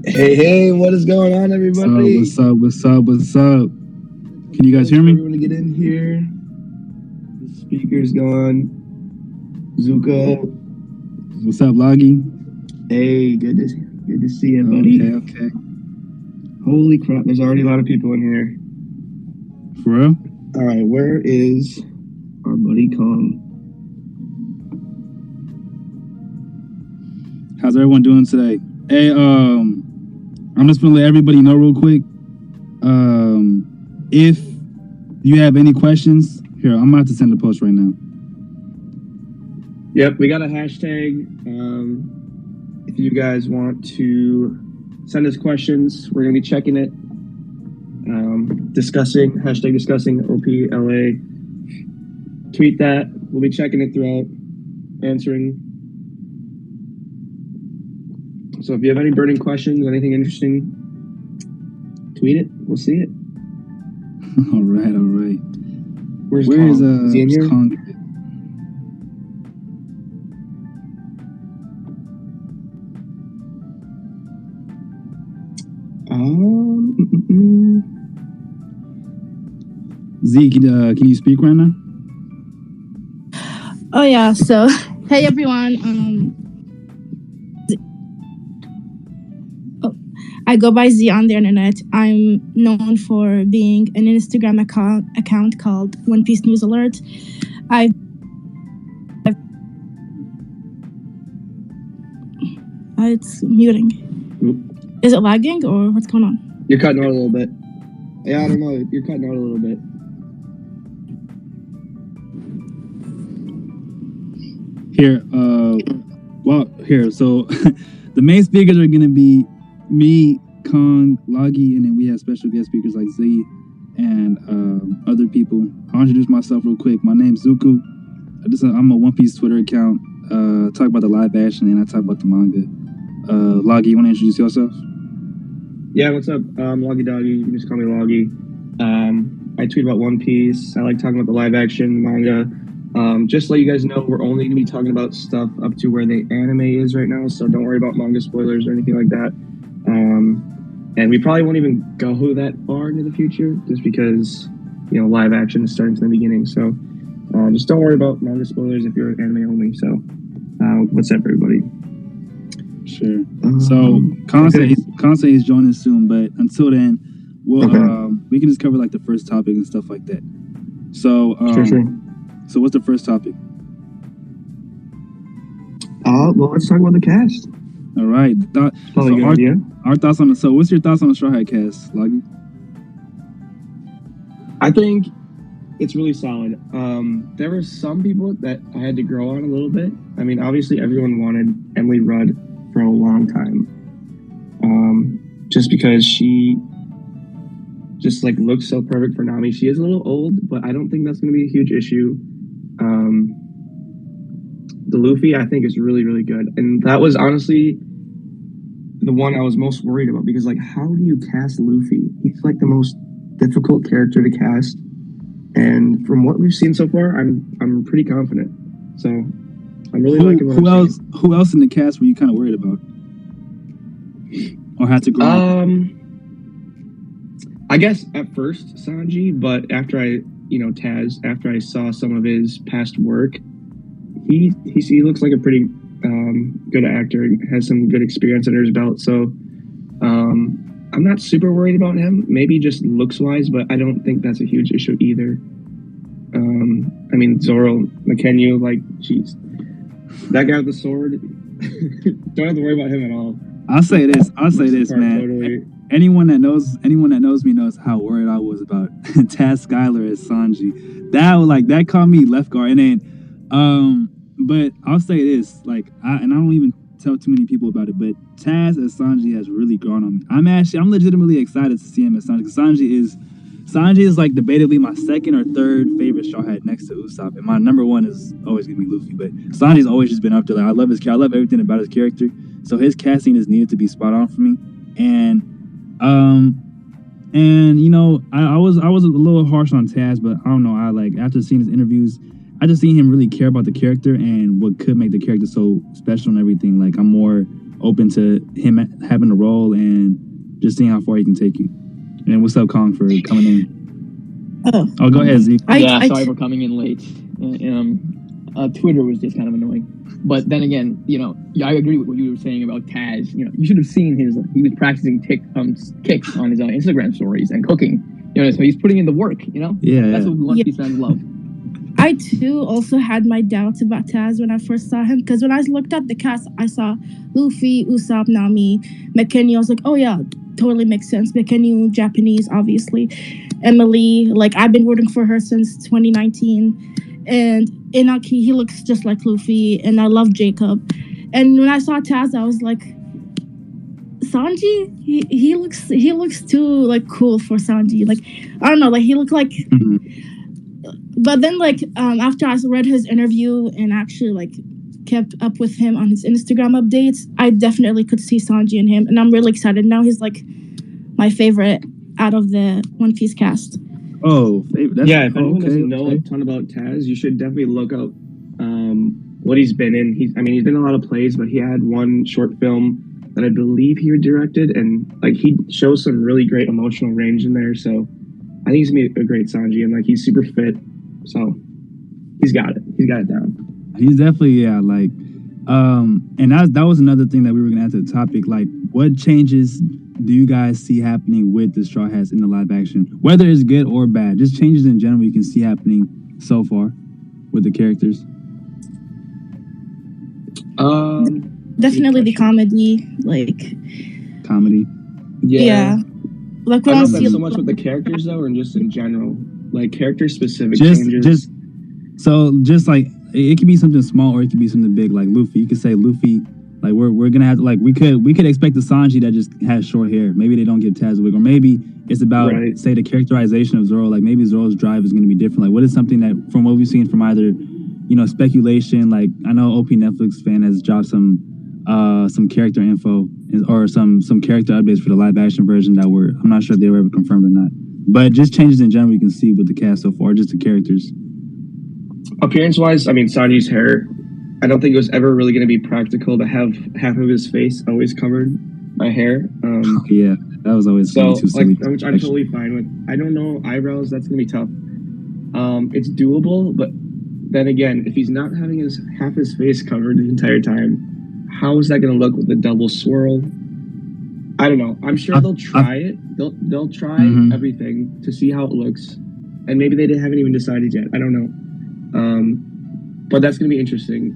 Hey, what is going on, everybody? What's up? Can you guys hear me? Everyone to get in here. The speaker's gone. Zuko. What's up, Loggy? Hey, good to see you, buddy. Okay. Holy crap, there's already a lot of people in here. For real? All right, where is our buddy Kong? How's everyone doing today? Hey, I'm just gonna let everybody know real quick. If you have any questions, here, I'm about to send a post right now. Yep, we got a hashtag. If you guys want to send us questions, we're gonna be checking it. Discussing OPLA. Tweet that. We'll be checking it throughout, answering. So if you have any burning questions, anything interesting, tweet it. We'll see it. All right. Where's Kong? Is he in here? Kong? Z, can you speak right now? Oh yeah. So hey everyone. I go by Z on the internet. I'm known for being an Instagram account called One Piece News Alert. It's muting. Oop. Is it lagging or what's going on? You're cutting out a little bit. Yeah, I don't know. You're cutting out a little bit. Here. So the main speakers are gonna be me, Kong, Loggy, and then we have special guest speakers like Z and other people. I'll introduce myself real quick. My name's Zuku. I'm a One Piece Twitter account. Talk about the live action and I talk about the manga. Loggy, you want to introduce yourself? Yeah, what's up? Loggy Doggy. You can just call me Loggy. I tweet about One Piece. I like talking about the live action manga. Just to let you guys know, we're only going to be talking about stuff up to where the anime is right now, so don't worry about manga spoilers or anything like that. And we probably won't even go that far into the future, just because, live action is starting from the beginning. So just don't worry about manga spoilers if you're anime only. So what's up, everybody? Sure. So Constance is joining soon, but until then, we can just cover like the first topic and stuff like that. So Sure. So what's the first topic? Well, let's talk about the cast. All right. Our thoughts on so what's your thoughts on the Straw Hat cast, Loggy? I think it's really solid. There were some people that I had to grow on a little bit. I mean, obviously everyone wanted Emily Rudd for a long time. Just because she just looks so perfect for Nami. She is a little old, but I don't think that's going to be a huge issue. The Luffy, I think, is really, really good. And that was honestly the one I was most worried about, because how do you cast Luffy? He's the most difficult character to cast. And from what we've seen so far, I'm pretty confident. So I'm really liking what I'm seeing. Who else in the cast were you kind of worried about? Or had to grow? I guess at first Sanji, but after Taz, after I saw some of his past work, he looks like a pretty good actor, has some good experience under his belt. So I'm not super worried about him, maybe just looks wise, but I don't think that's a huge issue either. I mean, Zoro, McKenyu, jeez, that guy with the sword, don't have to worry about him at all. I'll say this, man. Totally. Anyone that knows me knows how worried I was about Taz Skylar as Sanji. That caught me left guard. And then, but I'll say this, I don't even tell too many people about it, but Taz as Sanji has really grown on me. I'm legitimately excited to see him as Sanji, because Sanji is like debatably my second or third favorite Straw Hat next to Usopp, and my number one is always gonna be Luffy. But Sanji's always just been up there. Like, I love his character. I love everything about his character. So his casting is needed to be spot on for me. And you know, I was a little harsh on Taz, but I don't know. I like after seeing his interviews, I just seen him really care about the character and what could make the character so special and everything. Like, I'm more open to him having a role and just seeing how far he can take you. And what's up, Kong, for coming in? Oh, go ahead, Zeke. Sorry for coming in late. Twitter was just kind of annoying. But then again, you know, I agree with what you were saying about Taz. You know, you should have seen he was practicing kicks on his Instagram stories and cooking. You know, so he's putting in the work, you know? Yeah. That's what we want these fans love. I too also had my doubts about Taz when I first saw him, because when I looked at the cast, I saw Luffy, Usopp, Nami, McKinney. I was like, oh yeah, totally makes sense. McKinney, Japanese, obviously. Emily, like, I've been rooting for her since 2019. And Inaki, he looks just like Luffy, and I love Jacob. And when I saw Taz, I was like, Sanji, he looks too like cool for Sanji. Like, I don't know, like he looked like. But then, like, after I read his interview and actually, like, kept up with him on his Instagram updates, I definitely could see Sanji in him. And I'm really excited. Now he's, like, my favorite out of the One Piece cast. Oh, that's, yeah, if anyone doesn't know a ton about Taz, you should definitely look up what he's been in. He's been in a lot of plays, but he had one short film that I believe he directed, and, like, he shows some really great emotional range in there. So I think he's going to be a great Sanji, and, like, he's super fit. So he's got it. He's got it down. He's definitely, like, and that was another thing that we were gonna add to the topic. Like, what changes do you guys see happening with the Straw Hats in the live action? Whether it's good or bad, just changes in general you can see happening so far with the characters. Definitely the comedy, like. Comedy. Yeah. Like, I don't know if that's so much with the characters though, or just in general. Like, character specific changes. Just like, it could be something small or it could be something big. Like Luffy, you could say Luffy, like, we're gonna have to, like, we could expect the Sanji that just has short hair. Maybe they don't give Taz a wig, or maybe it's about say the characterization of Zoro. Like, maybe Zoro's drive is gonna be different. Like, what is something that, from what we've seen from either, you know, speculation, like, I know OP Netflix fan has dropped some character info or some character updates for the live action version that I'm not sure if they were ever confirmed or not. But just changes in general you can see with the cast so far, just the characters. Appearance-wise, I mean, Sanji's hair, I don't think it was ever really going to be practical to have half of his face always covered by hair. Yeah, that was always so, too silly. Like, which I'm totally fine with. I don't know, eyebrows, that's going to be tough. It's doable, but then again, if he's not having half his face covered the entire time, how is that going to look with the double swirl? I don't know. I'm sure they'll try it. They'll try everything to see how it looks, and maybe they haven't even decided yet. I don't know. But that's going to be interesting.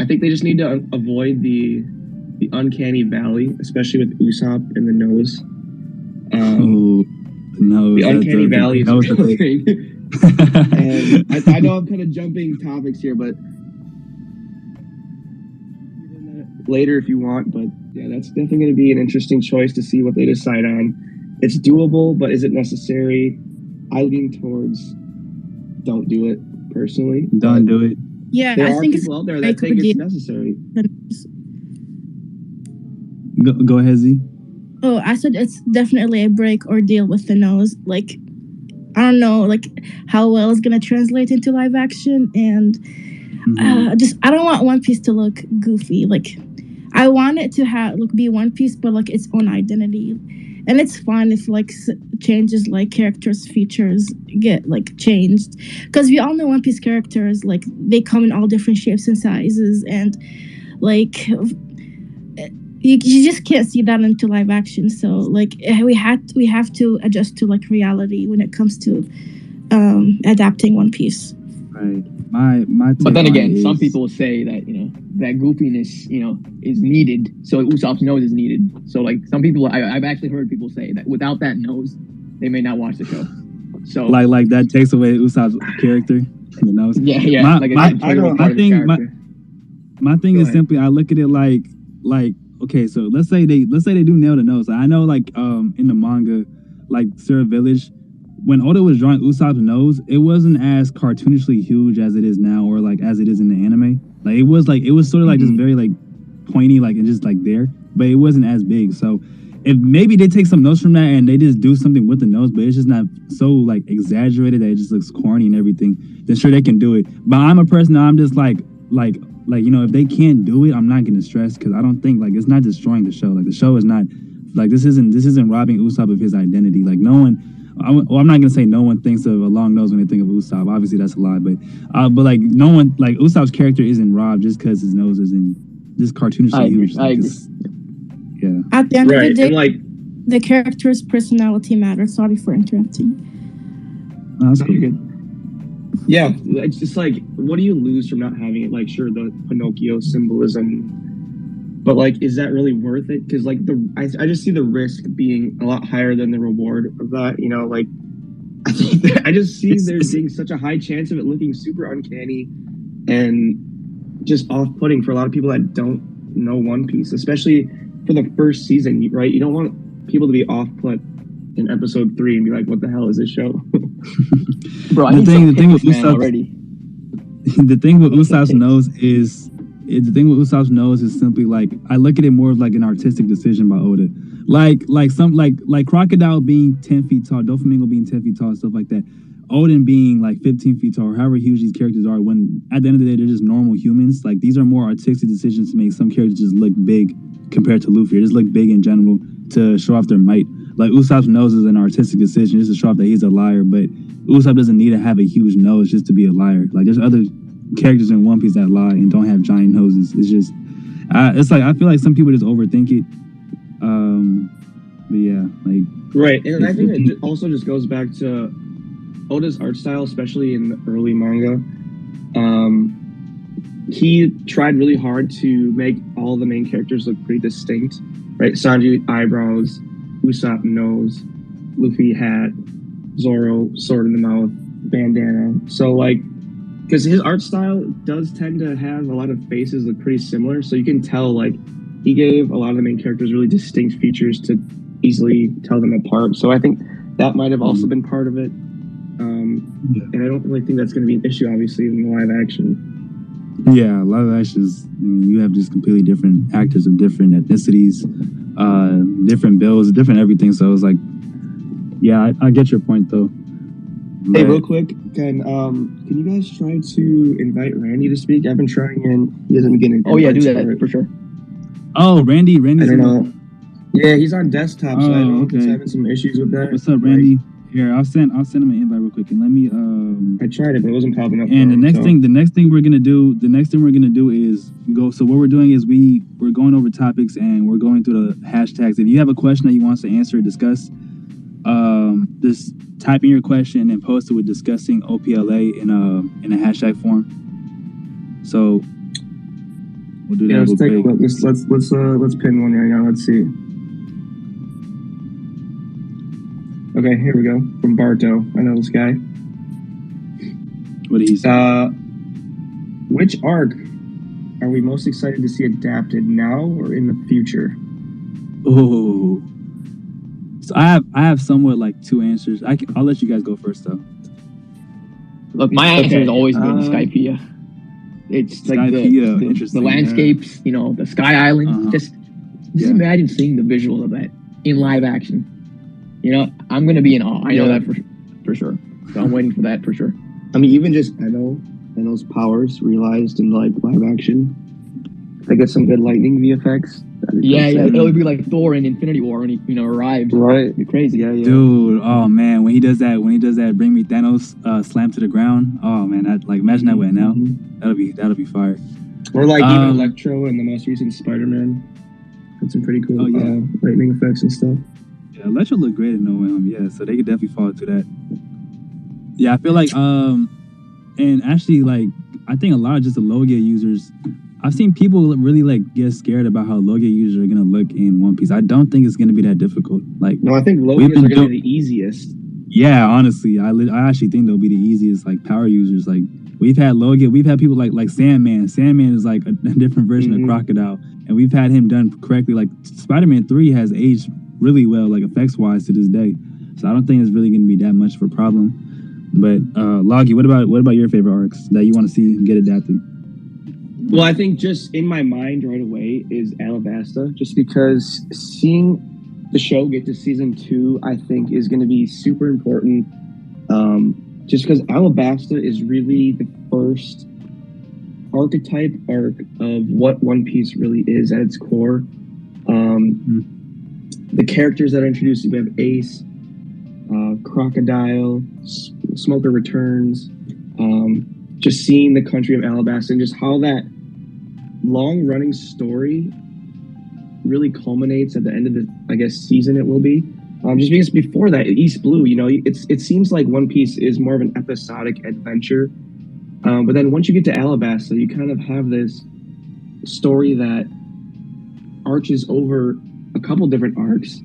I think they just need to avoid the uncanny valley, especially with Usopp and the nose. The uncanny valley is really great. And I know I'm kind of jumping topics here, but later if you want. But yeah, that's definitely going to be an interesting choice to see what they decide on. It's doable, but is it necessary? I lean towards don't do it personally. Don't do it. Yeah, there I are think people out there that think it's necessary. Go ahead, Z. Oh, I said it's definitely a break or deal with the nose. Like, I don't know, like, how well it's gonna translate into live action, and I don't want One Piece to look goofy. Like, I want it to be One Piece, but like its own identity. And it's fine if like changes, like characters' features get like changed, because we all know One Piece characters, like, they come in all different shapes and sizes, and like you just can't see that into live action. So like we have to adjust to like reality when it comes to adapting One Piece. Right. My but then again, some people say that, you know, that goofiness, you know, is needed. So Usopp's nose is needed. So like some people, I've actually heard people say that without that nose, they may not watch the show. So like that takes away Usopp's character, the nose. Yeah. My thing is simply, I look at it like okay, so let's say they do nail the nose. I know, like, in the manga, like Surah Village, when Oda was drawing Usopp's nose, it wasn't as cartoonishly huge as it is now, or like as it is in the anime. Like it was sort of like just very like pointy, like and just like there, but it wasn't as big. So if maybe they take some notes from that and they just do something with the nose, but it's just not so like exaggerated that it just looks corny and everything, then sure they can do it. But I'm a person that I'm just like you know, if they can't do it, I'm not gonna stress, because I don't think like it's not destroying the show. Like the show is not like this isn't robbing Usopp of his identity. Like no one. I'm not gonna say no one thinks of a long nose when they think of Usopp. Obviously, that's a lie, but like no one, like Usopp's character isn't robbed just because his nose isn't just cartoonishly huge. I agree. Yeah. At the end of the Right, day, and like, the character's personality matters. Sorry for interrupting. Oh, that's no, cool. you're good. Yeah, it's just like, what do you lose from not having it? Like, sure, the Pinocchio symbolism, but like, is that really worth it? Because like I just see the risk being a lot higher than the reward of that. You know, like I just see there being such a high chance of it looking super uncanny and just off-putting for a lot of people that don't know One Piece, especially for the first season. Right? You don't want people to be off-put in episode 3 and be like, "What the hell is this show?" Bro, I The need thing some with pickles, man, Usopp- already. The thing with Usopp's nose is simply like, I look at it more of like an artistic decision by Oda. Like Crocodile being 10 feet tall, Doflamingo being 10 feet tall, stuff like that. Odin being like 15 feet tall, or however huge these characters are, when at the end of the day they're just normal humans. Like these are more artistic decisions to make some characters just look big compared to Luffy, or just look big in general to show off their might. Like Usopp's nose is an artistic decision just to show off that he's a liar, but Usopp doesn't need to have a huge nose just to be a liar. Like there's other characters in One Piece that lie and don't have giant noses. It's just, it's like I feel like some people just overthink it. But yeah, like Right, and I think it also just goes back to Oda's art style, especially in the early manga. He tried really hard to make all the main characters look pretty distinct. Right, Sanji eyebrows, Usopp nose, Luffy hat, Zoro sword in the mouth, bandana. So like, because his art style does tend to have a lot of faces look pretty similar, so you can tell like he gave a lot of the main characters really distinct features to easily tell them apart. So I think that might have also been part of it. And I don't really think that's going to be an issue, obviously, in live action. Yeah, live actions, I mean, you have just completely different actors of different ethnicities, different builds, different everything. So it's like, yeah, I get your point though. Hey, real quick, can you guys try to invite Randy to speak? I've been trying and he hasn't been getting. Oh yeah, do that for sure. Oh, Randy's I don't know. Yeah, he's on desktop, so I don't know if he's okay. having some issues with that. What's up, Randy? Here, I'll send him an invite real quick, and let me. I tried it, but it wasn't popping up. And the next thing we're gonna do is go. So what we're doing is we're going over topics and we're going through the hashtags. If you have a question that you want us to answer or discuss, just type in your question and post it with discussing OPLA in a hashtag form. So we'll do that. Yeah, let's take a quick. look. Let's pin one right now. Let's see. Okay, here we go. From Barto. I know this guy. What did he say? Which arc are we most excited to see adapted, now or in the future? Oh, so I have somewhat like two answers. I'll let you guys go first though. Look, my answer Okay, has always been Skypiea. It's like Skypiea, the interesting, landscapes, you know, the Sky Island. Uh-huh. Just imagine seeing the visuals of that in live action. You know, I'm gonna be in awe. I know that for sure. So I'm waiting for that for sure. I mean, even just Eno's powers realized in like live action. I get some good lightning VFX. Yeah, it'll be like Thor in Infinity War when he arrives. Right. It'll be crazy. Yeah. Dude, oh man, when he does that, bring me Thanos slam to the ground. Oh man, that like imagine that with now. Mm-hmm. That'll be fire. Or like even Electro in the most recent Spider-Man. Had some pretty cool lightning effects and stuff. Yeah, Electro looked great in No Way Home. Yeah, so they could definitely fall into that. Yeah, I feel like and actually like I think a lot of just the Logia users. I've seen people really like get scared about how Logia users are gonna look in One Piece. I don't think it's gonna be that difficult. Like, no, I think Logias are gonna be the easiest. Yeah, honestly, I actually think they'll be the easiest like power users. Like we've had Logia, we've had people like Sandman. Sandman is like a different version of Crocodile, and we've had him done correctly. Like Spider-Man 3 has aged really well, like effects wise to this day. So I don't think it's really going to be that much of a problem. But Loggy, what about your favorite arcs that you want to see get adapted? Well, I think just in my mind right away is Alabasta, just because seeing the show get to season 2, I think is going to be super important. Just because Alabasta is really the first archetype arc of what One Piece really is at its core. The characters that are introduced, we have Ace, Crocodile, Smoker Returns, just seeing the country of Alabasta and just how that long-running story really culminates at the end of the, I guess, season it will be. Just because before that, East Blue, you know, it seems like One Piece is more of an episodic adventure. But then once you get to Alabasta, you kind of have this story that arches over a couple different arcs.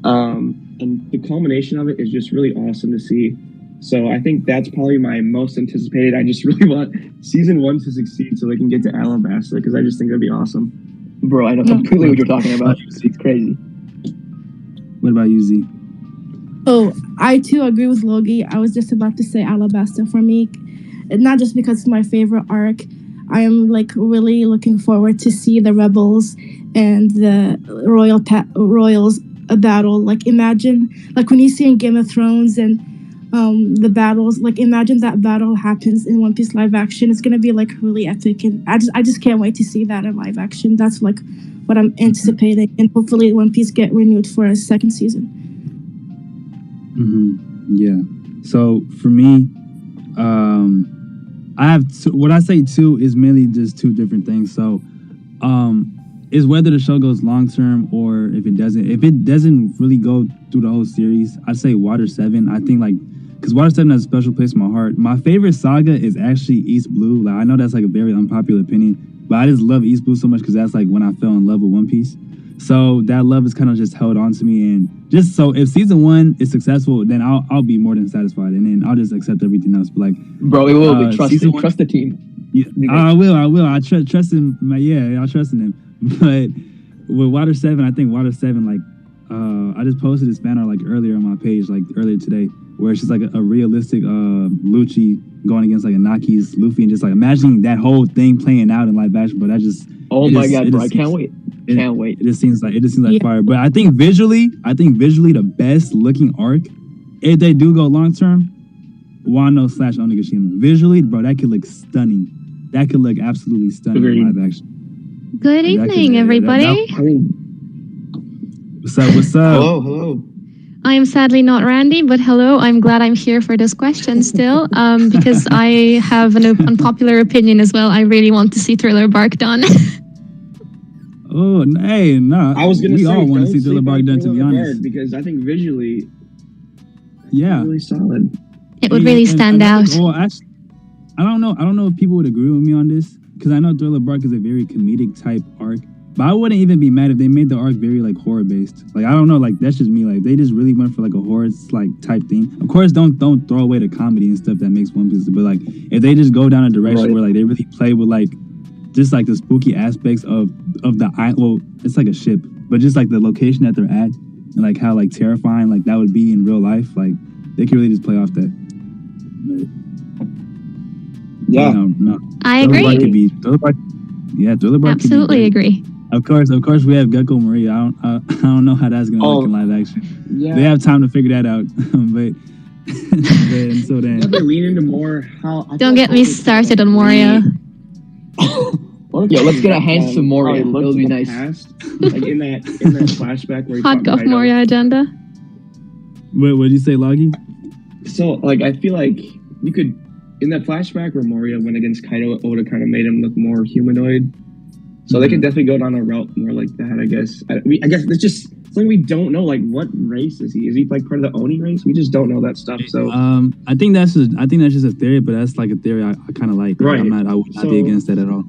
And the culmination of it is just really awesome to see. So I think that's probably my most anticipated. I just really want season 1 to succeed so they can get to Alabasta, because I just think that'd be awesome. Bro, I know completely what you're talking about. It's crazy. What about you, Z? Oh, I too agree with Logie. I was just about to say Alabasta for me. Not just because it's my favorite arc. I am like really looking forward to see the rebels and the royals battle. Like imagine, like when you see in Game of Thrones and the battles, like imagine that battle happens in One Piece live action. It's gonna be like really epic, and I just can't wait to see that in live action. That's like what I'm anticipating, and hopefully One Piece get renewed for a second season. Yeah. So for me, I have what I say two is mainly just two different things. So, is whether the show goes long term or if it doesn't. If it doesn't really go through the whole series, I'd say Water 7. I think because Water 7 has a special place in my heart. My favorite saga is actually East Blue. Like I know that's like a very unpopular opinion, but I just love East Blue so much because that's like when I fell in love with One Piece. So that love is kind of just held on to me, and just so if season 1 is successful, then I'll be more than satisfied, and then I'll just accept everything else. But like, bro, it will be trust the team. Yeah, I will. I trust him. I'll trust in him. But with Water 7, I think Water 7, like, I just posted this banner like earlier on my page, like earlier today, where it's just like a realistic Lucci going against like a Naki's Luffy, and just like imagining that whole thing playing out in live action. But that just my god, bro, I can't wait. Can't wait. It just seems like fire. But I think visually the best looking arc, if they do go long term, Wano / Onigashima. Visually, bro, that could look stunning. That could look absolutely stunning in live action. Good evening, everybody. What's up? Hello. I am sadly not Randy, but hello. I'm glad I'm here for this question still, because I have an unpopular opinion as well. I really want to see Thriller Bark done. Oh, hey, no. I was gonna say, all want to see Thriller Bark done, to be honest. Because I think visually, yeah, really solid. It would really stand out. Well, actually, I don't know if people would agree with me on this, because I know Thriller Bark is a very comedic type arc. But I wouldn't even be mad if they made the arc very like horror based. Like I don't know, like that's just me. Like they just really went for like a horror like type thing. Of course, don't throw away the comedy and stuff that makes One Piece. But like if they just go down a direction where like they really play with like just like the spooky aspects of the island. Well, it's like a ship, but just like the location that they're at and like how like terrifying like that would be in real life. Like they could really just play off that. But, yeah, no. I agree. Thriller Bark. Absolutely agree. Of course, we have Gecko Maria. I don't know how that's gonna look in live action. Yeah. They have time to figure that out. but until then, they lean into more. Don't get me started on Moria. Yeah, let's get our hands to Moria. It'll be nice. Past, like in that flashback where Hot Golf Moria agenda. What did you say, Loggy? So like I feel like you could in that flashback where Moria went against Kaido, Oda kind of made him look more humanoid. So they could definitely go down a route more like that, I guess. I guess it's just something we don't know. Like, what race is he? Is he like part of the Oni race? We just don't know that stuff. So I think that's just a theory, but that's like a theory I kind of like. Right. I would not be against that at all.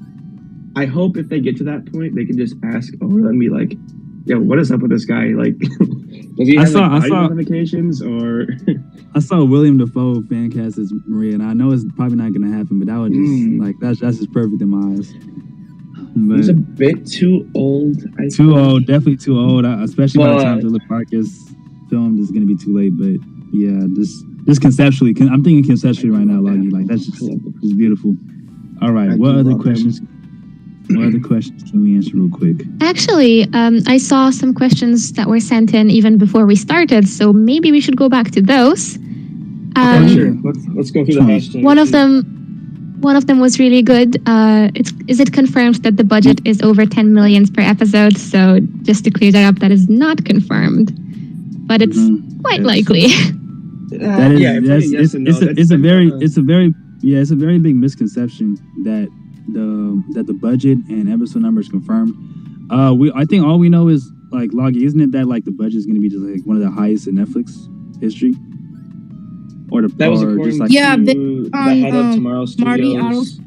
I hope if they get to that point, they can just ask Oda and be like, "Yo, what is up with this guy? Like, does he have body modifications or?" I saw William Dafoe fan cast as Maria, and I know it's probably not going to happen, but that would just like that's just perfect in my eyes. But he's a bit too old. Definitely too old, especially by the time Thriller Bark is filmed, it's gonna be too late. But yeah, just conceptually, I'm thinking conceptually right now, Loggy. Like that's just beautiful. All right, what other questions? What other questions can we answer real quick? Actually, I saw some questions that were sent in even before we started, so maybe we should go back to those. Sure. Let's go through the hashtag. One of them was really good. Is it confirmed that the budget is over 10 million per episode? So just to clear that up, that is not confirmed, but it's quite likely. That is, it's a very big misconception that the budget and episode number is confirmed. I think all we know is like Loggy, isn't it that like the budget is going to be just like one of the highest in Netflix history? Or that was according the head of Tomorrow Studios. Marty Arles,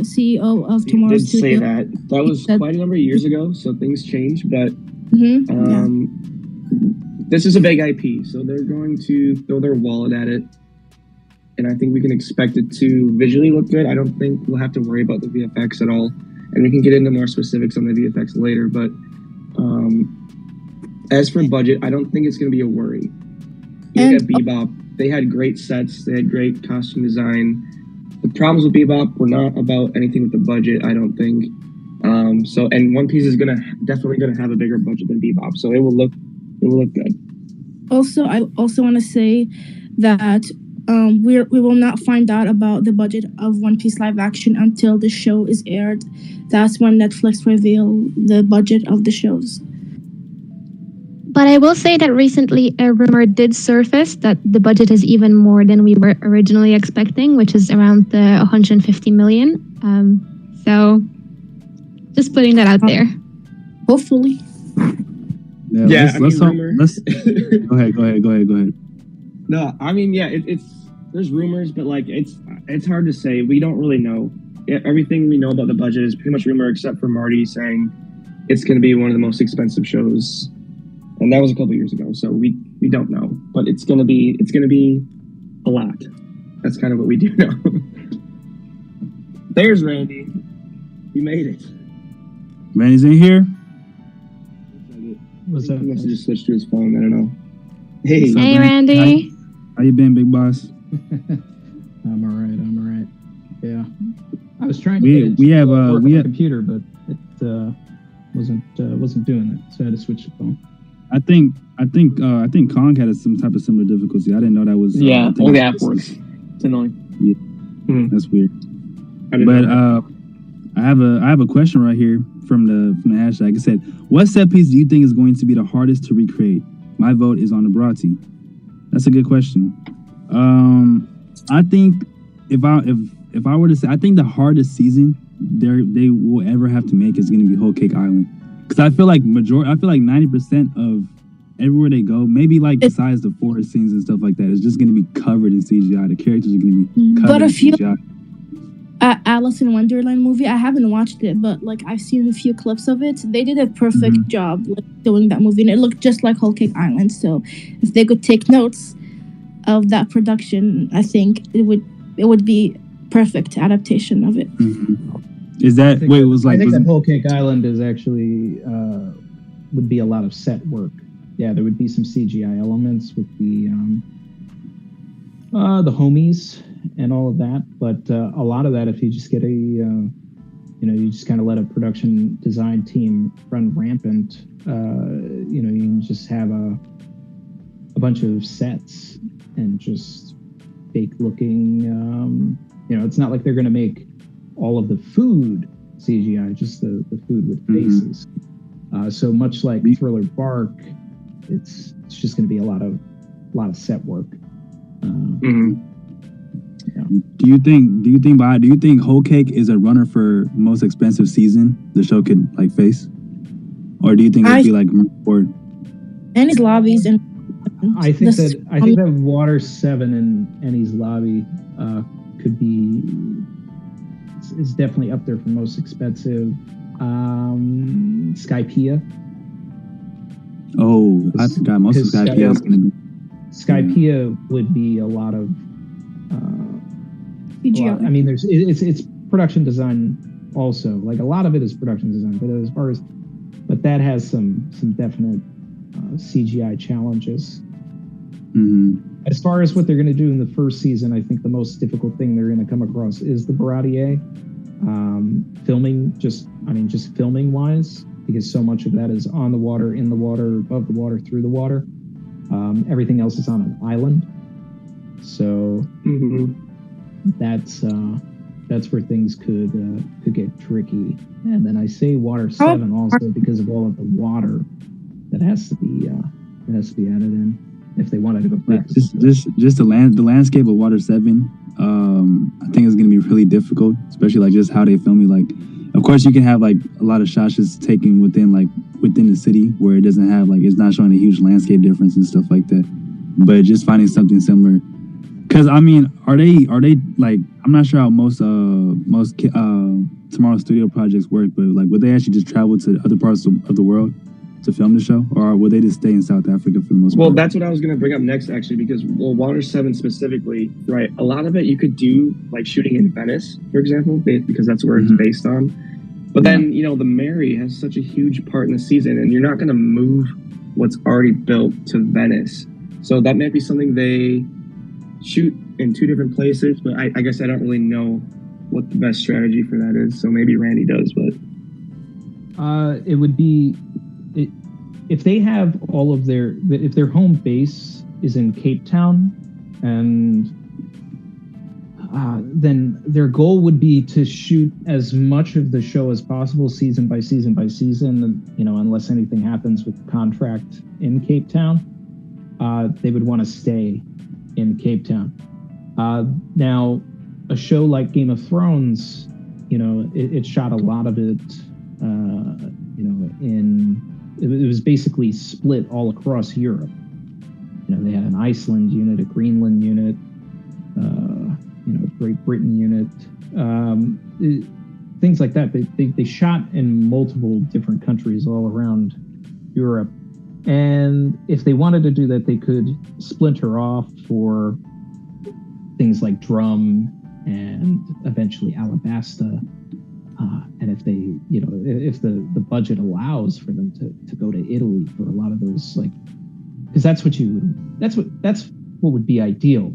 CEO of Tomorrow did Studios. say that. That was quite a number of years ago, so things change. But this is a big IP, so they're going to throw their wallet at it. And I think we can expect it to visually look good. I don't think we'll have to worry about the VFX at all. And we can get into more specifics on the VFX later. But as for budget, I don't think it's going to be a worry. Look at Bebop. They had great sets. They had great costume design. The problems with Bebop were not about anything with the budget, I don't think. And One Piece is definitely gonna have a bigger budget than Bebop, so it will look good. Also, I also want to say that we will not find out about the budget of One Piece live action until the show is aired. That's when Netflix reveal the budget of the shows. But I will say that recently a rumor did surface that the budget is even more than we were originally expecting, which is around the 150 million. So just putting that out there. Hopefully. Let's go ahead. No, I mean, there's rumors, but like it's hard to say. We don't really know. Everything we know about the budget is pretty much rumor, except for Marty saying it's going to be one of the most expensive shows. And that was a couple years ago, so we don't know, but it's gonna be a lot. That's kind of what we do know. There's Randy. He made it. Randy's in here. What's up? He must have just switched to his phone. I don't know. Hey, Randy. How you been, big boss? I'm all right. Yeah, I was trying to work on the computer, but it wasn't doing it, so I had to switch the phone. I think Kong had some type of similar difficulty. I didn't know that was. Only the app works. It's annoying. Yeah, that's weird. But I have a question right here from the hashtag. It said, "What set piece do you think is going to be the hardest to recreate?" My vote is on the Brati. That's a good question. I think if I were to say, I think the hardest season they will ever have to make is going to be Whole Cake Island. Because I feel like 90% of everywhere they go, maybe like besides the forest scenes and stuff like that, is just going to be covered in CGI. The characters are going to be covered in CGI. Alice in Wonderland movie, I haven't watched it, but like I've seen a few clips of it. They did a perfect job doing that movie, and it looked just like Whole Cake Island. So if they could take notes of that production, I think it would be perfect adaptation of it. Is that I think that Whole Cake Island is actually would be a lot of set work. Yeah, there would be some CGI elements with the homies and all of that, but a lot of that, if you just get you just kind of let a production design team run rampant, you can just have a bunch of sets and just fake looking. It's not like they're going to make all of the food CGI, just the food with faces. So much like Thriller Bark, it's just going to be a lot of set work. Do you think Whole Cake is a runner for most expensive season the show could like face, or do you think it'd be like more? Ennie's Lobbies and I think that Water 7 and Ennie's Lobby could be. Is definitely up there for most expensive. Skypiea. Oh, I forgot most of Skypiea is going to be. Skypiea would be a lot of. CGI. I mean, it's production design also. Like a lot of it is production design, but that has some definite CGI challenges. Mm-hmm. As far as what they're going to do in the first season, I think the most difficult thing they're going to come across is the Baratier. Filming, just filming wise, because so much of that is on the water, in the water, above the water, through the water. Everything else is on an island. So that's where things could get tricky. And then I say Water 7 also because of all of the water that has to be added in if they wanted to go back. Just the landscape of Water 7. I think it's gonna be really difficult, especially like just how they film it. Like, of course, you can have like a lot of shots just taken within the city where it doesn't have like it's not showing a huge landscape difference and stuff like that. But just finding something similar. Because I mean, are they like, I'm not sure how most Tomorrow Studio projects work, but like would they actually just travel to other parts of the world to film the show, or would they just stay in South Africa for the most part? Well, that's what I was going to bring up next, actually, because Water 7 specifically, right? A lot of it you could do like shooting in Venice, for example, because that's where it's based on. But then, you know, the Mary has such a huge part in the season, and you're not going to move what's already built to Venice. So that might be something they shoot in two different places, but I guess I don't really know what the best strategy for that is. So maybe Randy does, but it would be if they have all of if their home base is in Cape Town, and then their goal would be to shoot as much of the show as possible, season by season by season. You know, unless anything happens with the contract in Cape Town, they would want to stay in Cape Town. Now, a show like Game of Thrones, you know, it shot a lot of it, you know, it was basically split all across Europe. You know, they had an Iceland unit, a Greenland unit, you know, Great Britain unit, things like that. They shot in multiple different countries all around Europe. And if they wanted to do that, they could splinter off for things like Drum and eventually Alabasta. And if they, you know, if the budget allows for them to go to Italy for a lot of those, like, because that's what would be ideal,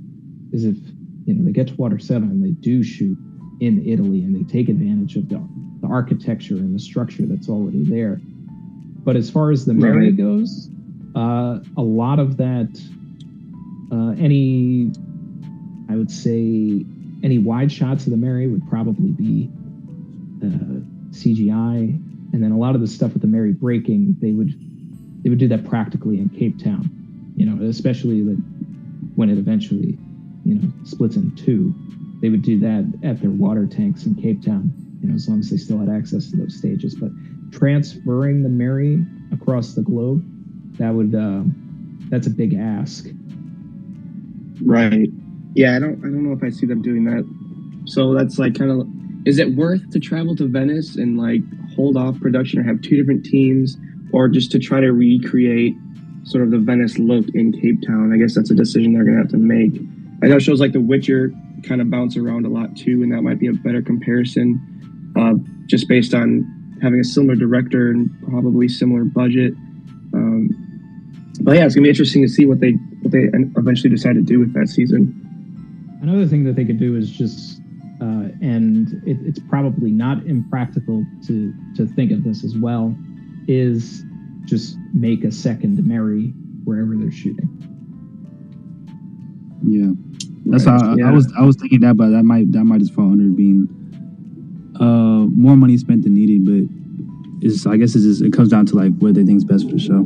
is if, you know, they get to Water 7 and they do shoot in Italy and they take advantage of the architecture and the structure that's already there. But as far as the Mary goes, a lot of that, I would say any wide shots of the Mary would probably be CGI, and then a lot of the stuff with the Mary breaking, they would do that practically in Cape Town. You know, especially when it eventually, you know, splits in two, they would do that at their water tanks in Cape Town. You know, as long as they still had access to those stages. But transferring the Mary across the globe, that's a big ask. Right. Yeah, I don't know if I see them doing that. So that's like kind of, is it worth to travel to Venice and like hold off production or have two different teams, or just to try to recreate sort of the Venice look in Cape Town? I guess that's a decision they're gonna have to make. I know shows like The Witcher kind of bounce around a lot too, and that might be a better comparison, just based on having a similar director and probably similar budget. But yeah, it's gonna be interesting to see what they eventually decide to do with that season. Another thing that they could do is just, and it's probably not impractical to think of this as well, is just make a second Mary wherever they're shooting. Yeah, that's how I was thinking that, but that might just fall under being more money spent than needed. But I guess it comes down to like what they think is best for the show.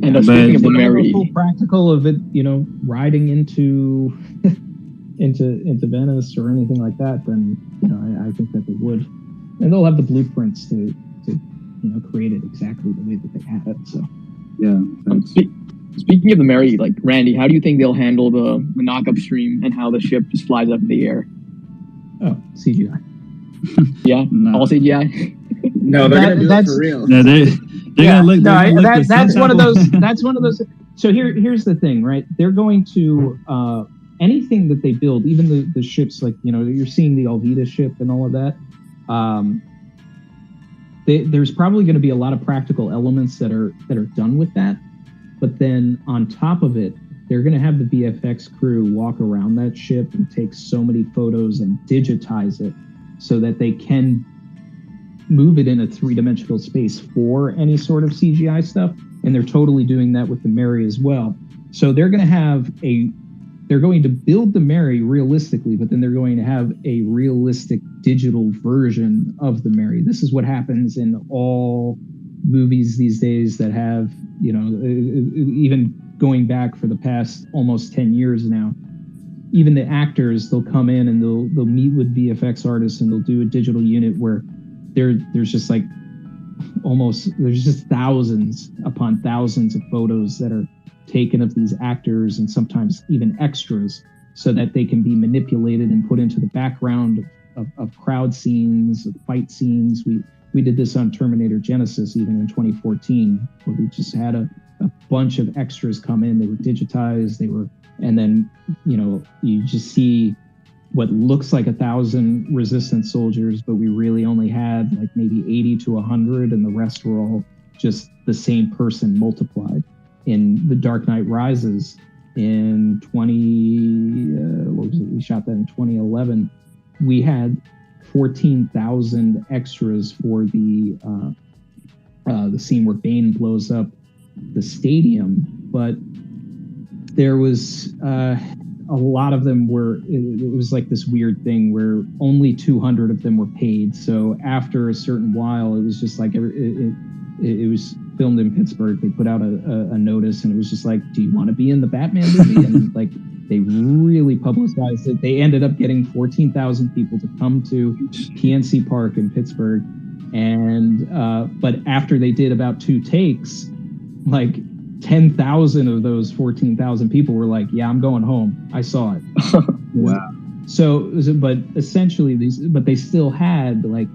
And speaking of the Mary, practical of it, you know, riding into Venice or anything like that, then, you know, I think that they would, and they'll have the blueprints to you know, create it exactly the way that they had it. So yeah. Speaking of the Mary, like, Randy, how do you think they'll handle the knock-up stream and how the ship just flies up in the air? Oh, CGI. Yeah, No. All CGI. No, they're gonna do it for real. No, they're gonna look. That's one of those. That's one of those. So here's the thing, right? They're going to anything that they build, even the ships, like, you know, you're seeing the Alvida ship and all of that. there's probably going to be a lot of practical elements that are done with that. But then on top of it, they're going to have the VFX crew walk around that ship and take so many photos and digitize it so that they can move it in a three-dimensional space for any sort of CGI stuff. And they're totally doing that with the Mary as well. So they're going to build the Mary realistically, but then they're going to have a realistic digital version of the Mary. This is what happens in all movies these days that have, even going back for the past almost 10 years now, even the actors, they'll come in and they'll meet with VFX artists and they'll do a digital unit where there's just thousands upon thousands of photos that are taken of these actors and sometimes even extras so that they can be manipulated and put into the background of crowd scenes, of fight scenes. We did this on Terminator Genesis even in 2014, where we just had a bunch of extras come in. They were digitized, and then, you just see what looks like 1,000 resistance soldiers, but we really only had like maybe 80 to 100, and the rest were all just the same person multiplied. In The Dark Knight Rises in we shot that in 2011, we had 14,000 extras for the scene where Bane blows up the stadium, but there was a lot of them it was like this weird thing where only 200 of them were paid. So after a certain while, it was just like it was filmed in Pittsburgh. They put out a notice, and it was just like, do you want to be in the Batman movie? And like, they really publicized it. They ended up getting 14,000 people to come to PNC Park in Pittsburgh. And, but after they did about 2 takes, like 10,000 of those 14,000 people were like, yeah, I'm going home. I saw it. Wow. So, but essentially but they still had like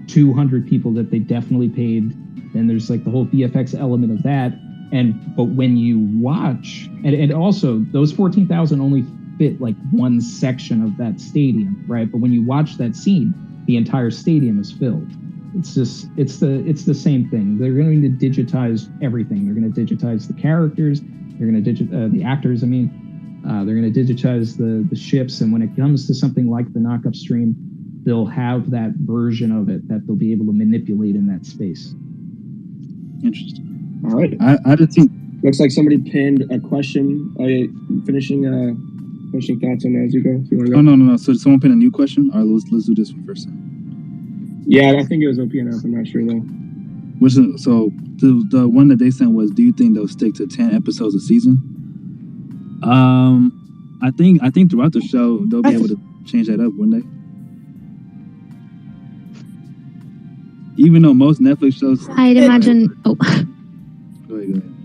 200 people that they definitely paid. And there's like the whole VFX element of that. But when you watch, and also those 14,000 only fit like one section of that stadium, right? But when you watch that scene, the entire stadium is filled. It's the same thing. They're going to digitize everything. They're going to digitize the characters. They're going to the actors. They're going to digitize the ships. And when it comes to something like the knockup stream, they'll have that version of it that they'll be able to manipulate in that space. Interesting. All right. I just think looks like somebody pinned a question. Are you finishing thoughts on that as you go? You want to go? Oh no. So did someone pin a new question? All right, let's do this one first. Yeah, I think it was OP enough. I'm not sure though. The one that they sent was, do you think they'll stick to 10 episodes a season? I think throughout the show they'll be able to change that up, wouldn't they? Even though most Netflix shows, I'd imagine. Oh, go ahead.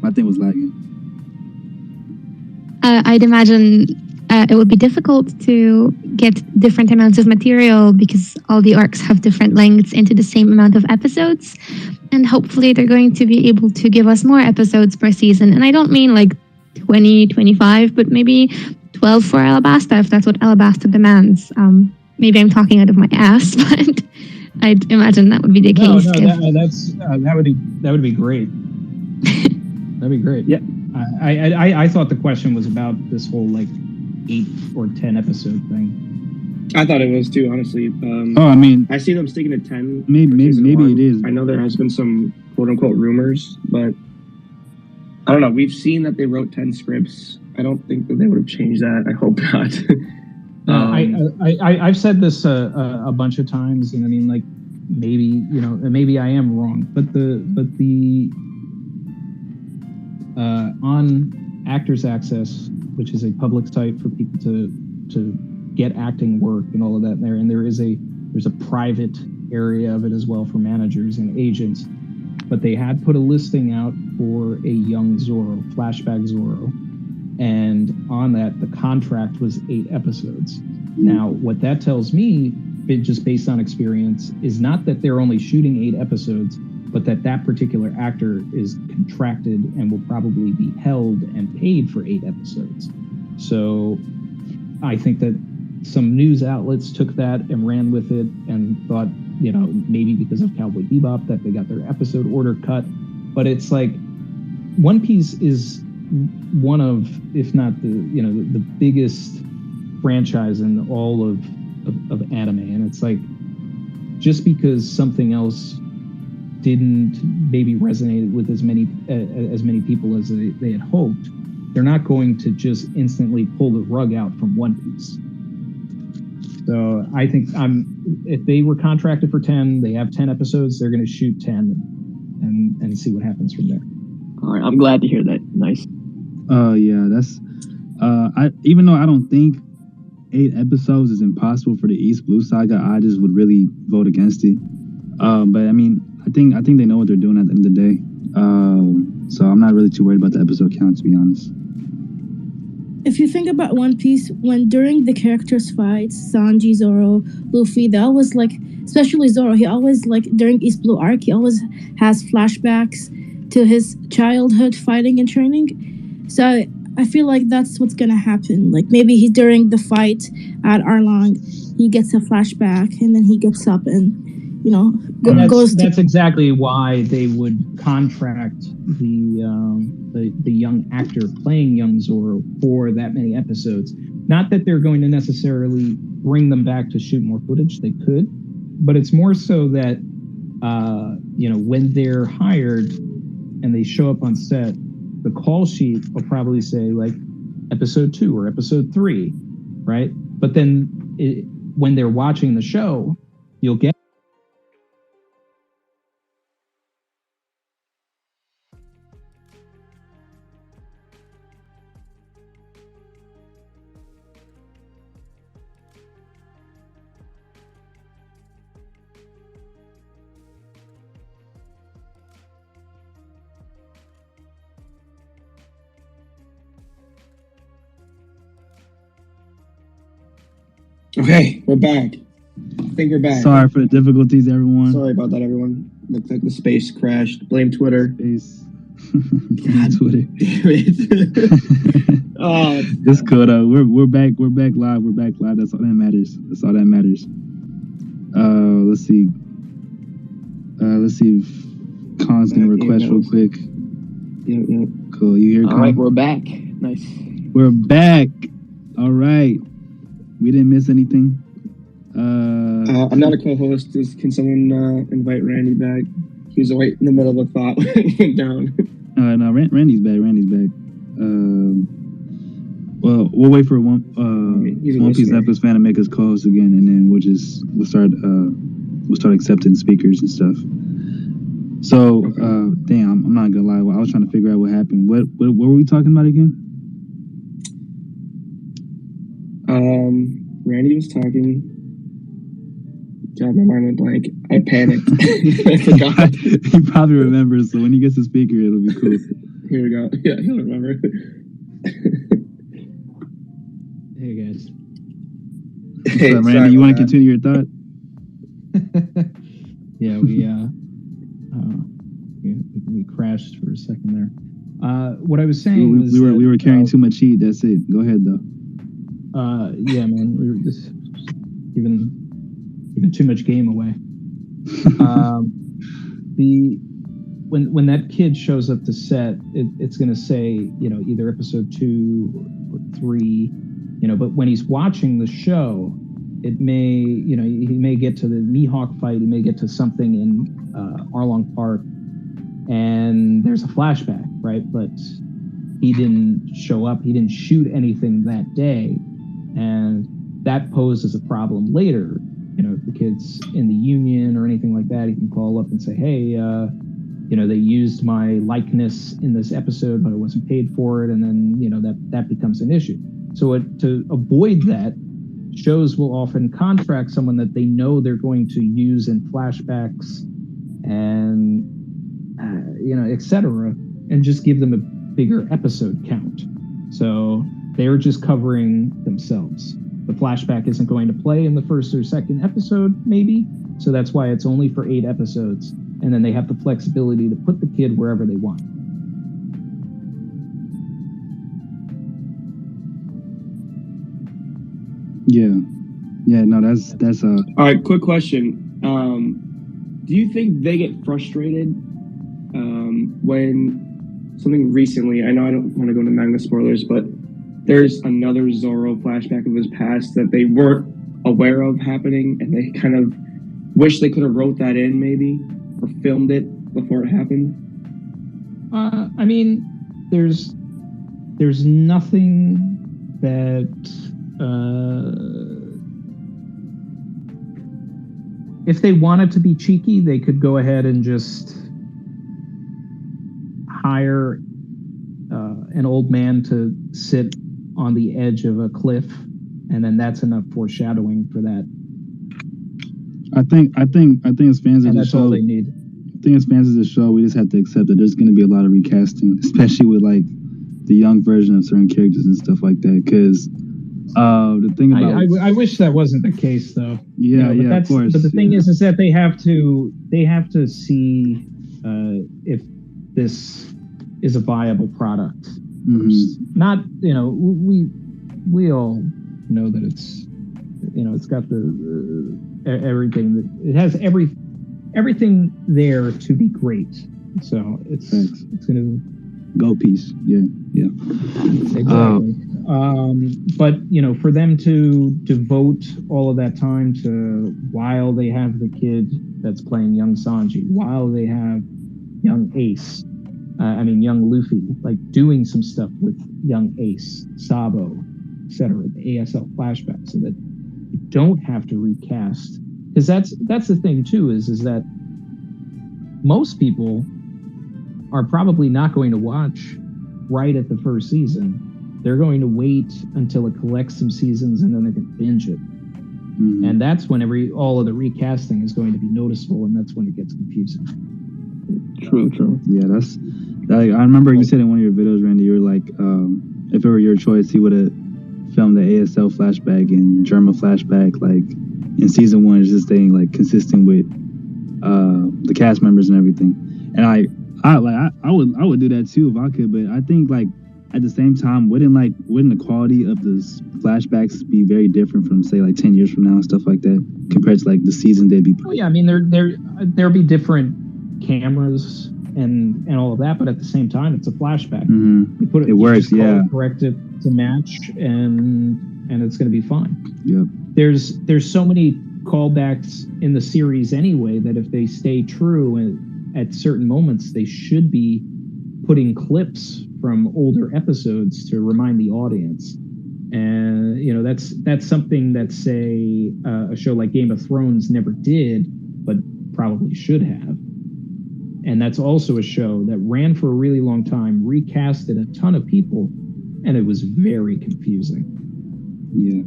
My thing was lagging. I'd imagine it would be difficult to get different amounts of material because all the arcs have different lengths into the same amount of episodes. And hopefully they're going to be able to give us more episodes per season. And I don't mean like 20, 25, but maybe 12 for Alabasta, if that's what Alabasta demands. Maybe I'm talking out of my ass, but I'd imagine that would be the case. That would be great. That'd be great. Yeah. I thought the question was about this whole like 8 or 10 episode thing. I thought it was too, honestly. I see them sticking to 10. Maybe it is. I know there has been some quote unquote rumors, but I don't know. We've seen that they wrote 10 scripts. I don't think that they would have changed that. I hope not. I've said this a bunch of times, and I mean, like, maybe I am wrong, but the on Actors Access, which is a public site for people to get acting work and all of that there, and there's a private area of it as well for managers and agents, but they had put a listing out for a young Zoro, flashback Zoro. And on that, the contract was 8 episodes. Now, what that tells me, just based on experience, is not that they're only shooting 8 episodes, but that particular actor is contracted and will probably be held and paid for 8 episodes. So I think that some news outlets took that and ran with it and thought, maybe because of Cowboy Bebop that they got their episode order cut. But it's like One Piece is one of, if not the biggest franchise in all of anime. And it's like, just because something else didn't maybe resonate with as many people as they had hoped, they're not going to just instantly pull the rug out from One Piece. So I think if they were contracted for 10, they have 10 episodes, they're going to shoot 10 and see what happens from there. All right, I'm glad to hear that. Nice. Yeah, that's even though I don't think 8 episodes is impossible for the East Blue Saga, I just would really vote against it. But I mean, I think they know what they're doing at the end of the day. So I'm not really too worried about the episode count, to be honest. If you think about One Piece, when during the characters' fights, Sanji, Zoro, Luffy, they always like, especially Zoro, he always like during East Blue arc, he always has flashbacks to his childhood fighting and training. So I feel like that's what's gonna happen. Like maybe during the fight at Arlong, he gets a flashback and then he gets up and That's exactly why they would contract the young actor playing young Zoro for that many episodes. Not that they're going to necessarily bring them back to shoot more footage. They could, but it's more so that when they're hired and they show up on set, the call sheet will probably say like episode 2 or episode 3, right? But then when they're watching the show, you'll get Okay, we're back. I think we're back. Sorry for the difficulties, everyone. Sorry about that, everyone. Looks like the space crashed. Blame Twitter. Space. God, Twitter. Oh, it's cool though. We're back. We're back live. We're back live. That's all that matters. Let's see. Let's see if Khan's gonna request real quick. Yep. Cool. You here, Khan? All right, we're back. Nice. We're back. All right. We didn't miss anything. I'm not a co-host. Can someone invite Randy back? He was right in the middle of a thought when it went down. No, Randy's back. Well, we'll wait for One Piece Netflix fan to make us co-host again, and then we'll start accepting speakers and stuff. So, okay. Damn, I'm not gonna lie. I was trying to figure out what happened. What were we talking about again? Randy was talking. God, my mind went blank. I panicked. I forgot. He probably remembers, so when he gets the speaker, it'll be cool. Here we go. Yeah, he'll remember. Hey, guys. Hey, Randy, sorry, you want to continue your thought? Yeah, we crashed for a second there. What I was saying was we were carrying too much heat. That's it. Go ahead, though. Yeah, man, we were just giving too much game away. When that kid shows up to set, it's going to say, either episode 2 or 3, but when he's watching the show, it may, he may get to the Mihawk fight, he may get to something in Arlong Park, and there's a flashback, right? But he didn't show up, he didn't shoot anything that day, and that poses a problem later. If the kid's in the union or anything like that, he can call up and say, hey, they used my likeness in this episode, but I wasn't paid for it. And then, that becomes an issue. So to avoid that, shows will often contract someone that they know they're going to use in flashbacks and, et cetera, and just give them a bigger episode count. So they're just covering themselves. The flashback isn't going to play in the first or second episode, maybe. So that's why it's only for 8 episodes. And then they have the flexibility to put the kid wherever they want. Yeah. Yeah, no, that's All right, quick question. Do you think they get frustrated when something recently? I know I don't want to go into manga spoilers, but there's another Zoro flashback of his past that they weren't aware of happening, and they kind of wish they could have wrote that in maybe or filmed it before it happened. I mean, there's nothing that if they wanted to be cheeky, they could go ahead and just hire an old man to sit on the edge of a cliff, and then that's enough foreshadowing for that. I think as fans of the That's show, all they need. I think as fans of the show, we just have to accept that there's going to be a lot of recasting, especially with like the young version of certain characters and stuff like that. Because the thing about I wish that wasn't the case, though. Yeah, yeah, of course. But the thing is that they have to see if this is a viable product. Mm-hmm. Not, we all know that it's, it's got the everything that it has everything there to be great. So it's gonna go piece. Yeah. Exactly. But for them to devote all of that time to, while they have the kid that's playing young Sanji, while they have young Ace, young Luffy, like doing some stuff with young Ace, Sabo, etc., the ASL flashback, so that you don't have to recast. Because that's the thing too, is that most people are probably not going to watch right at the first season. They're going to wait until it collects some seasons, and then they're going to binge it. Mm-hmm. And that's when all of the recasting is going to be noticeable, and that's when it gets confusing. True. Yeah, that's. I remember you said in one of your videos, Randy, you were like, if it were your choice, he would have filmed the ASL flashback and Germa flashback, like in season 1, is just staying like consistent with the cast members and everything. And I would do that too if I could, but I think like at the same time, wouldn't the quality of the flashbacks be very different from say like 10 years from now and stuff like that compared to like the season they'd be? Oh yeah, I mean there'll be different cameras and all of that, but at the same time, it's a flashback. Mm-hmm. You put it, it works, yeah. Correct it to match, and it's going to be fine. Yep. There's so many callbacks in the series anyway that if they stay true, and at certain moments they should be putting clips from older episodes to remind the audience. And that's something that say a show like Game of Thrones never did, but probably should have. And that's also a show that ran for a really long time, recasted a ton of people, and it was very confusing. Yeah.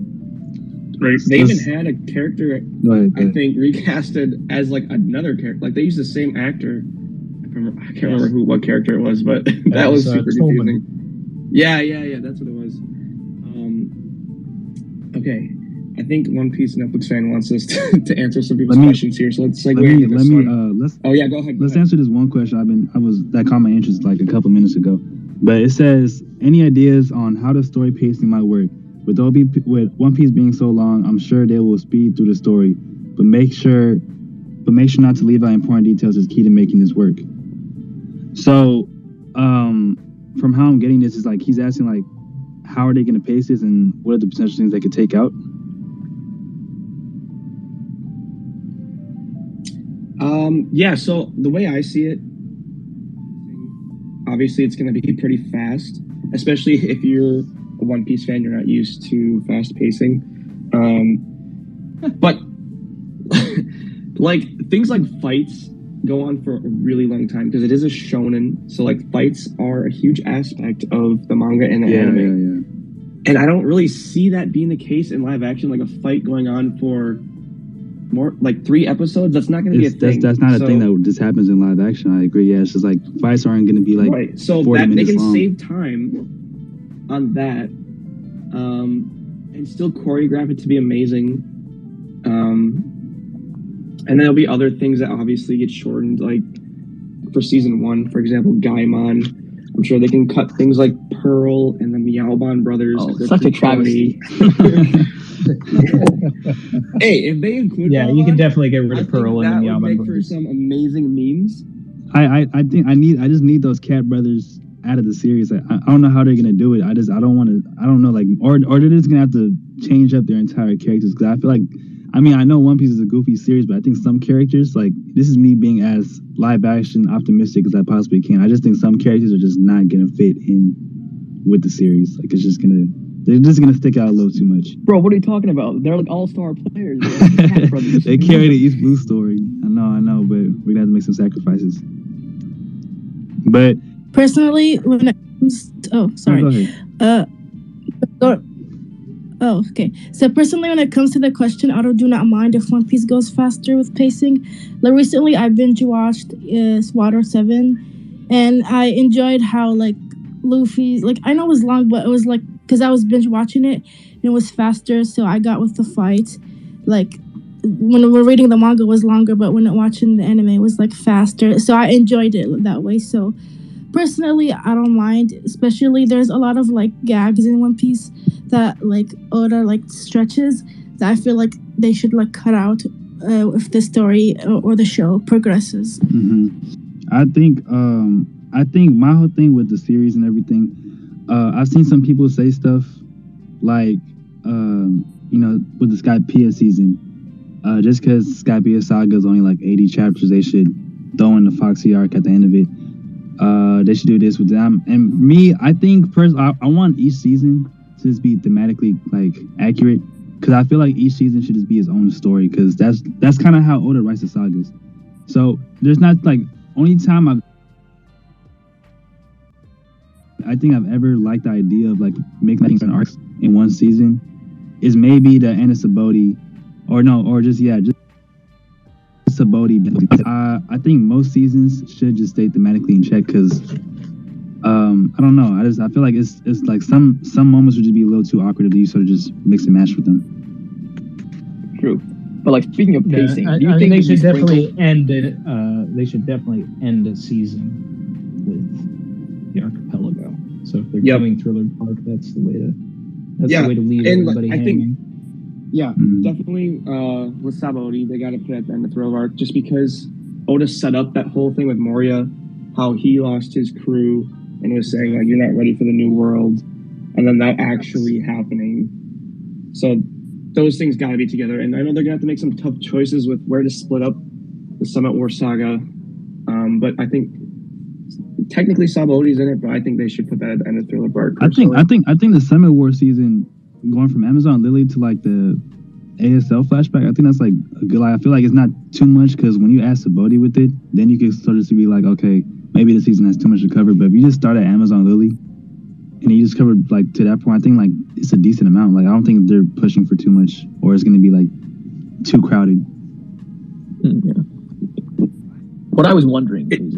Right. They even had a character, I think, recasted as like another character. Like they used the same actor. I can't remember what character it was, but that was super confusing. Yeah. That's what it was. Okay. I think One Piece Netflix fan wants us to answer some people's questions here, so let's segue into this one. Go ahead. Let's answer this one question. That caught my interest like a couple minutes ago. But it says, any ideas on how the story pacing might work? With One Piece being so long, I'm sure they will speed through the story, but make sure not to leave out important details is key to making this work. So, from how I'm getting this is like he's asking like, how are they going to pace this, and what are the potential things they could take out? So the way I see it, obviously it's going to be pretty fast, especially if you're a One Piece fan, you're not used to fast pacing. But like things like fights go on for a really long time because it is a shonen. So like fights are a huge aspect of the manga and the anime. Yeah. And I don't really see that being the case in live action, like a fight going on for more like 3 episodes. That's not going to be a thing. That's not a thing that just happens in live action. I agree. Yeah, it's just like fights aren't going to be like right. So 40 that they can long. save time on that, and still choreograph it to be amazing. And there'll be other things that obviously get shortened, like for season 1, for example, Gaimon. I'm sure they can cut things like Pearl and the Meowbon brothers. Oh, such a travesty. Hey, if they include you can definitely get rid I of think Pearl and that the would Meowbon make for brothers. some amazing memes. I think I just need those cat brothers out of the series. I don't know how they're gonna do it. I don't want to. I don't know, like, or they're just gonna have to change up their entire characters, because I feel like, I mean, I know One Piece is a goofy series, but I think some characters, like, this is me being as live action optimistic as I possibly can. I just think some characters are just not gonna fit in with the series. Like, they're just gonna stick out a little too much. Bro, what are you talking about? They're like all-star players. They're like Cat brothers. They carry the East Blue story. I know, but we're gonna have to make some sacrifices. But Personally, when it comes to, go ahead. Okay. So personally, when it comes to the question, I do not mind if One Piece goes faster with pacing. Like recently, I binge watched Water 7, and I enjoyed how, like, Luffy, like, I know it was long, but it was like, because I was binge watching it, and it was faster, so I got with the fight. Like, when we're reading the manga, it was longer, but when watching the anime, it was like faster. So I enjoyed it that way. So personally, I don't mind. Especially, there's a lot of like gags in One Piece that like Oda like stretches that I feel like they should like cut out if the story or the show progresses. Mm-hmm. I think my whole thing with the series and everything, I've seen some people say stuff like, with the Skypiea season, just because Skypiea Saga is only like 80 chapters, they should throw in the Foxy arc at the end of it. They should do this with them. And me, I think personally, I want each season to just be thematically like accurate, because I feel like each season should just be its own story, because that's kind of how Oda writes the sagas. So there's not like, only time I think I've ever liked the idea of like making different arcs in one season is maybe the end of Saboti, just Saboti. I think most seasons should just stay thematically in check, because I don't know. I feel like it's like some moments would just be a little too awkward if you sort of just mix and match with them. True. But like, speaking of pacing, do you I think they should definitely end it? They should definitely end a season with the archipelago. So if they're doing Thriller Bark, that's the way to leave everybody hanging. Definitely with Saboti, they got to put at the end of Thriller Arc, just because Oda set up that whole thing with Moria, how he lost his crew and was saying like, you're not ready for the new world, and then that actually happening. So those things got to be together, and I know they're gonna have to make some tough choices with where to split up the Summit War saga, but I think technically Saboti's in it, but I think they should put that at the end of Thriller Bark. I think the Summit War season, going from Amazon Lily to like the ASL flashback, I think that's like a good. I feel like it's not too much, because when you add Saboti with it, then you can sort of be like, okay, maybe the season has too much to cover. But if you just start at Amazon Lily and you just covered like to that point, I think like it's a decent amount. Like, I don't think they're pushing for too much, or it's going to be like too crowded. Yeah. What I was wondering is,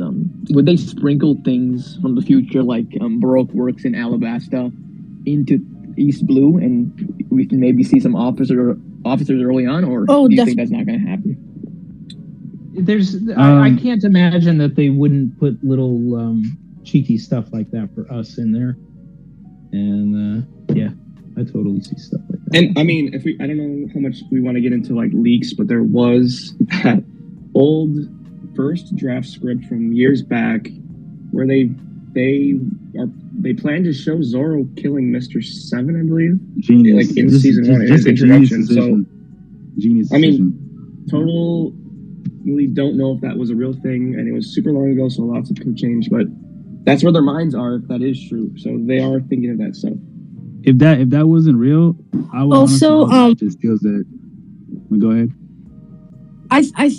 would they sprinkle things from the future, like Baroque works in Alabasta, into East Blue, and we can maybe see some officers early on, or do you think that's not going to happen? I can't imagine that they wouldn't put little cheeky stuff like that for us in there, and I totally see stuff like that. And I mean, I don't know how much we want to get into like leaks, but there was that old first draft script from years back where they plan to show Zoro killing Mr. 7, I believe. Genius. Like in season 1, in his introduction. So, genius. I mean, totally don't know if that was a real thing, and it was super long ago, so lots of could change. But that's where their minds are, if that is true. So they are thinking of that stuff. If that wasn't real, I would also just feels that. Well, go ahead. I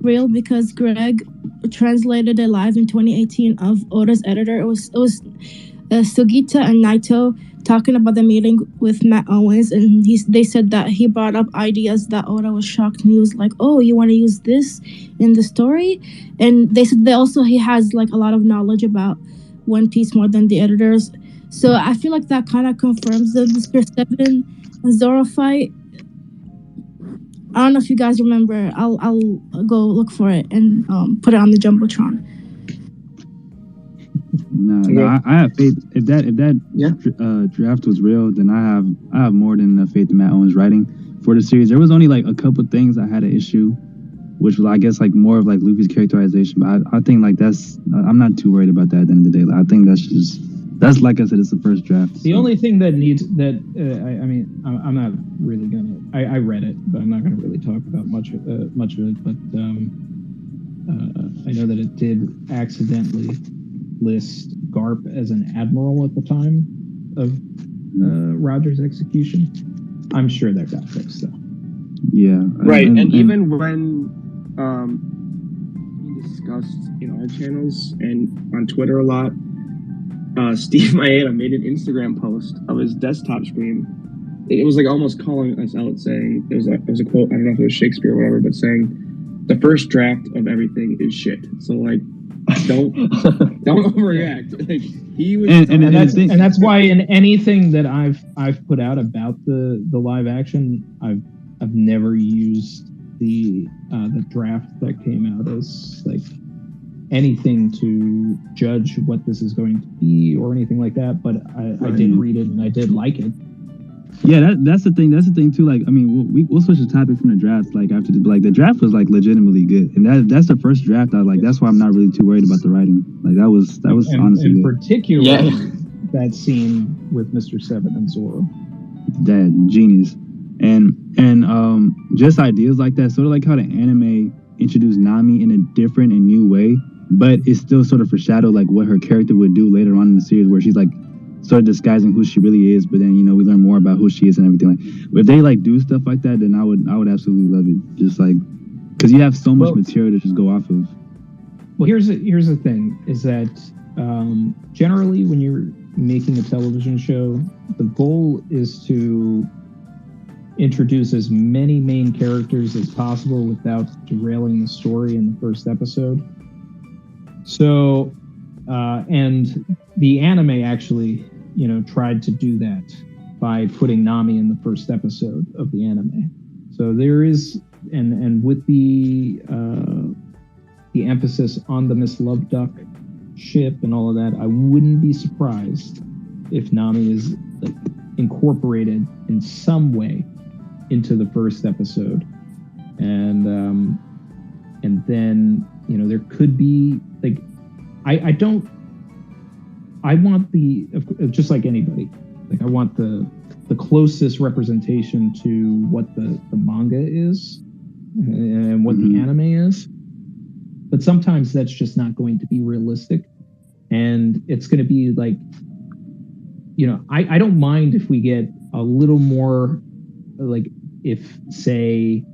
real, because Greg translated it live in 2018 of Oda's editor. It was Sugita and Naito talking about the meeting with Matt Owens, and they said that he brought up ideas that Oda was shocked, and he was like, "Oh, you want to use this in the story?" And they said he has like a lot of knowledge about One Piece more than the editors. So I feel like that kind of confirms the Mr. 7 and Zoro fight. I don't know if you guys remember. I'll go look for it and put it on the Jumbotron. No, I have faith. If that Yeah. draft was real, then I have more than enough faith in Matt Owen's writing for the series. There was only like a couple things I had an issue, which was I guess like more of like Luffy's characterization. But I think like I'm not too worried about that at the end of the day. Like, I think that's like I said, it's the first draft. The only thing that needs that I'm not really gonna. I read it, but I'm not gonna really talk about much of it. But I know that it did accidentally list Garp as an admiral at the time of Roger's execution. I'm sure that got fixed though. Yeah. Right, and even when we discussed in our channels and on Twitter a lot, Steve Maeda made an Instagram post of his desktop screen. It was like almost calling us out, saying it was a quote. I don't know if it was Shakespeare or whatever, but saying the first draft of everything is shit. So like, don't overreact. Like, he was, and that's why in anything that I've put out about the live action, I've never used the draft that came out as like anything to judge what this is going to be or anything like that. But I did read it and I did like it. Yeah, that's the thing. That's the thing too. Like, I mean, we'll switch the topic from the draft. Like after the draft was like legitimately good, and that's the first draft. I like. That's why I'm not really too worried about the writing. Like that was honestly in good. particular that scene with Mr. Seven and Zoro. That genius, and just ideas like that. Sort of like how the anime introduced Nami in a different and new way, but it still sort of foreshadowed like what her character would do later on in the series, where she's like sort of disguising who she really is, but then we learn more about who she is and everything. Like, if they like do stuff like that, then I would absolutely love it. Just like because you have so much material to just go off of. Well, here's the thing: is that generally when you're making a television show, the goal is to introduce as many main characters as possible without derailing the story in the first episode. So, and the anime actually, tried to do that by putting Nami in the first episode of the anime. So there is, and with the emphasis on the Miss Love Duck ship and all of that, I wouldn't be surprised if Nami is like incorporated in some way into the first episode, and then there could be like I want just like anybody, like I want the closest representation to what the manga is and what the anime is, but sometimes that's just not going to be realistic, and it's going to be like I don't mind if we get a little more, like if say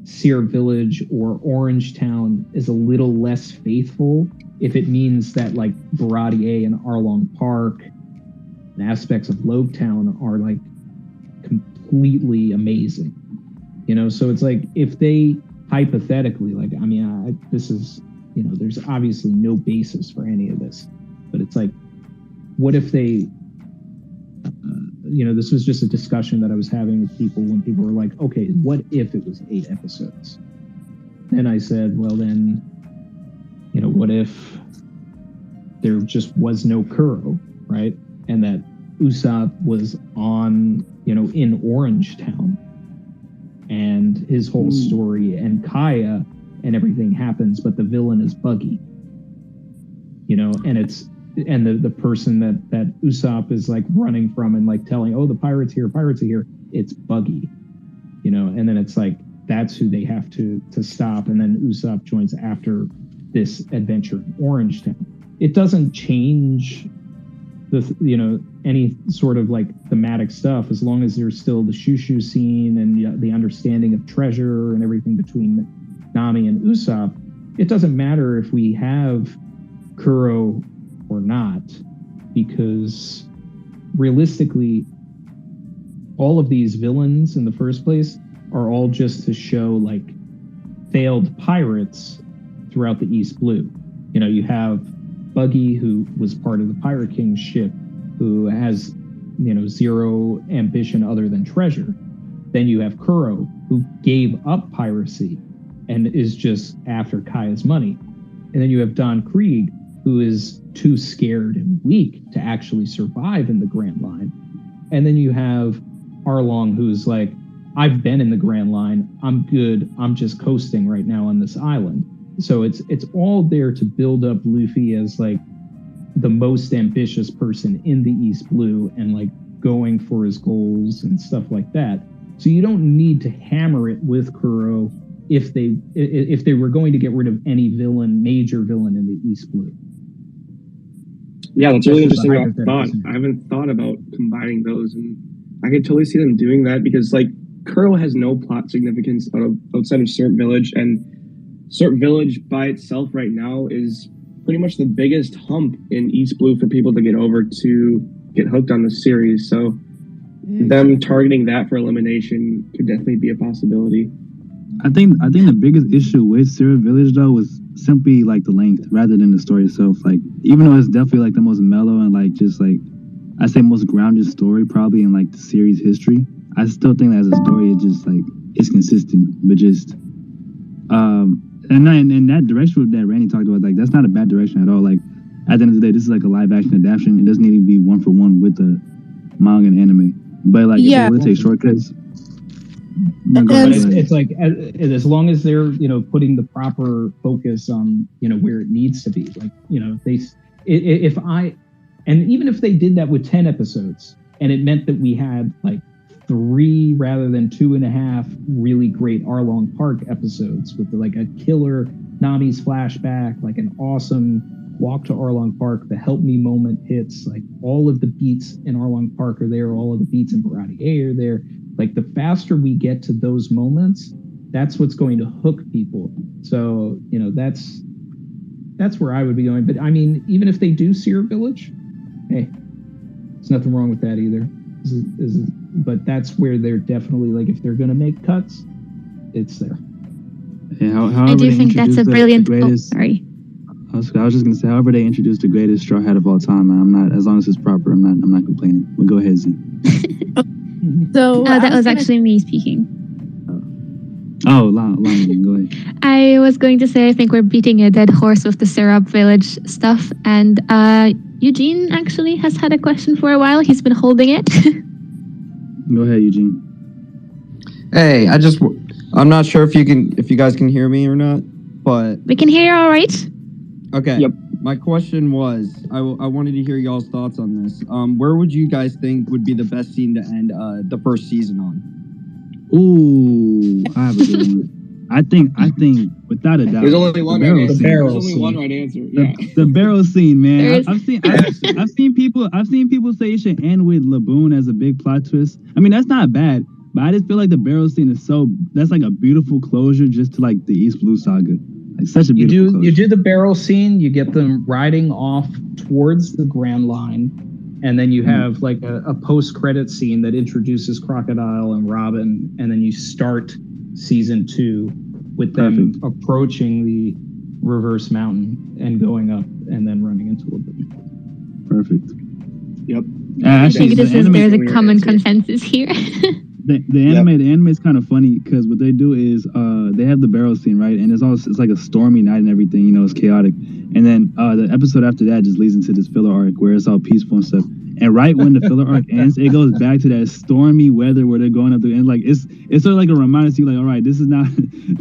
Sear Village or Orange Town is a little less faithful, if it means that like Baratier and Arlong Park and aspects of Logetown are like completely amazing, so it's like if they hypothetically, like, I mean, this is, there's obviously no basis for any of this, but it's like, what if they, this was just a discussion that I was having with people when people were like, okay, what if it was 8 episodes? And I said, well, then, what if there just was no Kuro, right? And that Usopp was on, in Orange Town, and his whole story and Kaya and everything happens, but the villain is Buggy, and it's, and the person that Usopp is like running from and like telling, oh, the pirates are here, it's Buggy, and then it's like, that's who they have to stop. And then Usopp joins after this adventure in Orange Town. It doesn't change the, any sort of like thematic stuff, as long as there's still the shoo-shoo scene and the understanding of treasure and everything between Nami and Usopp. It doesn't matter if we have Kuro or not, because realistically, all of these villains in the first place are all just to show like failed pirates throughout the East Blue. You have Buggy, who was part of the Pirate King's ship, who has, zero ambition other than treasure. Then you have Kuro, who gave up piracy and is just after Kaya's money. And then you have Don Krieg, who is too scared and weak to actually survive in the Grand Line. And then you have Arlong, who's like, I've been in the Grand Line. I'm good. I'm just coasting right now on this island. So it's all there to build up Luffy as like the most ambitious person in the East Blue and like going for his goals and stuff like that. So you don't need to hammer it with Kuro if they were going to get rid of any major villain in the East Blue. Yeah, that's really interesting thought. I haven't thought about combining those, and I could totally see them doing that because like Kuro has no plot significance outside of Syrup Village, and Syrup Village by itself right now is pretty much the biggest hump in East Blue for people to get over to get hooked on the series. So them targeting that for elimination could definitely be a possibility. I think the biggest issue with Syrup Village though was simply like the length rather than the story itself. Like even though it's definitely like the most mellow and like just like I say most grounded story probably in like the series history, I still think that as a story it just like it's consistent, but just and in that direction that Randy talked about, like that's not a bad direction at all. Like at the end of the day, this is like a live action adaptation. It doesn't need to be one for one with the manga and anime. But like if they want to take shortcuts. It's like as long as they're putting the proper focus on where it needs to be, like even if they did that with 10 episodes and it meant that we had like 3 rather than 2.5 really great Arlong Park episodes with like a killer Nami's flashback, like an awesome walk to Arlong Park, the help me moment hits, like all of the beats in Arlong Park are there, all of the beats in Barati A are there. Like the faster we get to those moments, that's what's going to hook people. So, that's where I would be going. But I mean, even if they do Syrup Village, hey, there's nothing wrong with that either. But that's where they're definitely like, if they're going to make cuts, it's there. Yeah, I do think that's a brilliant. Sorry. I was just gonna say, however they introduced the greatest Straw Hat of all time, man, I'm not, as long as it's proper, I'm not complaining. But go ahead, Z. So that was actually me speaking. Oh, Lana, go ahead. I was going to say I think we're beating a dead horse with the Syrup Village stuff, and Eugene actually has had a question for a while. He's been holding it. Go ahead, Eugene. Hey, I'm not sure if you guys can hear me or not, but we can hear you all right. Okay. Yep. My question was, I wanted to hear y'all's thoughts on this. Where would you guys think would be the best scene to end the first season on? Ooh, I have a good one. I think without a doubt, there's only one right answer. There's only one right answer. Yeah. The barrel scene, man. I've seen people say it should end with Laboon as a big plot twist. I mean, that's not bad, but I just feel like the barrel scene is that's like a beautiful closure just to like the East Blue saga. Like such a beautiful closure. You do the barrel scene, you get them riding off towards the Grand Line, and then you have like a post-credit scene that introduces Crocodile and Robin, and then you start season 2 with them approaching the reverse mountain and going up and then running into Laboon. Perfect. Yep. I think there's a common consensus here. The anime is kind of funny because what they do is they have the barrel scene, right? And it's like a stormy night and everything, it's chaotic. And then the episode after that just leads into this filler arc where it's all peaceful and stuff. And right when the filler arc ends, it goes back to that stormy weather where they're going up the end. Like it's sort of like a reminder to you, like, all right, this is not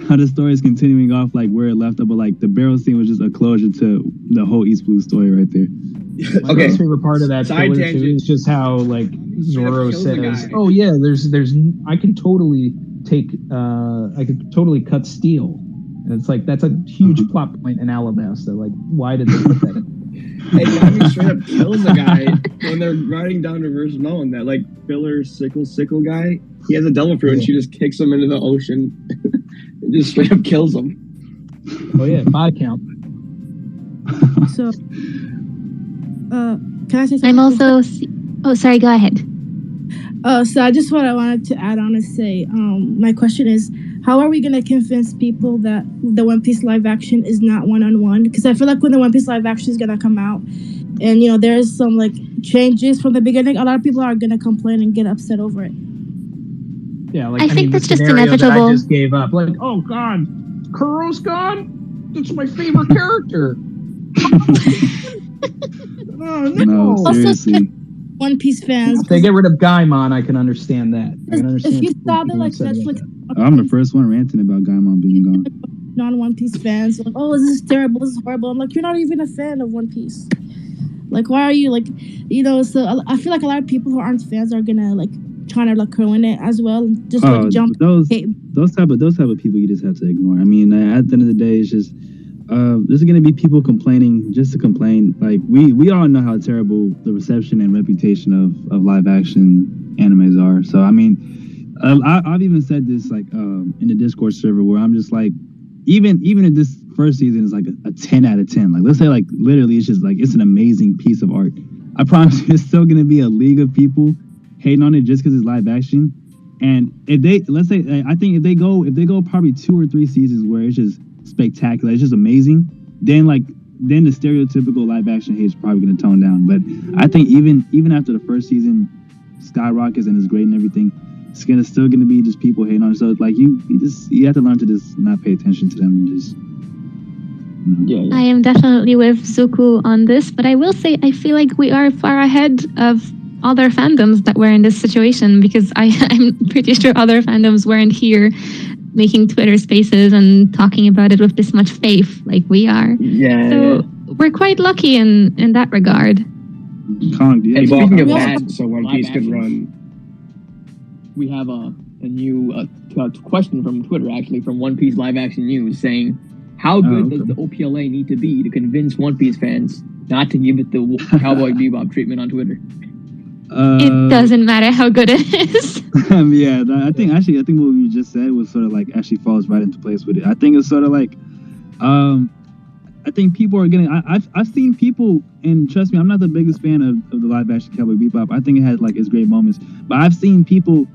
how the story is continuing off like where it left up, but like the barrel scene was just a closure to the whole East Blue story right there. My favorite part of that filler too is just how like Zoro says, "Oh yeah, there's I can totally cut steel." And it's like that's a huge plot point in Alabasta. Like, why did they put that in? And Yami straight up kills a guy when they're riding down Reverse Mountain. That like filler sickle guy. He has a devil fruit, and she just kicks him into the ocean and just straight up kills him. Oh yeah, body count. So, can I say something? I'm also. Oh, sorry. Go ahead. So I wanted to add on and say, my question is, how are we going to convince people that the One Piece live action is not one-on-one? Because I feel like when the One Piece live action is going to come out, and there's some like changes from the beginning, a lot of people are going to complain and get upset over it. Yeah, like I think that's just inevitable. That I just gave up. Like, oh god, Kuro's gone. That's my favorite character. Oh No, seriously. One Piece fans. If they get rid of Gaimon, I can understand that. I can understand If you people saw the being like upset about Netflix, that. I'm the first one ranting about Gaimon being gone. non-One Piece fans, like, oh, this is terrible, this is horrible. I'm like, you're not even a fan of One Piece. Like, why are you like, So I feel like a lot of people who aren't fans are gonna like trying to like ruin it as well. Just like jump. Those type of people you just have to ignore. I mean, at the end of the day, it's just there's gonna be people complaining just to complain. Like we all know how terrible the reception and reputation of live action animes are. So I mean, I've even said this like in the Discord server where I'm just like, even if this first season is like a 10 out of 10, like let's say like literally it's just like it's an amazing piece of art, I promise you, it's still gonna be a league of people hating on it just because it's live action. And if they, let's say, I think if they go probably 2 or 3 seasons where it's just spectacular, it's just amazing, then the stereotypical live action hate is probably going to tone down. But I think even after the first season skyrockets and is great and everything, it's still gonna be just people hating on it. So it's like you have to learn to just not pay attention to them and just. I am definitely with Zuku on this, but I will say I feel like we are far ahead of other fandoms that were in this situation, because I'm pretty sure other fandoms weren't here making Twitter spaces and talking about it with this much faith like we are. So we're quite lucky in that regard. Kong, Hey, speaking of that, so One Piece could run. We have a new question from Twitter, actually, from One Piece Live Action News, saying, how good does the OPLA need to be to convince One Piece fans not to give it the Cowboy Bebop treatment on Twitter? It doesn't matter how good it is. I think what you just said was sort of like actually falls right into place with it. I think it's sort of like, I think people are getting. I've seen people, and trust me, I'm not the biggest fan of the live action Cowboy Bebop. I think it has like its great moments, but I've seen people,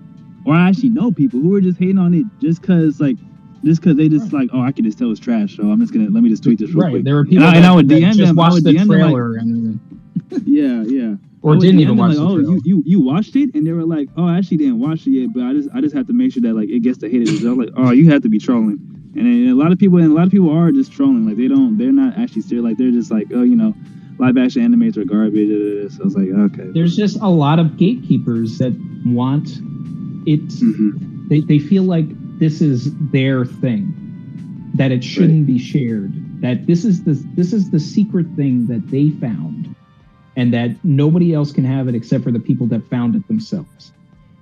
or I actually know people who are just hating on it just because they just like, oh, I can just tell it's trash, so let me just tweet this real quick. There were people I would that DM just them. watched the DM trailer them, and yeah. Or didn't even watch like, the trailer. You watched it, and they were like, oh, I actually didn't watch it yet, but I just have to make sure that like it gets the haters. I was like, oh, you have to be trolling, and a lot of people are just trolling. Like they're not actually serious. Like they're just like, oh, live action animes are garbage. So I was like, okay. There's just a lot of gatekeepers that want it. Mm-hmm. They feel like this is their thing, that it shouldn't be shared. That this is the secret thing that they found, and that nobody else can have it except for the people that found it themselves.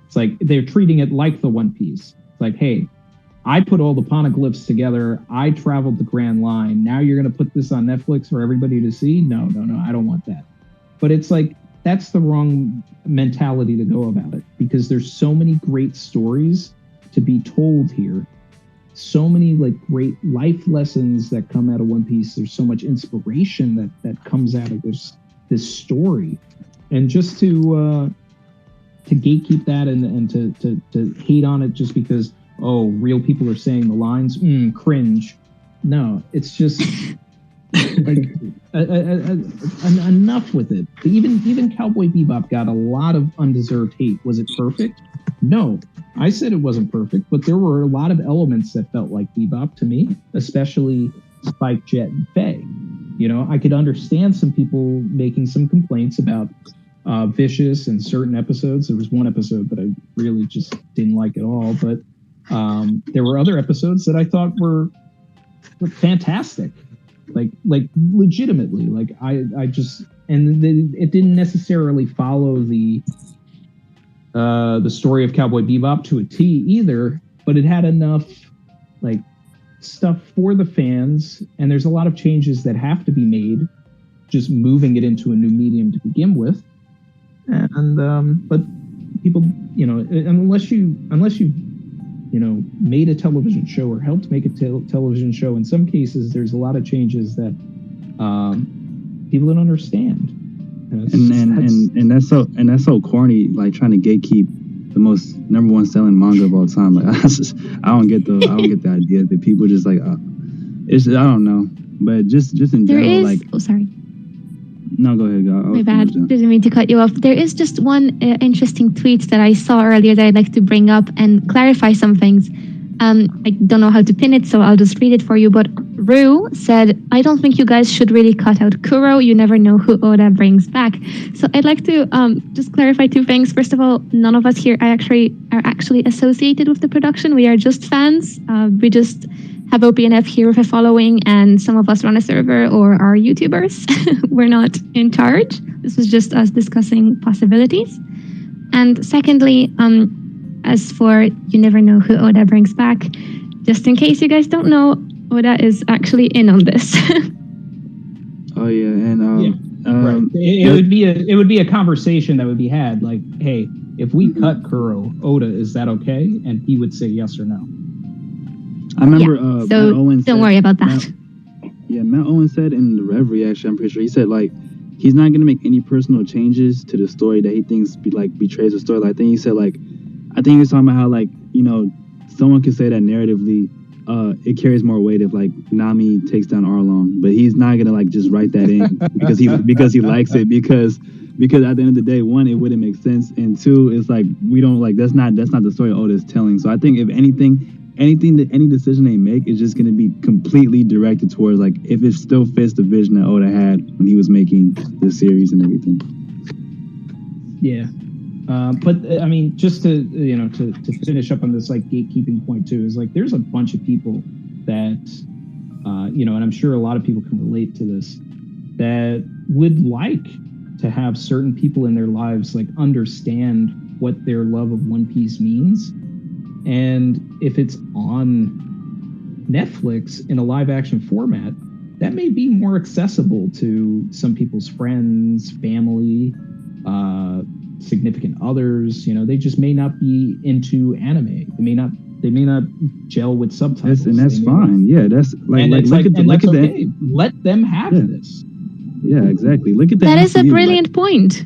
It's like they're treating it like the One Piece. It's like, hey, I put all the poneglyphs together. I traveled the Grand Line. Now you're going to put this on Netflix for everybody to see? No, I don't want that. But it's like, that's the wrong mentality to go about it, because there's so many great stories to be told here. So many like great life lessons that come out of One Piece. There's so much inspiration that comes out of this story, and just to gatekeep that and to hate on it just because real people are saying the lines, cringe. No, it's just like enough with it. Even Cowboy Bebop got a lot of undeserved hate. Was it perfect? No, I said it wasn't perfect, but there were a lot of elements that felt like Bebop to me, especially Spike, Jet, and Faye. I could understand some people making some complaints about Vicious and certain episodes. There was one episode that I really just didn't like at all, but there were other episodes that I thought were fantastic, like legitimately. Like I just, and it didn't necessarily follow the story of Cowboy Bebop to a T either, but it had enough like stuff for the fans, and there's a lot of changes that have to be made, just moving it into a new medium to begin with. And but people, unless you made a television show or helped make a television show, in some cases there's a lot of changes that people don't understand. And that's so corny, like trying to gatekeep the most number one selling manga of all time. Like I don't get the idea that people just like it's I don't know, but just in general, like sorry. No, go ahead. My bad. Didn't mean to cut you off. There is just one interesting tweet that I saw earlier that I'd like to bring up and clarify some things. I don't know how to pin it, so I'll just read it for you. But Rue said, I don't think you guys should really cut out Kuro. You never know who Oda brings back. So I'd like to just clarify two things. First of all, none of us here are actually associated with the production. We are just fans. We just have OPNF here with a following, and some of us run a server or are YouTubers. We're not in charge. This was just us discussing possibilities. And secondly, as for you never know who Oda brings back, just in case you guys don't know, Oda is actually in on this. Oh yeah, and right. It would be a conversation that would be had, like, hey, if we cut Kuro, Oda, is that okay? And he would say yes or no. I remember so Matt Owen don't worry about that. Matt Owen said in the Rev reaction, I'm pretty sure, he said, like, he's not going to make any personal changes to the story that he thinks betrays the story. Like, I think he said, like, I think he was talking about how, like, you know, someone could say that narratively it carries more weight if, like, Nami takes down Arlong, but he's not gonna, like, just write that in because he likes it, because at the end of the day, one, it wouldn't make sense, and two, it's like, we don't, like, that's not the story Oda's telling. So I think if any decision they make is just gonna be completely directed towards, like, if it still fits the vision that Oda had when he was making the series and everything. Yeah. But I mean, just to finish up on this, like, gatekeeping point too, is like, there's a bunch of people that and I'm sure a lot of people can relate to this, that would like to have certain people in their lives, like, understand what their love of One Piece means, and if it's on Netflix in a live action format, that may be more accessible to some people's friends, family, significant others. They just may not be into anime. They may not gel with subtitles, and that's fine. That's okay. Let them have this. Yeah, exactly. Look at that. Is a brilliant point.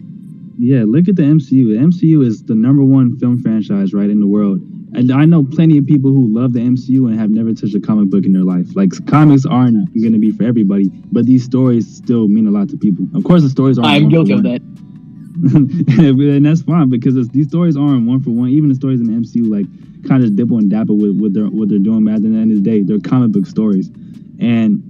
Yeah, look at the MCU. The MCU is the #1 film franchise, right, in the world. And I know plenty of people who love the MCU and have never touched a comic book in their life. Like, comics aren't going to be for everybody, but these stories still mean a lot to people. Of course, the stories aren't. I'm guilty of that. And that's fine, because these stories aren't one for one. Even the stories in the MCU, like, kind of dibble and dabble with what they're doing, but at the end of the day, they're comic book stories. And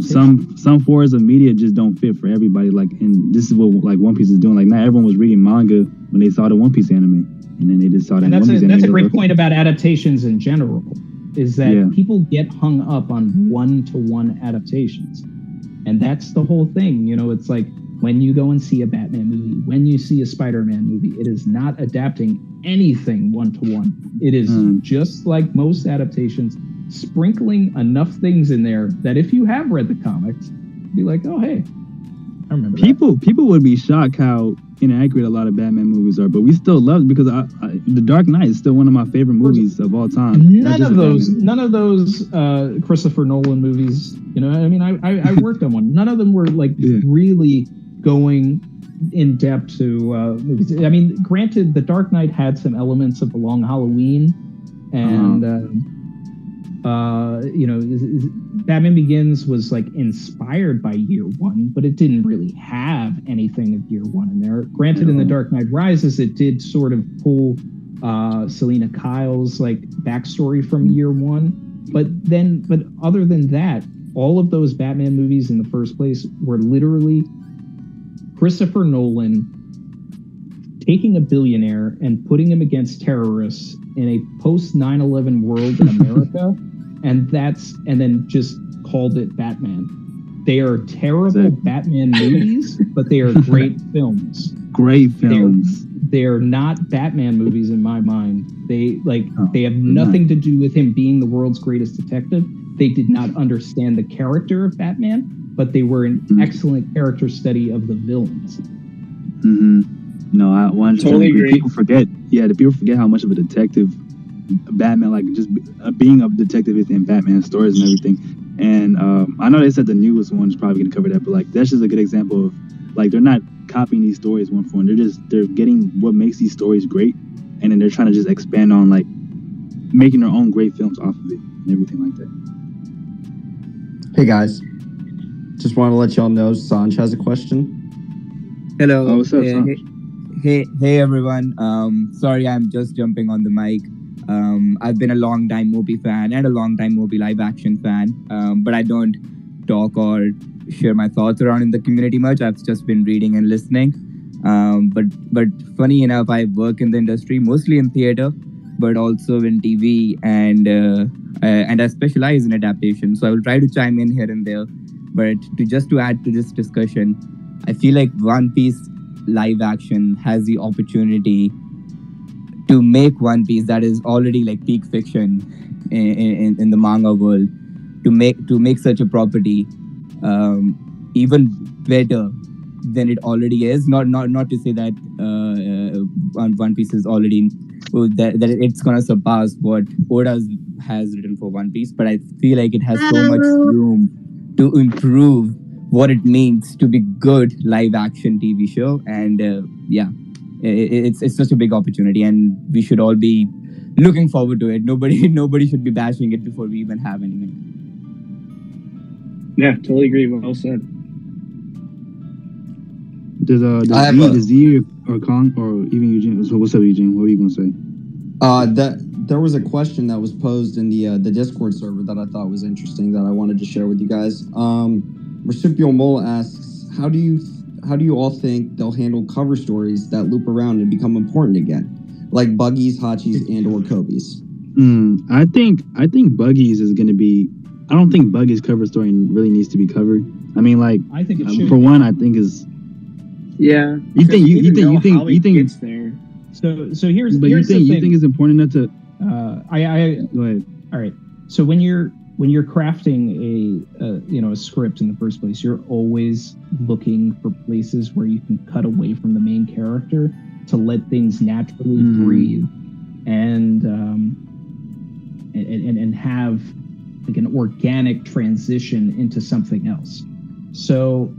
some forms of media just don't fit for everybody. Like, and this is what, like, One Piece is doing. Like, not everyone was reading manga when they saw the One Piece anime, and then they just saw that. And that's a great point about adaptations in general, is that people get hung up on one-to-one adaptations, and that's the whole thing. It's like, when you go and see a Batman movie, when you see a Spider-Man movie, it is not adapting anything one-to-one. It is just like most adaptations, sprinkling enough things in there that if you have read the comics, be like, oh, hey, I remember that. People would be shocked how inaccurate a lot of Batman movies are, but we still love it, because The Dark Knight is still one of my favorite movies of all time. None of those Christopher Nolan movies, I worked on one. None of them were, like, really going in depth to movies. I mean, granted, The Dark Knight had some elements of The Long Halloween, and Batman Begins was, like, inspired by Year One, but it didn't really have anything of Year One in there. Granted, in The Dark Knight Rises, it did sort of pull Selena Kyle's, like, backstory from Year One, but other than that, all of those Batman movies in the first place were literally Christopher Nolan taking a billionaire and putting him against terrorists in a post 9/11 world in America, and then just called it Batman. They are terrible Batman movies, but they are great films. Great films. They're not Batman movies in my mind. They have nothing to do with him being the world's greatest detective. They did not understand the character of Batman, but they were an excellent character study of the villains. No, I want to totally agree. People forget how much of a detective Batman, like, just being a detective is in Batman stories and everything. And I know they said the newest one is probably going to cover that, but, like, that's just a good example of, like, they're not copying these stories one for one. They're getting what makes these stories great, and then they're trying to just expand on, like, making their own great films off of it and everything like that. Hey guys, just want to let y'all know Sanj has a question. Hello. Oh, what's up, Sanj? Hey everyone. Sorry, I'm just jumping on the mic. I've been a long time Moby fan and a long time Moby live action fan, but I don't talk or share my thoughts around in the community much. I've just been reading and listening. But funny enough, I work in the industry, mostly in theater, but also in TV, and I specialize in adaptation. So I will try to chime in here and there. But to add to this discussion, I feel like One Piece live action has the opportunity to make One Piece that is already like peak fiction in the manga world, to make such a property even better than it already is. Not to say that One Piece is already that it's gonna surpass what Oda has written for One Piece, but I feel like it has so much room to improve what it means to be good live action TV show, and it's such a big opportunity, and we should all be looking forward to it. Nobody should be bashing it before we even have anything. Yeah, totally agree. Well said. Does Z or Kong or even Eugene? So what's up, Eugene? What were you gonna say? That there was a question that was posed in the Discord server that I thought was interesting that I wanted to share with you guys. Marsupial Mole asks, how do you all think they'll handle cover stories that loop around and become important again, like Buggy's, Hachi's, and or Kobe's? I think Buggy's is gonna be. I don't think Buggy's cover story really needs to be covered. I mean, like, I think it should. For one, I think is. Yeah. You think gets there. So here's but the you thing. think it's important enough to? Go ahead. All right. So when you're crafting a script in the first place, you're always looking for places where you can cut away from the main character to let things naturally breathe and have like an organic transition into something else. So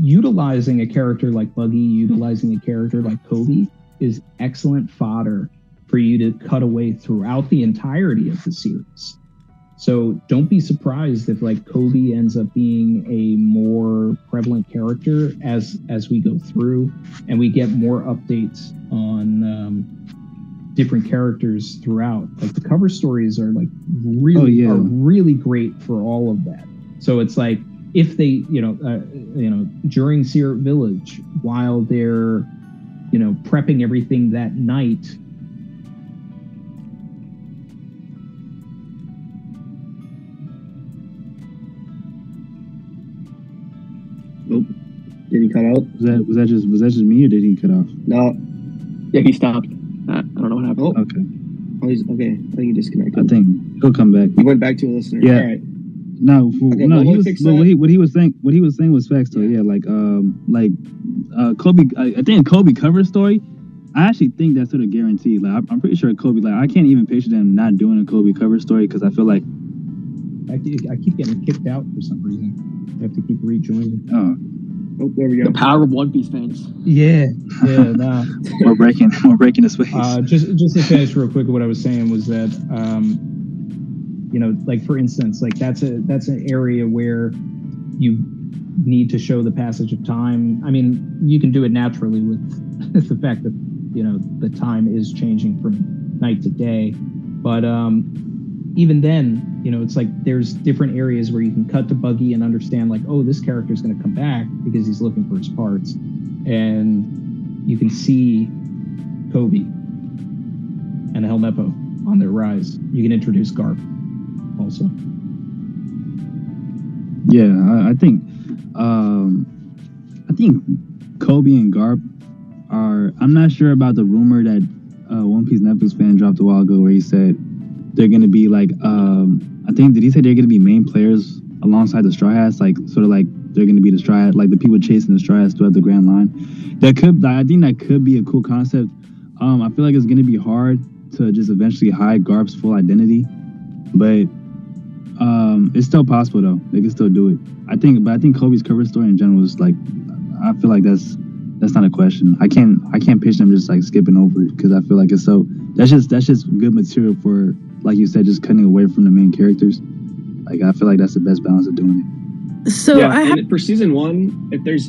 utilizing a character like Buggy, utilizing a character like Kobe is excellent fodder for you to cut away throughout the entirety of the series. So don't be surprised if like Kobe ends up being a more prevalent character as we go through and we get more updates on different characters throughout. Like the cover stories are like really great for all of that. So it's like if they during Syrup Village while they're prepping everything that night. Nope. Did he cut out? Was that just me or did he cut off? No. Yeah, he stopped. I don't know what happened. Oh. Okay. Oh, he's okay. I think he disconnected. I think he'll come back. He went back to a listener. Yeah. All right. No, Okay, what he was saying was facts though. Yeah, Kobe. I think Kobe cover story. I actually think that's sort of guaranteed. Like I'm pretty sure Kobe. Like I can't even picture them not doing a Kobe cover story because I feel like I keep getting kicked out for some reason. I have to keep rejoining. Oh, there we go. The power of One Piece fans. Yeah. Nah. we're breaking the space. Just to finish real quick, what I was saying was that like for instance, like that's an area where you need to show the passage of time. I mean, you can do it naturally with the fact that the time is changing from night to day, but even then, it's like there's different areas where you can cut to Buggy and understand like, oh, this character is going to come back because he's looking for his parts, and you can see Kobe and Helmeppo on their rise. You can introduce Garp also. Yeah, I think Kobe and Garp are. I'm not sure about the rumor that One Piece Netflix fan dropped a while ago where he said they're gonna be like. I think did he say they're gonna be main players alongside the Straw Hats, like sort of like they're gonna be the Straw Hats, like the people chasing the Straw Hats throughout the Grand Line. I think that could be a cool concept. I feel like it's gonna be hard to just eventually hide Garp's full identity, but it's still possible though. They can still do it. I think Kobe's cover story in general is like, I feel like that's not a question. I can't picture them just like skipping over it because I feel like it's so that's just good material for, like you said, just cutting away from the main characters. Like I feel like that's the best balance of doing it. So yeah, and for season one, if there's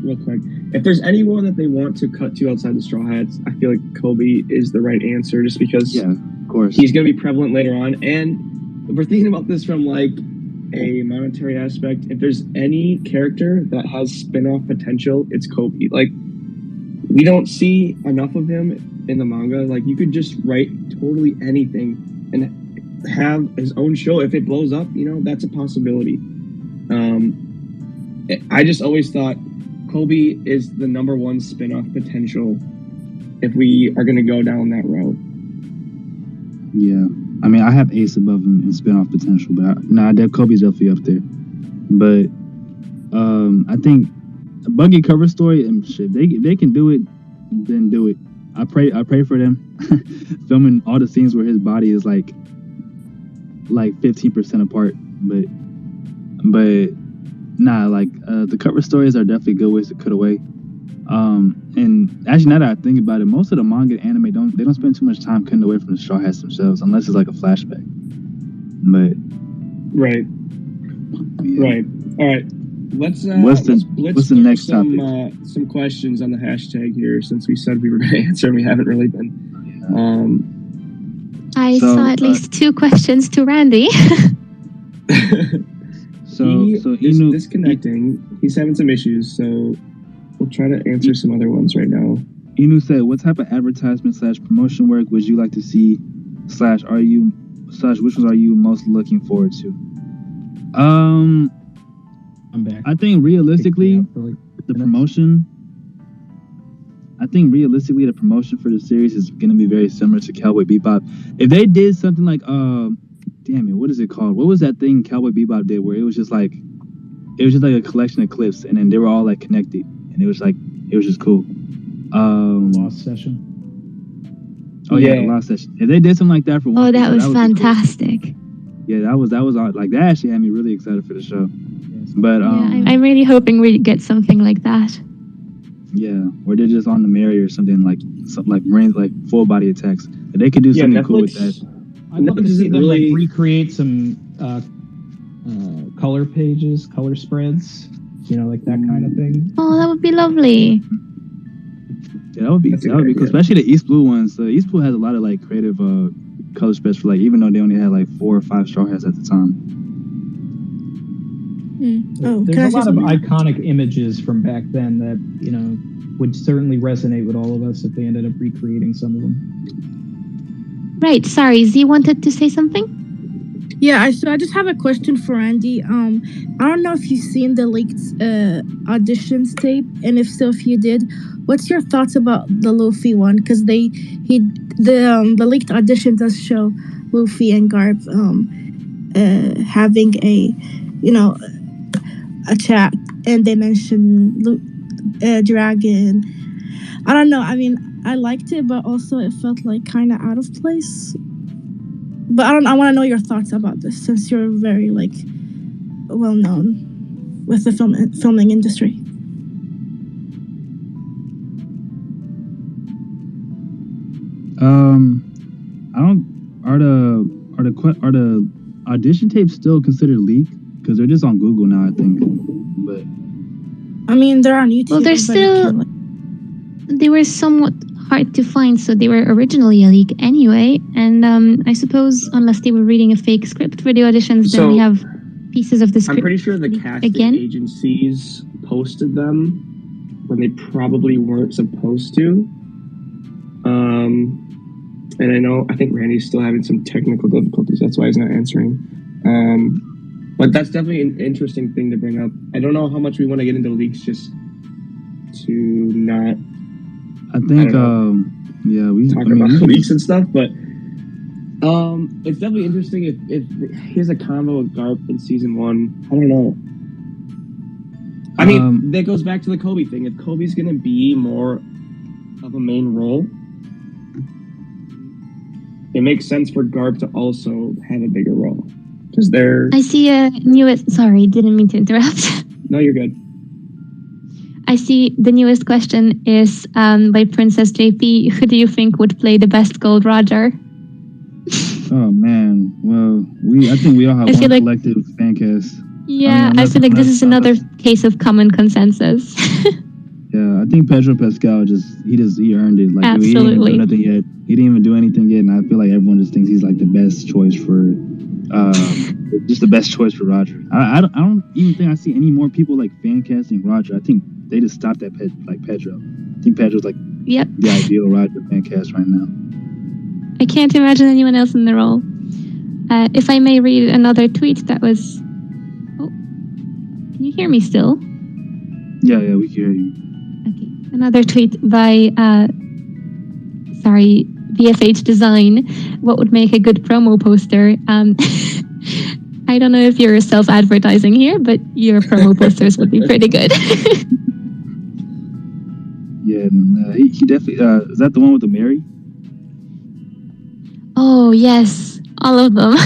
real quick. If there's anyone that they want to cut to outside the Straw Hats, I feel like Kobe is the right answer, just because of course. he's going to be prevalent later on. And we're thinking about this from like a monetary aspect. If there's any character that has spin-off potential, it's Kobe. Like, we don't see enough of him in the manga. Like, you could just write totally anything and have his own show. If it blows up, that's a possibility. I just always thought Kobe is the number one spin-off potential if we are going to go down that road. Yeah. I mean, I have Ace above him in spin-off potential, but Kobe's definitely up there. But I think a buggy cover story and shit, they can do it, then do it. I pray for them filming all the scenes where his body is like 15% apart, but the cover stories are definitely good ways to cut away. And actually, now that I think about it, most of the manga and anime don't spend too much time cutting away from the Straw Hats themselves, unless it's like a flashback. But right. All right. Let's what's the next topic? Some questions on the hashtag here, since we said we were going to answer and we haven't really been. I saw at least 2 questions to Randy. He's disconnecting. He's having some issues, so we'll try to answer some other ones right now. Inu said, "What type of advertisement / promotion work would you like to see? / which ones are you most looking forward to?" I'm back. I think realistically, the promotion for the series is going to be very similar to Cowboy Bebop. If they did something like, what is it called? What was that thing Cowboy Bebop did where it was just like a collection of clips and then they were all like connected and it was just cool. Lost Session. Oh yeah, the Lost Session. If they did something like that for one, that was fantastic. Cool. Yeah, that was like that actually had me really excited for the show. But I'm really hoping we get something like that. Yeah, or they're just on the Mary or something like brains like full body attacks. But they could do something cool with that. I'd love to see them recreate some color pages, color spreads, like that kind of thing. Oh, that would be lovely. Yeah, that would be cool, especially the East Blue ones. The East Blue has a lot of like creative color spreads for even though they only had like 4 or 5 Straw Hats at the time. There's a lot of iconic images from back then that would certainly resonate with all of us if they ended up recreating some of them. Right. Sorry, Z wanted to say something. Yeah, I just have a question for Andy. I don't know if you've seen the leaked auditions tape, and if so, if you did, what's your thoughts about the Luffy one? Because the leaked audition does show Luffy and Garp having a chat, and they mention Dragon. I don't know. I mean, I liked it, but also it felt like kind of out of place. But I want to know your thoughts about this, since you're very well known with the filming industry. Are the audition tapes still considered leaked? Because they're just on Google now, I think. But I mean, they're on YouTube. Well, they were somewhat hard to find, so they were originally a leak anyway. And I suppose unless they were reading a fake script for the auditions, then we have pieces of the script. I'm pretty sure the casting agencies posted them when they probably weren't supposed to. And I think Randy's still having some technical difficulties. That's why he's not answering. But that's definitely an interesting thing to bring up. I don't know how much we want to get into leaks just to not. I think, we talk about leaks and stuff, but it's definitely interesting if here's a combo of Garp in season 1. I don't know. I mean, that goes back to the Kobe thing. If Kobe's going to be more of a main role, it makes sense for Garp to also have a bigger role. Because I see a newest... Sorry, didn't mean to interrupt. No, you're good. I see the newest question is by Princess JP. Who do you think would play the best Gold Roger? Oh, man. Well, I think we all have one collective fan cast. Yeah, I feel like this is another case of common consensus. Yeah, I think Pedro Pascal he earned it. Like he didn't even do Absolutely. nothing yet. He didn't even do anything yet, and I feel like everyone just thinks he's like the best choice for, just the best choice for Roger. I don't even think I see any more people like fan casting Roger. I think they just stopped at Pedro. I think Pedro's like Yep. the ideal Roger fan cast right now. I can't imagine anyone else in the role. If I may read another tweet that was... Oh, can you hear me still? Yeah, we can hear you. Okay. Another tweet by, VFH Design. What would make a good promo poster? I don't know if you're self-advertising here, but your promo posters would be pretty good. Yeah, he definitely... is that the one with the Mary? Oh, yes. All of them.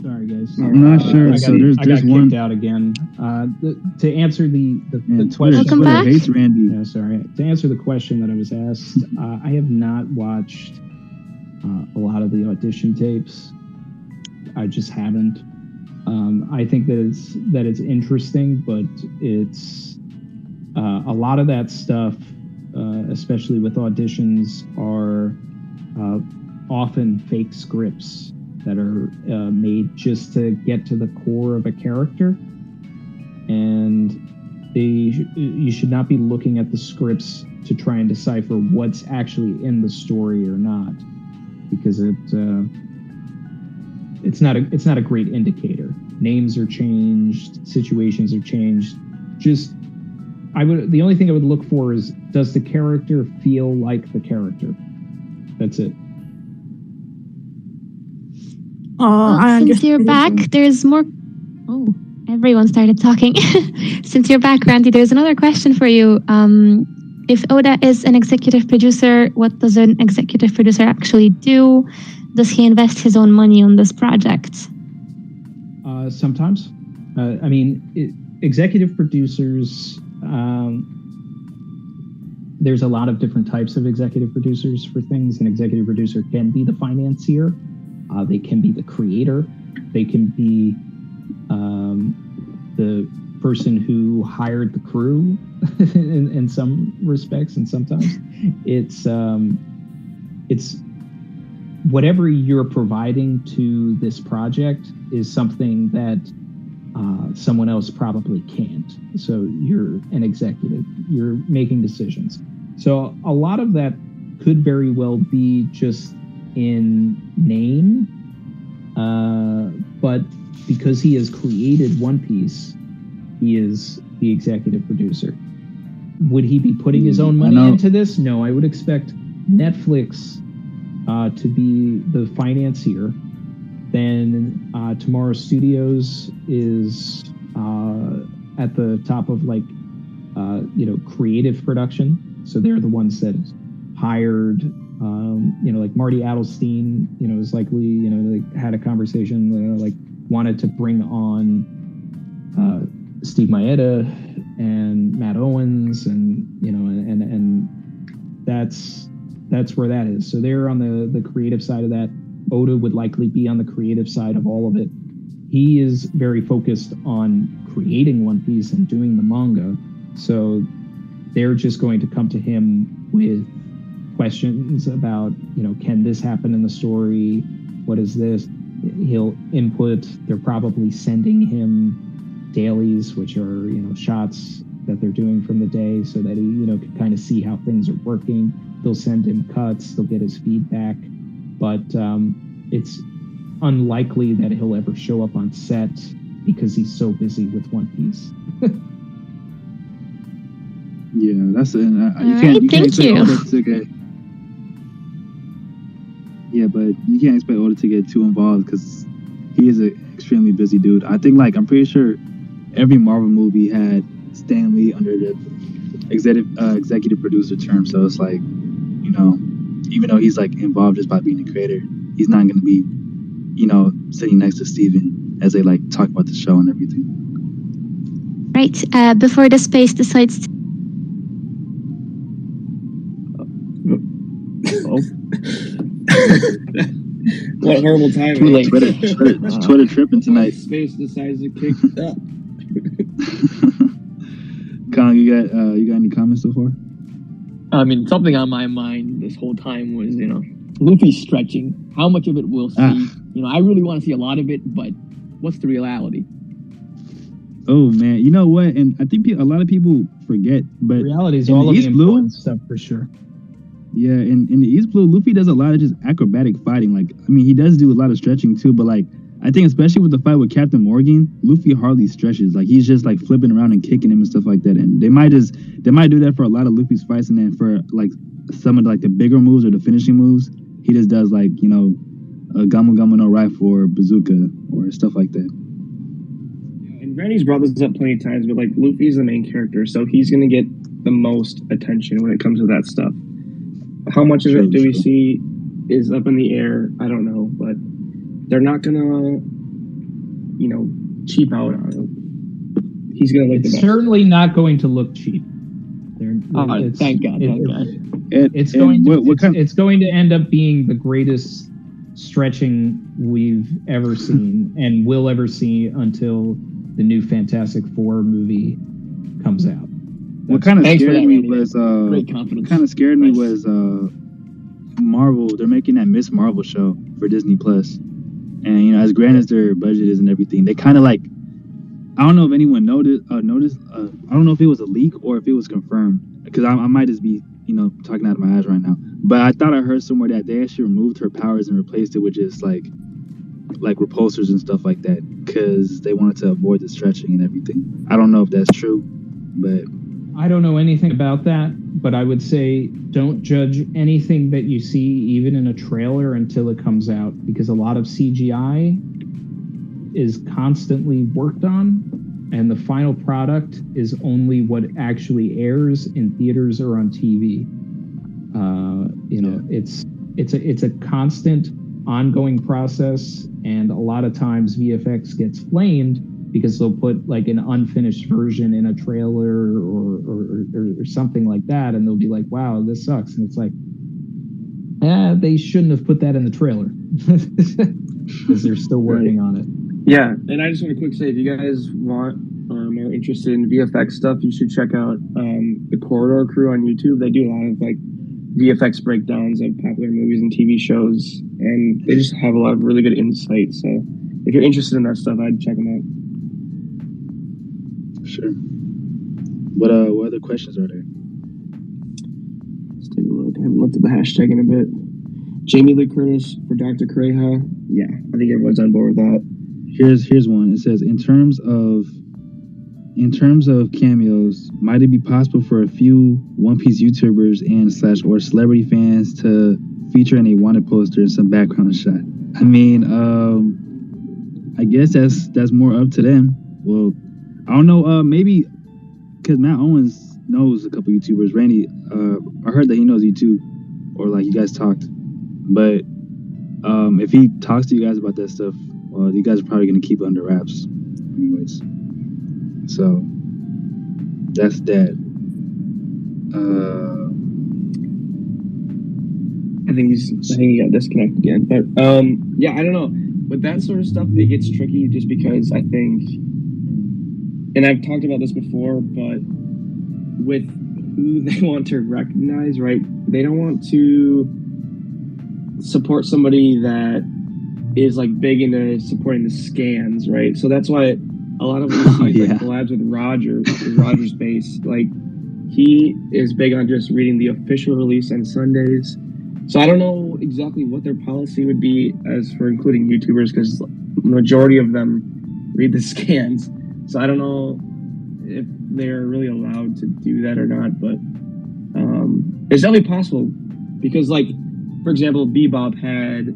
Sorry, guys. I'm not sure. So there's I got one kicked out again. To answer the Twitter, question. Welcome back. Hates Randy. Yeah, sorry. To answer the question that I was asked, I have not watched a lot of the audition tapes. I just haven't. I think that it's interesting, but it's a lot of that stuff, especially with auditions, are often fake scripts that are made just to get to the core of a character, and you should not be looking at the scripts to try and decipher what's actually in the story or not, because it's not a great indicator. Names are changed, situations are changed. The only thing I would look for is, does the character feel like the character? That's it. Since you're back, there's more. Oh, everyone started talking. Since you're back, Randy, there's another question for you. If Oda is an executive producer, what does an executive producer actually do? Does he invest his own money on this project? Sometimes. Executive producers, there's a lot of different types of executive producers for things. An executive producer can be the financier. They can be the creator. They can be the person who hired the crew in some respects, and sometimes it's whatever you're providing to this project is something that someone else probably can't. So you're an executive, you're making decisions. So a lot of that could very well be just in name, but because he has created One Piece, he is the executive producer. Would he be putting his own money into this? No, I would expect Netflix to be the financier. Then Tomorrow Studios is at the top of creative production. So they're the ones that hired, like Marty Adelstein, is likely, had a conversation, wanted to bring on Steve Maeda and Matt Owens, and that's where that is. So they're on the creative side of that. Oda would likely be on the creative side of all of it. He is very focused on creating One Piece and doing the manga. So they're just going to come to him with questions about, can this happen in the story? What is this? He'll input. They're probably sending him dailies, which are, shots that they're doing from the day, so that he, can kind of see how things are working. They'll send him cuts. They'll get his feedback. But it's unlikely that he'll ever show up on set because he's so busy with One Piece. Yeah, that's it. You can't expect Oda to get. Yeah, but you can't expect Oda to get too involved because he is an extremely busy dude. I think, I'm pretty sure every Marvel movie had Stan Lee under the executive producer term. So it's even though he's involved just by being the creator, he's not going to be, sitting next to Steven as they talk about the show and everything. Right. Before the space decides to... What horrible timing. Too late. Twitter tripping tonight. Space decides to kick up. Kong, you got any comments so far? I mean, something on my mind this whole time was, Luffy stretching. How much of it we'll see? I really want to see a lot of it, but what's the reality? Oh man, you know what? And I think a lot of people forget, but reality is in all the of the East Blue important stuff for sure. Yeah, in the East Blue, Luffy does a lot of just acrobatic fighting. Like, I mean, he does do a lot of stretching too, but like, I think especially with the fight with Captain Morgan, Luffy hardly stretches. Like, he's just like flipping around and kicking him and stuff like that. And they might do that for a lot of Luffy's fights, and then for like some of like the bigger moves or the finishing moves, he just does like a Gamu Gamu no Rifle or Bazooka or stuff like that. And Randy's brought this up plenty of times, but like Luffy's the main character, so he's gonna get the most attention when it comes to that stuff. How much of it do we see is up in the air? I don't know, but they're not gonna, cheap out on him. He's gonna look the best. Certainly not going to look cheap. Thank God. It's going to end up being the greatest stretching we've ever seen and will ever see until the new Fantastic Four movie comes out. What kind of scared me was great confidence. Kind of scared me was Marvel. They're making that Miss Marvel show for Disney Plus, and as grand as their budget is and everything, they kind of like, I don't know if anyone noticed. I don't know if it was a leak or if it was confirmed, because I might just be talking out of my eyes right now. But I thought I heard somewhere that they actually removed her powers and replaced it with just like repulsors and stuff like that, because they wanted to avoid the stretching and everything. I don't know if that's true, but I don't know anything about that, but I would say don't judge anything that you see, even in a trailer, until it comes out, because a lot of CGI is constantly worked on, and the final product is only what actually airs in theaters or on TV. It's a constant, ongoing process, and a lot of times VFX gets blamed because they'll put like an unfinished version in a trailer or something like that, and they'll be like, wow, this sucks. And it's like, they shouldn't have put that in the trailer because they're still working on it. Yeah, and I just want to quick say, if you guys want or are interested in VFX stuff, you should check out the Corridor Crew on YouTube. They do a lot of like VFX breakdowns of popular movies and TV shows, and they just have a lot of really good insight. So if you're interested in that stuff, I'd check them out. Sure. What other questions are there? Let's take a look. I haven't looked at the hashtag in a bit. Jamie Lee Curtis for Dr. Kreha. Yeah, I think everyone's on board with that. Here's one. It says, in terms of cameos, might it be possible for a few One Piece YouTubers and / or celebrity fans to feature in a wanted poster and some background shot? I mean, I guess that's more up to them. Well, I don't know. Maybe because Matt Owens knows a couple YouTubers. Randy, I heard that he knows you too, or like you guys talked. But if he talks to you guys about that stuff, well, you guys are probably gonna keep it under wraps, anyways. So that's that. I think he got disconnected again. But yeah, I don't know. With that sort of stuff, it gets tricky just because I think, and I've talked about this before, but with who they want to recognize, right? They don't want to support somebody that is like big into supporting the scans, right? So that's why a lot of them see like collabs with Roger's base. Like, he is big on just reading the official release on Sundays. So I don't know exactly what their policy would be as for including YouTubers, because the majority of them read the scans. So I don't know if they're really allowed to do that or not, but it's definitely possible, because like, for example, Bebop had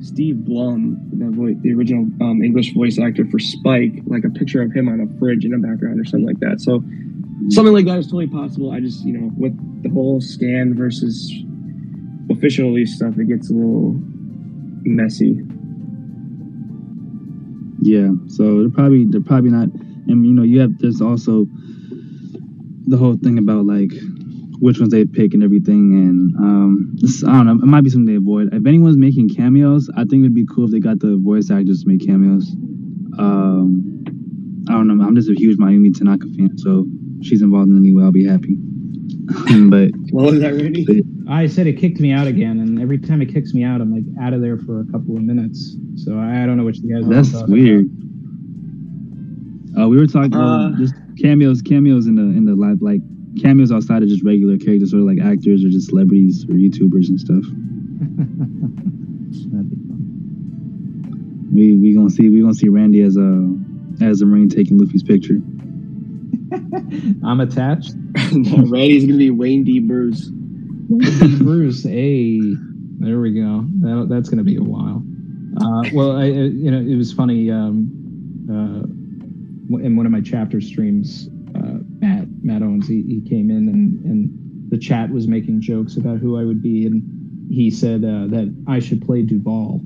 Steve Blum, the original English voice actor for Spike, like a picture of him on a fridge in the background or something like that. So something like that is totally possible. I just, with the whole scan versus official release stuff, it gets a little messy. Yeah, so they're probably not. And there's also the whole thing about like which ones they pick and everything. And I don't know, it might be something they avoid. If anyone's making cameos, I think it'd be cool if they got the voice actors to make cameos. I don't know. I'm just a huge Mayumi Tanaka fan, so if she's involved in any way, I'll be happy. But what was that, Randy? I said it kicked me out again, and every time it kicks me out, I'm like out of there for a couple of minutes. So I don't know what you guys. That's weird. We were talking just cameos in the live, like cameos outside of just regular characters, sort of like actors or just celebrities or YouTubers and stuff. That'd be fun. We gonna see Randy as a Marine taking Luffy's picture. I'm attached. Randy's gonna be Wayne D. Bruce. Bruce, hey, there we go. That's gonna be a while. Well, it was funny. In one of my chapter streams, Matt Owens, he came in and the chat was making jokes about who I would be, and he said that I should play Duval.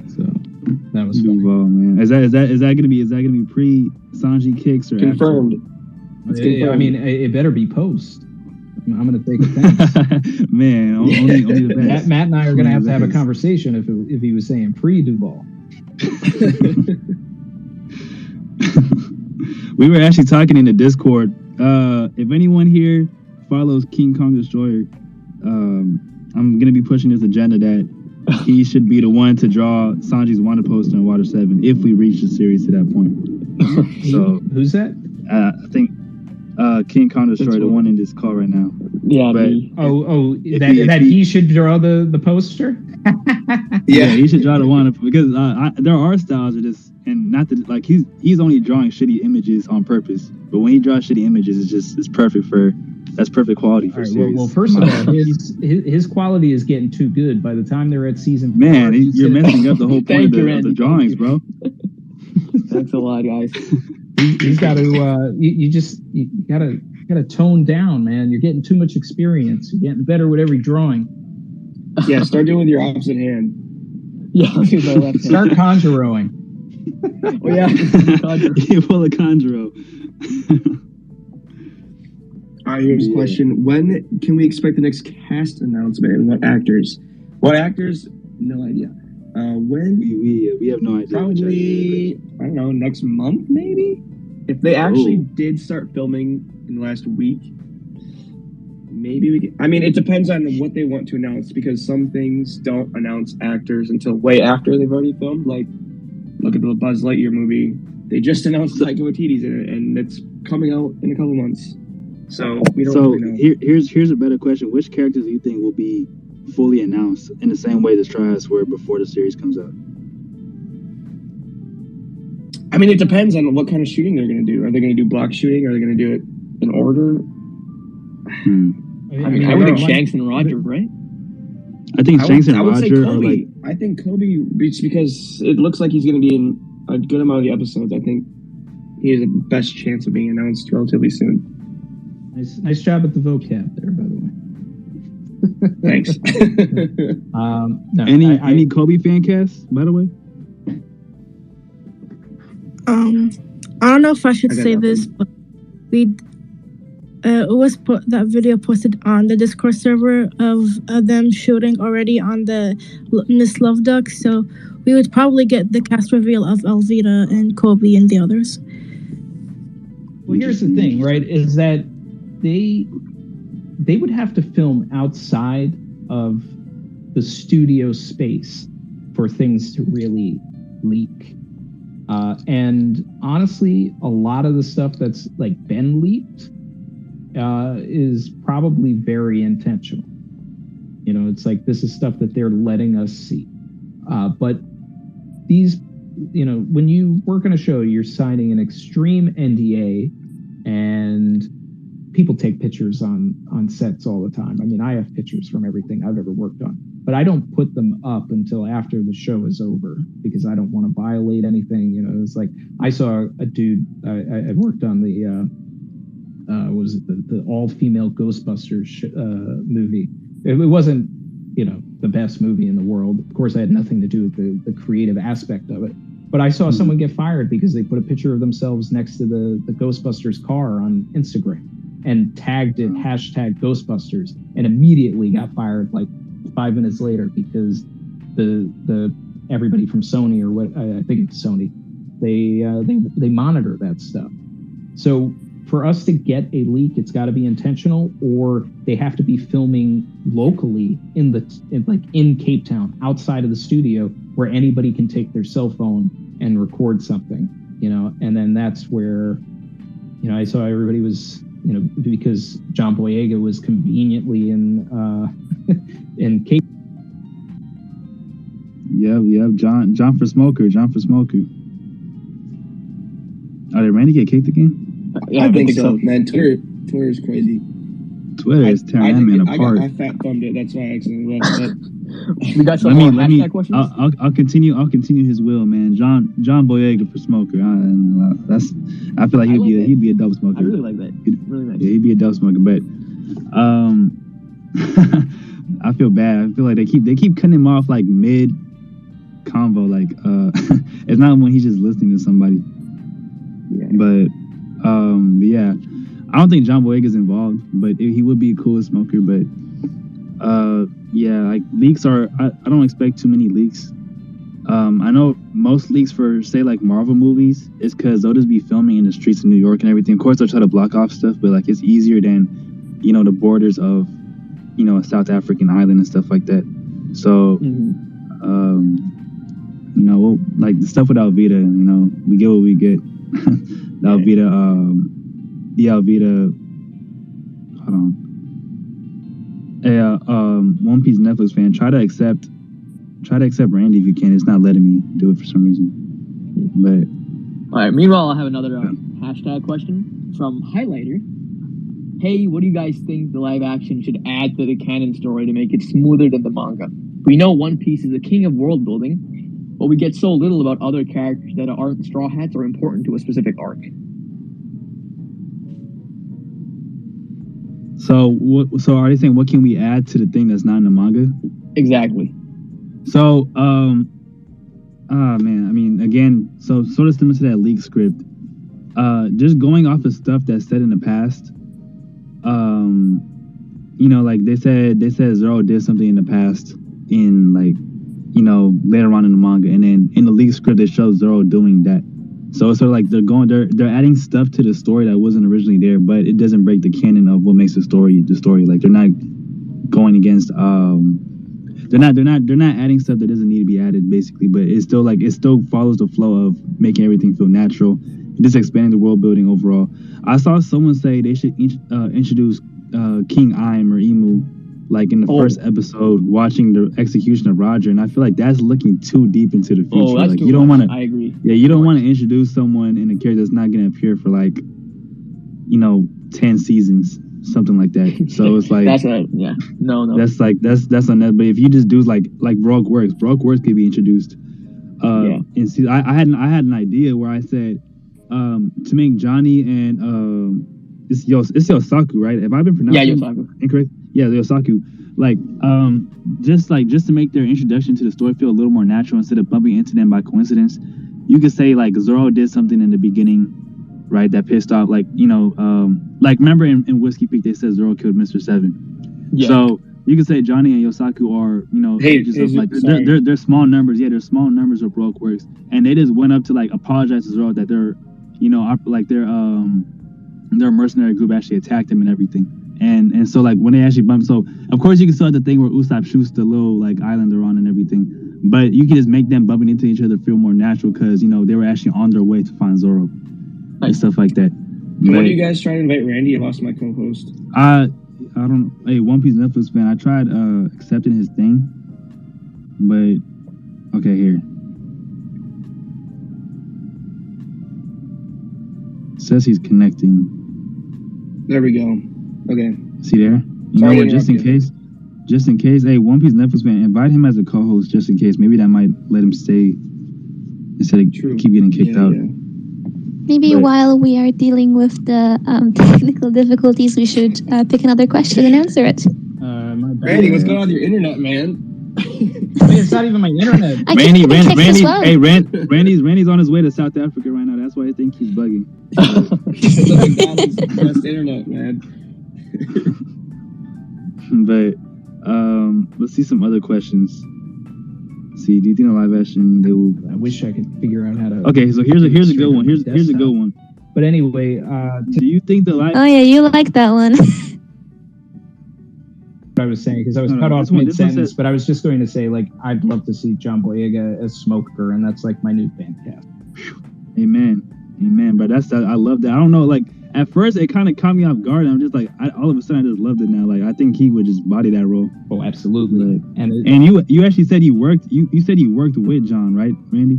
So that was funny. Duval, man. Is that gonna be pre Sanji kicks or Confirmed? After? I mean, it better be post. I'm gonna take offense. Man, only the best. Matt and I are gonna have to have a conversation if he was saying pre Duval. We were actually talking in the Discord. If anyone here follows King Kong Destroyer, I'm gonna be pushing this agenda that he should be the one to draw Sanji's Wanda poster in Water 7 if we reach the series to that point. So who's that? I think King Kong Destroyer, the one in this call right now. Yeah. But he should draw the poster. Yeah, he should draw the one because there are styles of this, and not that like he's only drawing shitty images on purpose. But when he draws shitty images, it's perfect for. That's perfect quality for series. Well, first of all, his quality is getting too good. By the time they're at season 4, man, you're messing up the whole point of the drawings, bro. Thanks a lot, guys. He's got to. You gotta tone down, man. You're getting too much experience. You're getting better with every drawing. Yeah, start doing with your opposite hand. Yeah, I'll use my left hand. Start conjuroing. Oh yeah, you pull a Conjuro. All right, here's a question. When can we expect the next cast announcement and what actors? What actors? No idea. When? We have no idea. Probably, I don't know, next month maybe? If they actually did start filming in the last week, maybe we can. I mean, it depends on what they want to announce because some things don't announce actors until way after they've already filmed. Like, look at the Buzz Lightyear movie. They just announced Taika Waititi's in it, and it's coming out in a couple months. So we don't really know. Here's a better question. Which characters do you think will be fully announced in the same way the trials were before the series comes out? I mean, it depends on what kind of shooting they're going to do. Are they going to do block shooting? Are they going to do it in order? I mean, I would think Shanks and Roger, right? I think Shanks and I would say Roger Kobe. are like. I think Kobe, because it looks like he's going to be in a good amount of the episodes. I think he has the best chance of being announced relatively soon. Nice job at the vocab there, by the way. Thanks. No, any Kobe fan cast, by the way? I don't know if I should say this, but it was that video posted on the Discord server of them shooting already on the Miss Love Duck, so we would probably get the cast reveal of Elvira and Kobe and the others. Well, here's the thing, right? Is that they would have to film outside of the studio space for things to really leak. And honestly, a lot of the stuff that's like been leaked is probably very intentional. You know, it's like this is stuff that they're letting us see. But these, you know, when you work on a show, you're signing an extreme NDA, and people take pictures on sets all the time. I mean, I have pictures from everything I've ever worked on, but I don't put them up until after the show is over because I don't want to violate anything. You know, it's like I saw a dude. I worked on the the all-female Ghostbusters movie. It wasn't, you know, the best movie in the world. Of course, I had nothing to do with the creative aspect of it. But I saw someone get fired because they put a picture of themselves next to the Ghostbusters car on Instagram and tagged it hashtag Ghostbusters, and immediately got fired like 5 minutes later because the everybody from Sony, or what, I think it's Sony, they monitor that stuff. So for us to get a leak, it's got to be intentional, or they have to be filming locally in Cape Town, outside of the studio, where anybody can take their cell phone and record something, and then that's where, I saw everybody was, because John Boyega was conveniently in Cape. Yep. John for Smoker. Are they ready to get kicked again? Yeah, I think so, man. Twitter is crazy. Twitter is tearing that man apart. I fat thumbed it. That's why I accidentally left. We got some more hashtag questions. I'll continue his will, man. John Boyega for Smoker. I feel like he'd be a dope smoker. I really like that. Really nice. Yeah, he'd be a dope smoker, but I feel bad. I feel like they keep cutting him off like mid convo. Like it's not when he's just listening to somebody. Yeah. But yeah, I don't think John Boyega's involved, but he would be a cool smoker. But yeah, like leaks are. I don't expect too many leaks. I know most leaks for, say, like Marvel movies is because they'll just be filming in the streets of New York and everything. Of course, they'll try to block off stuff, but like it's easier than, the borders of, a South African island and stuff like that. So, we'll, like the stuff with Alvida, we get what we get. The Alvida, hold on. Hey, One Piece Netflix fan, try to accept Randy if you can. It's not letting me do it for some reason. But all right. Meanwhile, I have another hashtag question from Highlighter. Hey, what do you guys think the live action should add to the canon story to make it smoother than the manga? We know One Piece is the king of world building, but we get so little about other characters that aren't Straw Hats or important to a specific arc. So are they saying what can we add to the thing that's not in the manga? Exactly. So, man, I mean, again, so sort of similar to that leak script, just going off of stuff that's said in the past, like they said Zoro did something in the past in like, later on in the manga, and then in the leak script it shows Zoro doing that. So it's sort of like they're adding stuff to the story that wasn't originally there, but it doesn't break the canon of what makes the story. Like they're not going against they're not adding stuff that doesn't need to be added, basically, but it still follows the flow of making everything feel natural, just expanding the world building overall. I saw someone say they should introduce King Aim or Emu like in the first episode, watching the execution of Roger, and I feel like that's looking too deep into the future. That's like too you don't want to. I agree. Yeah, you don't want to introduce someone in a character that's not going to appear for like 10 seasons. Something like that. So it's like that's right. Yeah. No. That's on that. But if you just do like Broke Works could be introduced. And see, I had an idea where I said to make Johnny and it's Yosaku, right? Have I been pronouncing Yosaku incorrect? Yeah, Yosaku. Like just to make their introduction to the story feel a little more natural instead of bumping into them by coincidence. You could say like Zoro did something in the beginning, right, that pissed off, like like remember in Whiskey Peak they said Zoro killed Mr. Seven. Yeah. So you could say Johnny and Yosaku are they're small numbers. Yeah, they're small numbers of Broke Works, and they just went up to like apologize to Zoro that their mercenary group actually attacked him and everything. And so like when they actually bumped, so of course you can still have the thing where Usopp shoots the little like island they're on and everything, but you can just make them bumping into each other feel more natural because they were actually on their way to find Zoro. And stuff like that. When are you guys trying to invite Randy? I lost my co-host. I don't know. Hey, One Piece Netflix fan, I tried accepting his thing, but okay, here. It says he's connecting. There we go. Okay. See there? You know what? Just in case. Hey, One Piece Netflix fan, invite him as a co-host just in case. Maybe that might let him stay instead of keep getting kicked out. Yeah. Maybe while we are dealing with the technical difficulties, we should pick another question and answer it. Randy, what's going on with your internet, man? It's not even my internet. I can see the kicks as well. Hey, Randy's on his way to South Africa right now. That's why I think he's bugging. The McDonald's best internet, man. But let's see some other questions. See, do you think the live action they will? I wish I could figure out how to. Okay, so here's a good one. Here's a good one. But anyway, Do you think the live? Oh yeah, you like that one. what I was saying, because I was No, cut no, off this one mid-sentence, says- but I was just going to say, like, I'd love to see John Boyega as Smoker, and that's like my new fan cast. Amen. But I love that. I don't know, like at first it kind of caught me off guard. I'm just like, all of a sudden I just loved it now. Like I think he would just body that role. Oh, absolutely. But- And And you actually said you said you worked with John, right, Randy?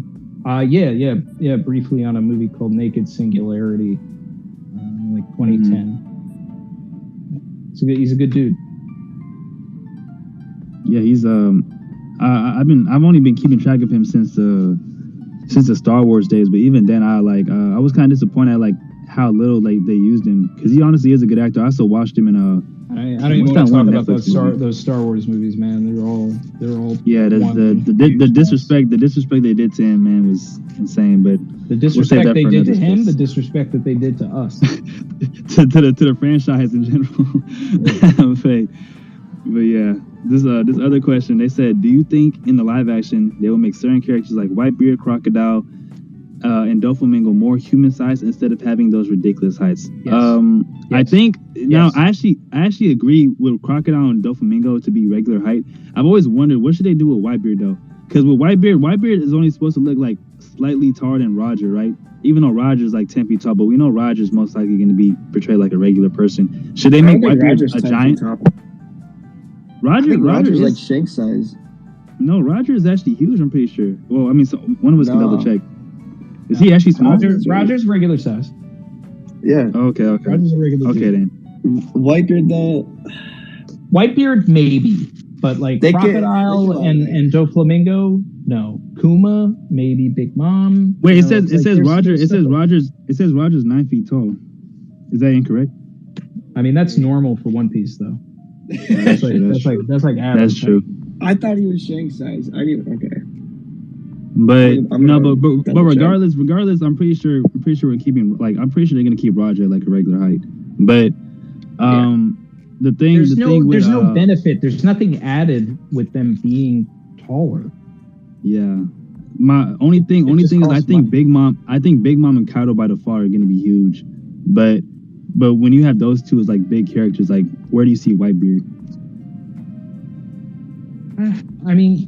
yeah, briefly on a movie called Naked Singularity, like 2010. He's a good dude. Yeah, he's I've only been keeping track of him since the Star Wars days, but even then I was kind of disappointed at like how little like they used him, because he honestly is a good actor. I also watched him in I don't even What's want that to talk one about Netflix movie? those Star Wars movies, man. They're all yeah, the disrespect they did to him, man, was insane. But the disrespect that they for did to another him, space. the disrespect that they did to us. to the franchise in general. But yeah, this other question, they said, do you think in the live action they will make certain characters like Whitebeard, Crocodile, and Doflamingo more human sized instead of having those ridiculous heights? Yes. I think now Yes. I actually agree with Crocodile and Doflamingo to be regular height. I've always wondered what should they do with Whitebeard though, because with Whitebeard is only supposed to look like slightly taller than Roger, right? Even though Roger's like 10 feet tall, but we know Roger's most likely going to be portrayed like a regular person. Should they make Whitebeard a giant? Roger's like Shank size. No, Roger is actually huge. I'm pretty sure. Well, I mean, so one of us can No. double check. Is he actually small? Roger's regular size. Yeah. Okay. Roger's a regular Okay dude. then. Whitebeard though. Whitebeard maybe, but like They can- Crocodile they can- and Doflamingo, no. Kuma, maybe Big Mom. Wait, You it know, says it's like there's Roger. It stuff says like- Roger's 9 feet tall. Is that incorrect? I mean, that's normal for One Piece, though. That's true. That's like average. That's true. I thought he was Shank size. Okay. But I'm no, gonna but double check. regardless, I'm pretty sure we're keeping I'm pretty sure they're gonna keep Roger at like a regular height. But the thing There's with no benefit. There's nothing added with them being taller. yeah. My only thing is I costs think money. Big Mom and Kaido by the far are gonna be huge. But when you have those two as like big characters, like where do you see Whitebeard? I mean,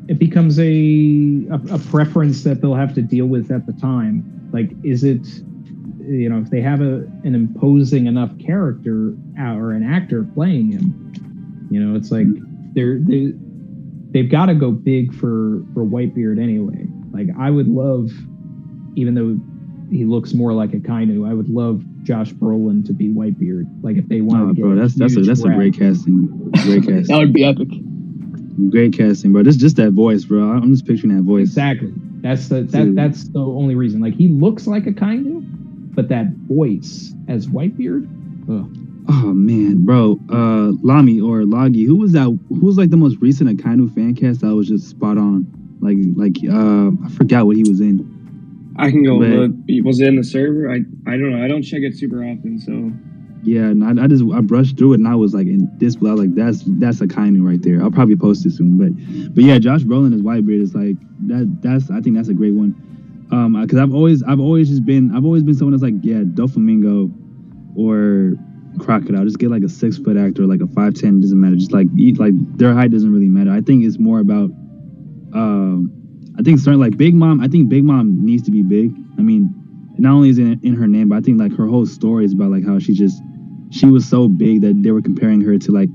it becomes a preference that they'll have to deal with at the time. Like, is it, if they have an imposing enough character or an actor playing him, it's like they've got to go big for Whitebeard anyway. Like, I would love, even though he looks more like a Kainu, I would love Josh Brolin to be Whitebeard. Like, if they wanted to get bro, that's a great casting. Great casting. That would be epic. Great casting, bro. Just that voice, bro. I'm just picturing that voice. Exactly. That's the only reason. Like, he looks like a Kainu, but that voice as Whitebeard. Ugh. Oh man, bro. Lami or Logi, who was like the most recent Akainu fan cast that was just spot on? Like I forgot what he was in. I can go But- look. Was it in the server? I don't know. I don't check it super often, so Yeah, and I brushed through it and I was like in disbelief. I was like, that's Akainu right there. I'll probably post it soon. But yeah, Josh Brolin as Whitebeard is like that's I think that's a great one. Because I've always been someone that's like, yeah, Doflamingo or Crocodile. Just get like a 6 foot actor, like a 5'10", doesn't matter. Just like their height doesn't really matter. I think it's more about I think starting like Big Mom. I think Big Mom needs to be big. I mean, not only is it in her name, but I think like her whole story is about like how she was so big that they were comparing her to like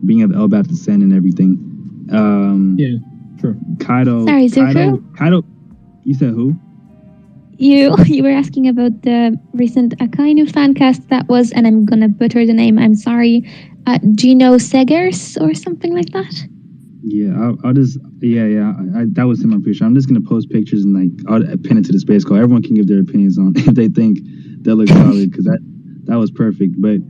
being of Elbaf descent and everything. Yeah, true. Kaido. Sorry, Zuko? Kaido. You said who? You were asking about the recent Akainu fan cast that was, and I'm gonna butcher the name, I'm sorry, Gino Segers or something like that. Yeah, I'll just that was him. I'm pretty sure. I'm just gonna post pictures and like I'll pin it to the space call. Everyone can give their opinions on if they think that looks solid, because that was perfect. But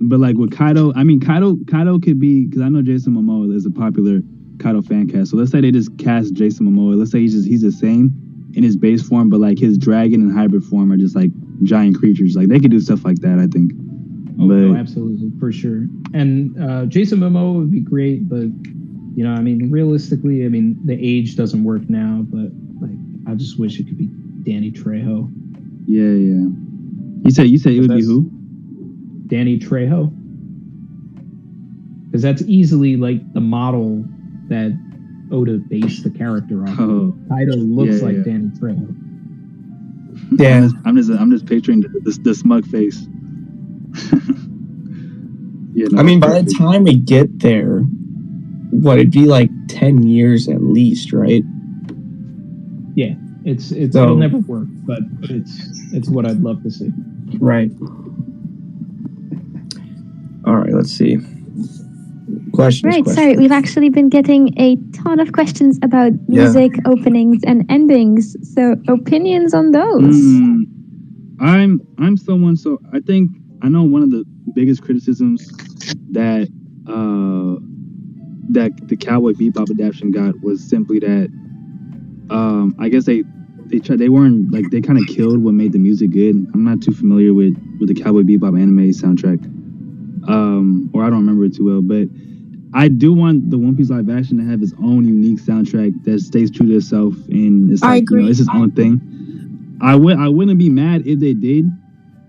but like with Kaido, I mean Kaido could be, because I know Jason Momoa is a popular Kaido fan cast. So let's say they just cast Jason Momoa. Let's say he's the same in his base form, but like his dragon and hybrid form are just like giant creatures. Like they could do stuff like that, I think. Oh, no, absolutely, for sure. And Jason Momoa would be great, but you know, I mean, realistically, I mean, the age doesn't work now. But like, I just wish it could be Danny Trejo. Yeah. You said it would be who? Danny Trejo, because that's easily like the model that Oda based the character on. Oh, Kaido looks like Danny Trejo. Yeah, I'm just picturing the smug face. I mean, by the time we get there, it'd be like 10 years at least, right? Yeah, it'll never work, but it's what I'd love to see. Right. All right, let's see. Questions. Sorry, we've actually been getting a ton of questions about music, openings, and endings. So opinions on those? I'm someone. So I know one of the biggest criticisms that the Cowboy Bebop adaptation got was simply that I guess they weren't like, they kind of killed what made the music good. I'm not too familiar with the Cowboy Bebop anime soundtrack, or I don't remember it too well, but I do want the One Piece live action to have its own unique soundtrack that stays true to itself, and it's like, you know, it's its own thing. I wouldn't be mad if they did,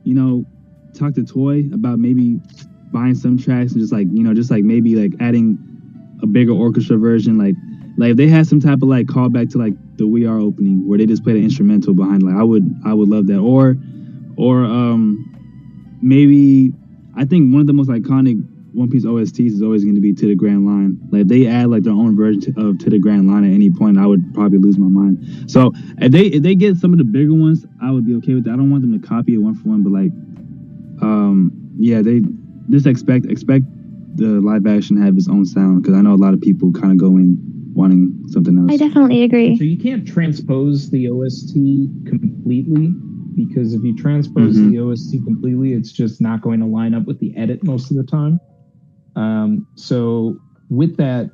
you know, talk to Toy about maybe buying some tracks and just like maybe like adding a bigger orchestra version, like if they had some type of like callback to like the We Are opening where they just played an instrumental behind, like I would love that. Or maybe I think one of the most iconic One Piece OSTs is always going to be To the Grand Line. Like if they add like their own version of To the Grand Line at any point, I would probably lose my mind. So if they get some of the bigger ones, I would be okay with that. I don't want them to copy it one for one, but like they just expect the live action to have its own sound, because I know a lot of people kind of go in wanting something else. I definitely agree. So you can't transpose the OST completely, because if you transpose the OST completely, it's just not going to line up with the edit most of the time. So with that,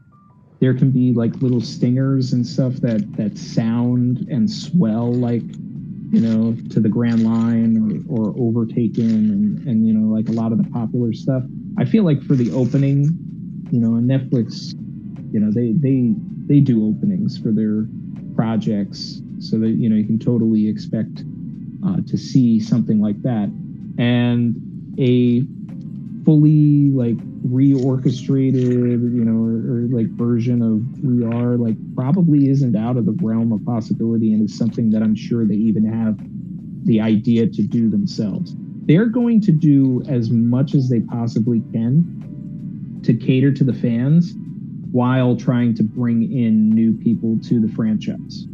there can be like little stingers and stuff that sound and swell like, you know, To the Grand Line or Overtaken and you know, like a lot of the popular stuff. I feel like for the opening, you know, and Netflix, you know, they do openings for their projects, so that, you know, you can totally expect to see something like that. And a fully like reorchestrated, you know, or like version of We Are like probably isn't out of the realm of possibility, and is something that I'm sure they even have the idea to do themselves. They're going to do as much as they possibly can to cater to the fans while trying to bring in new people to the franchise.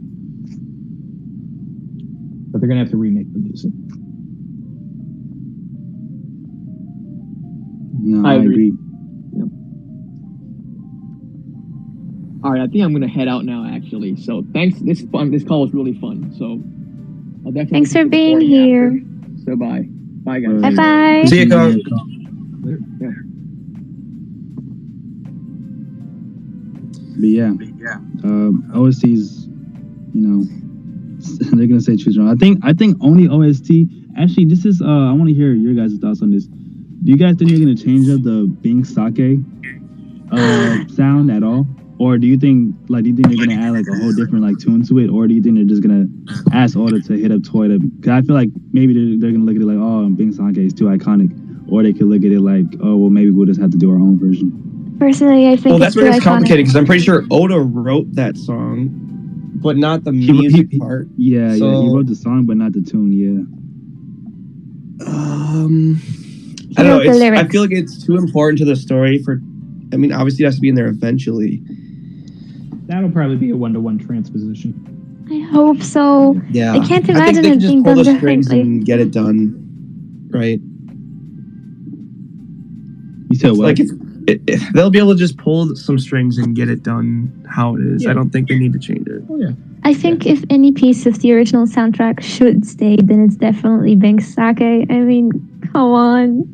But they're going to have to remake the music. No, I agree. Yep. All right, I think I'm going to head out now, actually. So thanks. This call was really fun. So I'll definitely. Thanks for being here. After. So bye. Bye, guys. Bye bye. See you, Con. Yeah. But yeah, OSTs, you know, they're gonna say choose your own. I think only OST. Actually, this is I want to hear your guys' thoughts on this. Do you guys think they're gonna change up the Bing Sake sound at all, or do you think they're gonna add like a whole different like tune to it, or do you think they're just gonna ask Oda to hit up Toy to? Because I feel like maybe they're gonna look at it like, oh, Bing Sake is too iconic, or they could look at it like, oh, well, maybe we'll just have to do our own version. Personally, I think well, that's where it's iconic. complicated, because I'm pretty sure Oda wrote that song, but not the music part. Yeah, he wrote the song, but not the tune. Yeah. I don't know. I feel like it's too important to the story for. I mean, obviously, it has to be in there eventually. That'll probably be a 1-to-1 transposition. I hope so. Yeah, I can't I imagine think it they being can just pull done the strings differently. and get it done, right? You said what? Like they'll be able to just pull some strings and get it done how it is. Yeah. I don't think they need to change it. Oh yeah. I think if any piece of the original soundtrack should stay, then it's definitely Bing Sake. I mean, come on.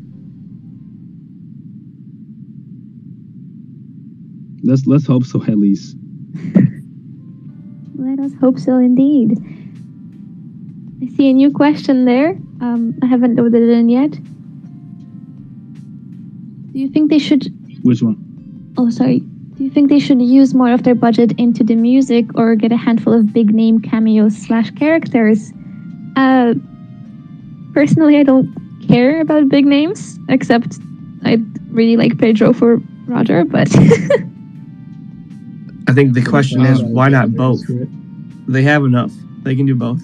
let's hope so at least. Let us hope so indeed. I see a new question there. I haven't loaded it in yet. Do you think they should... Which one? Oh, sorry. Do you think they should use more of their budget into the music or get a handful of big name cameos / characters? Personally, I don't care about big names, except I really like Pedro for Roger, but... I think the question is, why not both? They have enough. They can do both.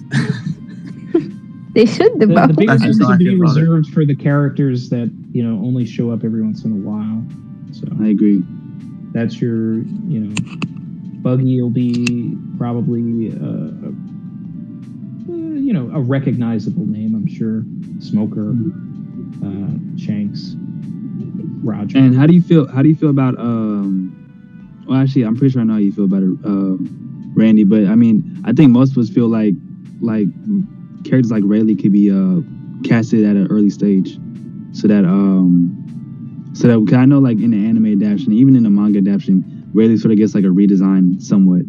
They should do The both. big That's names just should be not reserved for the characters that, only show up every once in a while. So I agree. that's your, Buggy will be probably, a recognizable name, I'm sure. Smoker, Shanks, Roger. And how do you feel about well, actually, I'm pretty sure I know how you feel about it, Randy, but I mean, I think most of us feel like characters like Rayleigh could be casted at an early stage, so that cause I know like in the anime adaptation, even in the manga adaptation, Rayleigh sort of gets like a redesign somewhat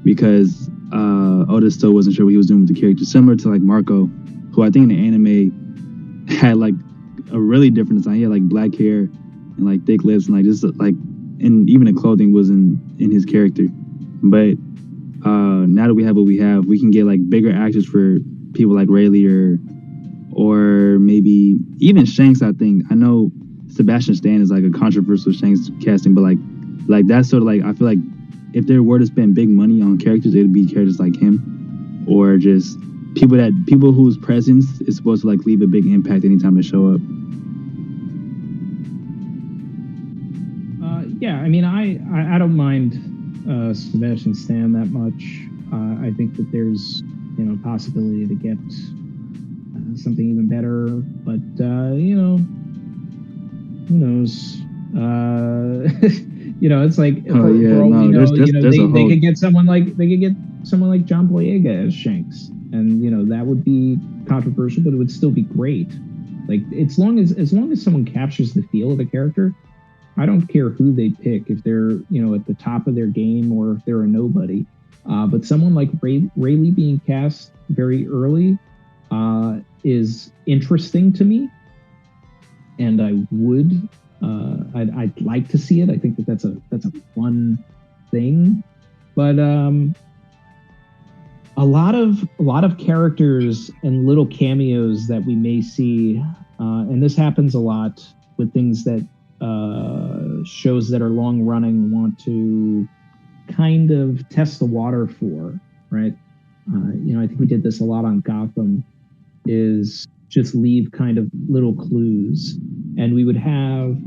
because Oda still wasn't sure what he was doing with the character, similar to like Marco, who I think in the anime had like a really different design. He had like black hair and like thick lips and like just like, and even the clothing was in his character. But now that we have what we have, we can get like bigger actors for people like Rayleigh or maybe even Shanks. I think I know Sebastian Stan is like a controversial Shanks casting, but like that's sort of like, I feel like if there were to spend big money on characters, it would be characters like him, or just people whose presence is supposed to like leave a big impact anytime they show up. Yeah, I mean, I don't mind Sebastian Stan that much. I think that there's possibility to get something even better, but who knows? It's like for all we know, they could get someone like John Boyega as Shanks, and that would be controversial, but it would still be great. Like as long as someone captures the feel of the character, I don't care who they pick, if they're at the top of their game or if they're a nobody. But someone like Rayleigh being cast very early is interesting to me, and I'd like to see it. I think that's a fun thing, but a lot of characters and little cameos that we may see, and this happens a lot with things that shows that are long running want to kind of test the water for, right? I think we did this a lot on Gotham, is just leave kind of little clues, and we would have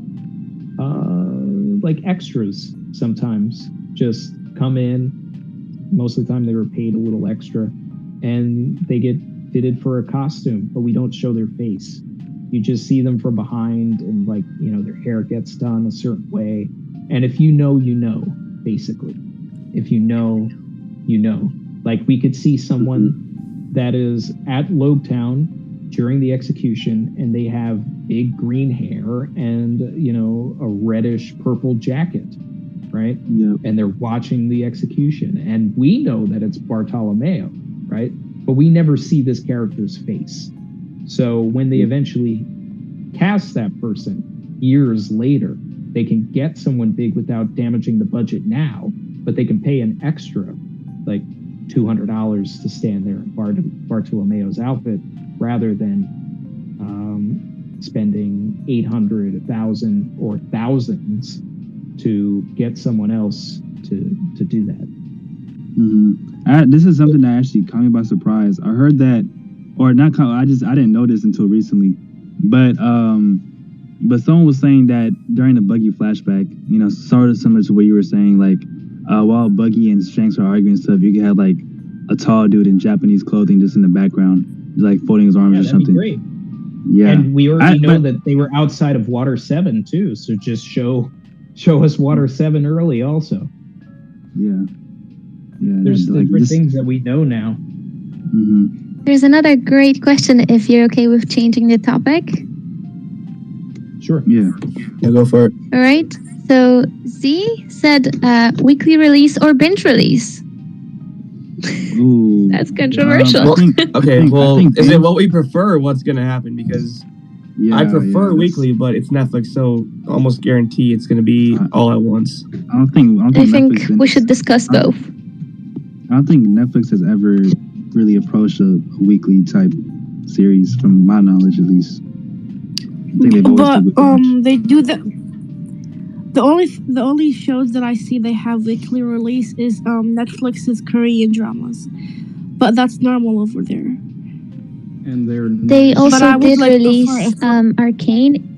like extras sometimes just come in. Most of the time they were paid a little extra, and they get fitted for a costume, but we don't show their face. You just see them from behind, and their hair gets done a certain way. And if you know, basically. If you know. Like we could see someone that is at Lobetown during the execution, and they have big green hair and, a reddish purple jacket, right? Yeah. And they're watching the execution. And we know that it's Bartolomeo, right? But we never see this character's face. So when they eventually cast that person years later, they can get someone big without damaging the budget now, but they can pay an extra, like $200 to stand there in Bartolomeo's outfit, rather than spending $800, $1,000, or thousands to get someone else to do that. Mm-hmm. This is something that actually caught me by surprise. I heard that, or not. I didn't know this until recently, but someone was saying that during the Buggy flashback, sort of similar to what you were saying, like while Buggy and Shanks are arguing and stuff, you could have like a tall dude in Japanese clothing just in the background, like folding his arms or something. That'd be great. Yeah, and we already know that they were outside of Water 7 too, so just show us Water 7 early also. Yeah. There's different things that we know now. Mm-hmm. There's another great question, if you're okay with changing the topic. Sure. Yeah. Yeah, go for it. All right. So Z said weekly release or binge release. Ooh. That's controversial. I think is it what we prefer or what's going to happen? Because I prefer weekly, but it's Netflix, so almost guarantee it's going to be all at once. I think Netflix we should discuss both. I don't think Netflix has ever really approached a weekly type series, from my knowledge, at least. I think they've always they do the only shows that I see they have weekly release is Netflix's Korean dramas, but that's normal over there. And they also did like release Arcane.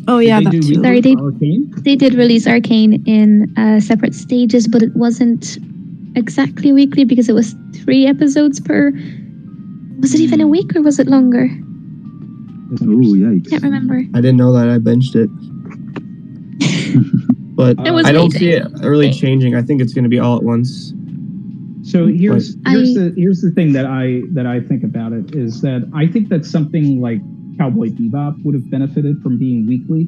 Oh yeah, that too. Sorry, they did release Arcane in separate stages, but it wasn't exactly weekly because it was 3 episodes per. Was it even a week or was it longer? Oh, yikes. Can't remember. I didn't know that. I binged it. But I don't see it really changing. I think it's going to be all at once. So here's the thing that I think about it is that I think that something like Cowboy Bebop would have benefited from being weekly,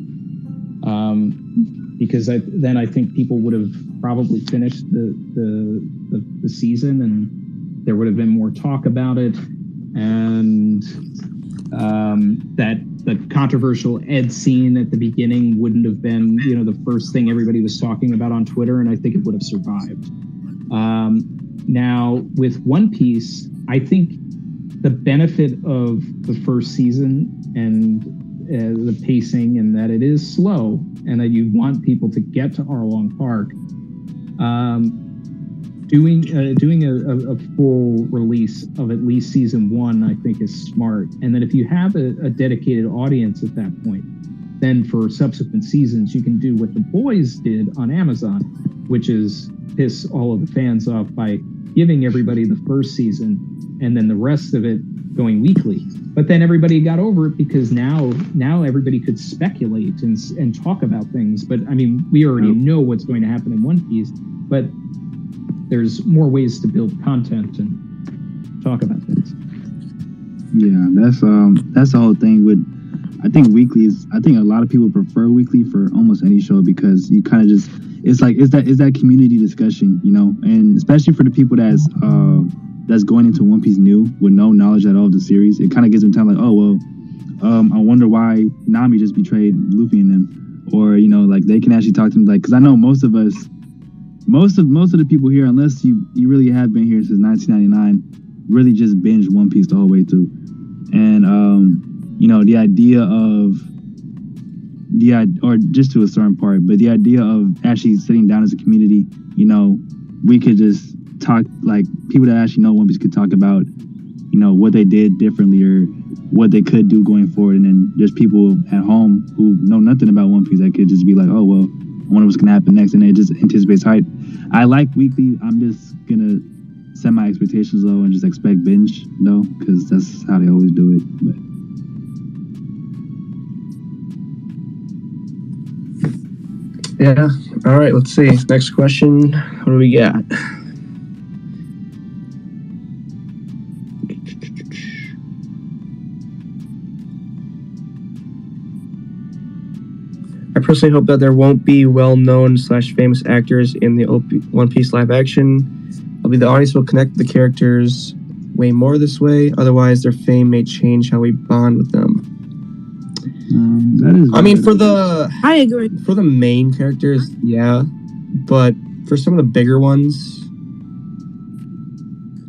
because then I think people would have probably finished the season and there would have been more talk about it, and that the controversial Ed scene at the beginning wouldn't have been the first thing everybody was talking about on Twitter, and I think it would have survived. Now with One Piece, I think the benefit of the first season and the pacing, and that it is slow and that you want people to get to Arlong Park, doing a full release of at least season 1, I think is smart. And then if you have a dedicated audience at that point, then for subsequent seasons, you can do what The Boys did on Amazon, which is piss all of the fans off by giving everybody the first season and then the rest of it going weekly. But then everybody got over it because now everybody could speculate and talk about things. But I mean, we already know what's going to happen in One Piece, but there's more ways to build content and talk about things. Yeah, that's the whole thing with. I think weekly is. I think a lot of people prefer weekly for almost any show because you kind of just. It's that community discussion, and especially for the people that's going into One Piece new with no knowledge at all of the series. It kind of gives them time, like, oh well, I wonder why Nami just betrayed Luffy and them, or like they can actually talk to them, like, because I know most of the people here, unless you really have been here since 1999, really just binged One Piece the whole way through, and the idea of or just to a certain part, but the idea of actually sitting down as a community, we could just talk, like people that actually know One Piece could talk about, what they did differently or what they could do going forward, and then there's people at home who know nothing about One Piece that could just be like, oh well, I wonder what's gonna happen next, and it just anticipates hype. I like weekly. I'm just gonna set my expectations low and just expect binge though, because that's how they always do it. But. Yeah. All right. Let's see. Next question. What do we got? I personally hope that there won't be well-known / famous actors in the One Piece live action. I'll be the audience will connect the characters way more this way. Otherwise, their fame may change how we bond with them. I mean, I agree. For the main characters, yeah, but for some of the bigger ones,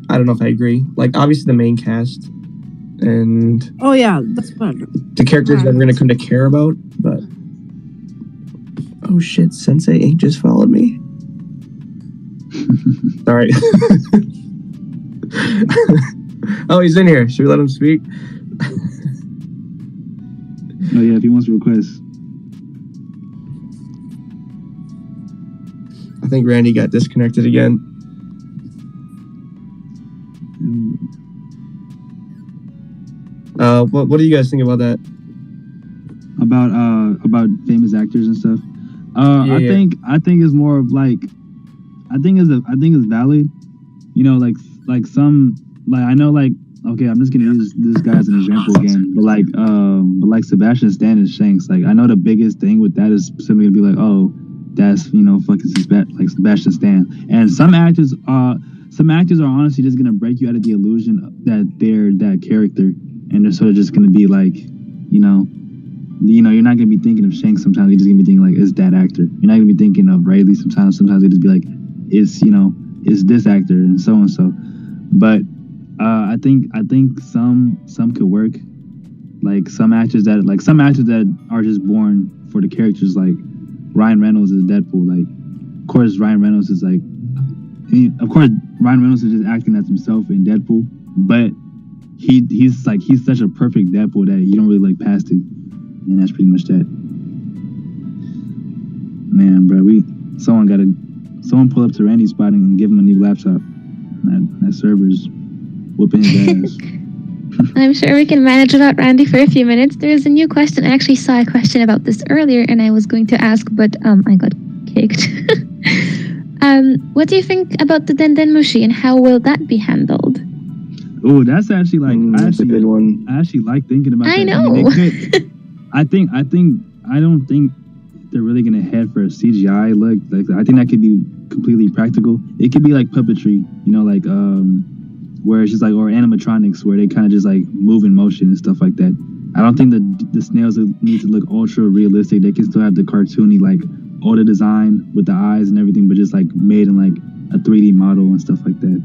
I don't know if I agree. Like, obviously, the main cast and that's better. The characters that we're gonna come to care about, but oh shit, Sensei Ink just followed me. Sorry. Oh, he's in here. Should we let him speak? Oh yeah, if he wants to request. I think Randy got disconnected again. What do you guys think about that? About famous actors and stuff. I think it's more of like, I think it's valid. Like some, like I know like okay, I'm just gonna use this guy as an example again. But like Sebastian Stan is Shanks. Like I know the biggest thing with that is simply gonna be like, oh, that's fucking like Sebastian Stan. And some actors are honestly just gonna break you out of the illusion that they're that character, and they're sort of just gonna be like, you're not gonna be thinking of Shanks sometimes. You're just gonna be thinking like, it's that actor. You're not gonna be thinking of Rayleigh sometimes. Sometimes you just be like, it's this actor and so and so. But I think some could work. Like some actors that are just born for the characters. Like Ryan Reynolds is Deadpool. Like, of course, Ryan Reynolds is just acting as himself in Deadpool. But he's such a perfect Deadpool that you don't really like past it. And that's pretty much that. Man, bro, someone pull up to Randy's spot and give him a new laptop. That server's whooping his ass. I'm sure we can manage without Randy for a few minutes. There is a new question. I actually saw a question about this earlier, and I was going to ask, but I got kicked. What do you think about the Den Mushi, and how will that be handled? Oh, that's actually that's a good one. I actually like thinking about that. I know. I don't think they're really gonna head for a CGI look. Like I think that could be completely practical. It could be like puppetry, where it's just like, or animatronics, where they kind of just like move in motion and stuff like that. I don't think the snails need to look ultra realistic. They can still have the cartoony like older design with the eyes and everything, but just like made in like a 3D model and stuff like that.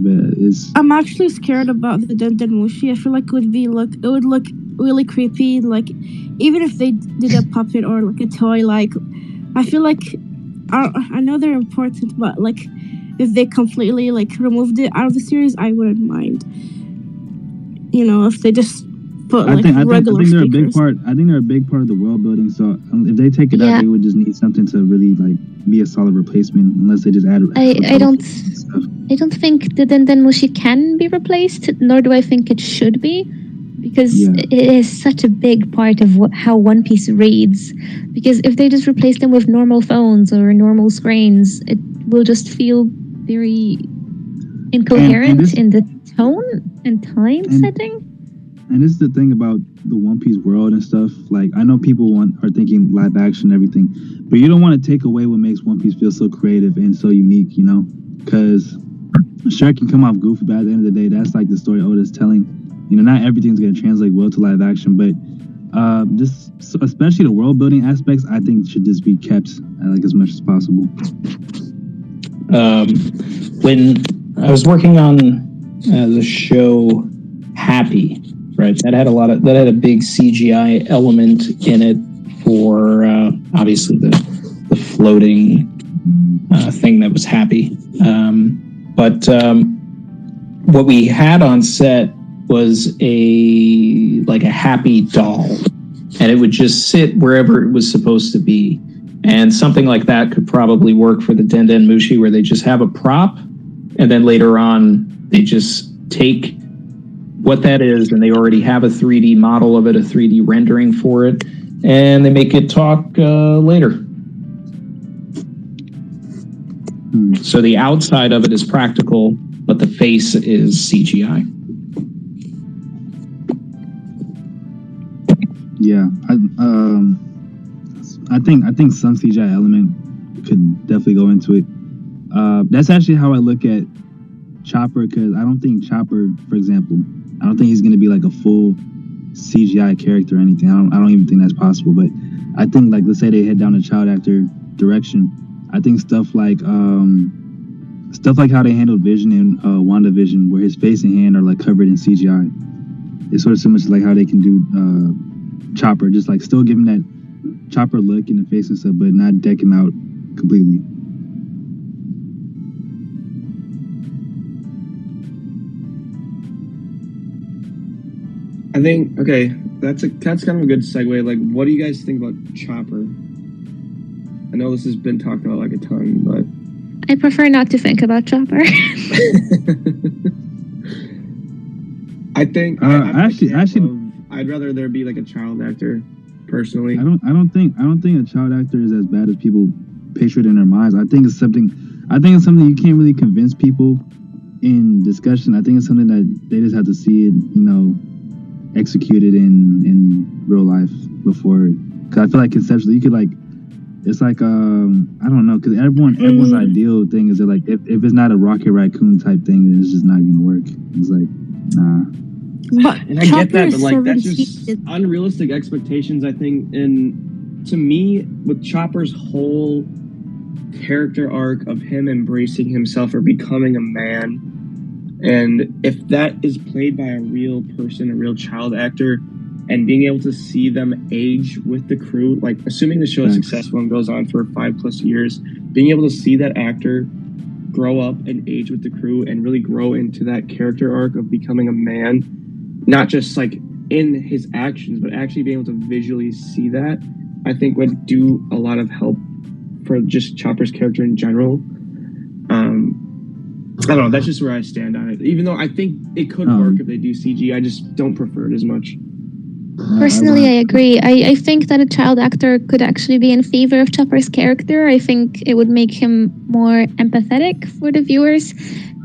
But I'm actually scared about the Den Mushi. I feel like it would look really creepy. Like even if they did a puppet or like a toy, like I feel like I know they're important, but like if they completely like removed it out of the series, I wouldn't mind. If they just put like regular I think they're speakers. I think they're a big part of the world building. So if they take it out, they would just need something to really like be a solid replacement. Unless they just add. I don't think the Den Mushi can be replaced, nor do I think it should be, because it is such a big part of how One Piece reads. Because if they just replace them with normal phones or normal screens, it will just feel very incoherent in the tone and time setting. And this is the thing about the One Piece world and stuff. Like, I know people are thinking live action and everything, but you don't want to take away what makes One Piece feel so creative and so unique, Because sure, it can come off goofy, but at the end of the day, that's like the story Oda's telling. Not everything's going to translate well to live action, but just especially the world building aspects, I think should just be kept like as much as possible. When I was working on the show Happy, right, that had a big CGI element in it for obviously the floating thing that was Happy. But what we had on set was a Happy doll, and it would just sit wherever it was supposed to be. And something like that could probably work for the Den Mushi, where they just have a prop, and then later on they just take what that is, and they already have a 3D model of it, a 3D rendering for it, and they make it talk later. So the outside of it is practical, but the face is CGI. Yeah, I think some CGI element could definitely go into it. That's actually how I look at Chopper, because I don't think Chopper, for example, I don't think he's going to be like a full CGI character or anything. I don't even think that's possible. But I think, like, let's say they head down the child actor direction. I think stuff like how they handled Vision in WandaVision, where his face and hand are like covered in CGI. It's sort of so much like how they can do Chopper, just like still give him that Chopper look in the face and stuff, but not deck him out completely. I think that's kind of a good segue. Like, what do you guys think about Chopper? I know this has been talked about like a ton, but I prefer not to think about Chopper. I think I'd rather there be like a child actor, personally. I don't think a child actor is as bad as people picture it in their minds. I think it's something you can't really convince people in discussion. I think it's something that they just have to see it, executed in real life before. Because I feel like conceptually, you could like, it's like I don't know, because everyone's ideal thing is that like if it's not a Rocket Raccoon type thing, then it's just not gonna work. It's like nah. But And I get that, but like that's 17 just unrealistic expectations, I think. And to me, with Chopper's whole character arc of him embracing himself or becoming a man, and if that is played by a real person, a real child actor, and being able to see them age with the crew, like assuming the show is successful and goes on for 5+ years, being able to see that actor grow up and age with the crew and really grow into that character arc of becoming a man, not just like in his actions, but actually being able to visually see that, I think would do a lot of help for just Chopper's character in general. I don't know, that's just where I stand on it. Even though I think it could work if they do CG, I just don't prefer it as much. Personally, I agree. I think that a child actor could actually be in favor of Chopper's character. I think it would make him more empathetic for the viewers.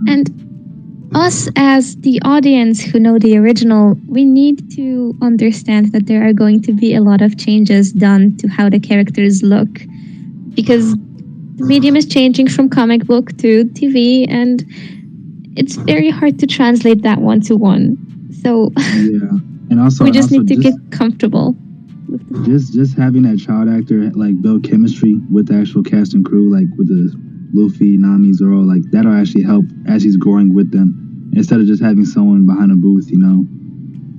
And us as the audience who know the original, we need to understand that there are going to be a lot of changes done to how the characters look. Because the medium is changing from comic book to TV, and it's very hard to translate that one-to-one. So yeah. And also, we just need to get comfortable. Just having that child actor like build chemistry with the actual cast and crew, like with the Luffy, Nami, Zoro, like that'll actually help as he's growing with them, instead of just having someone behind a booth,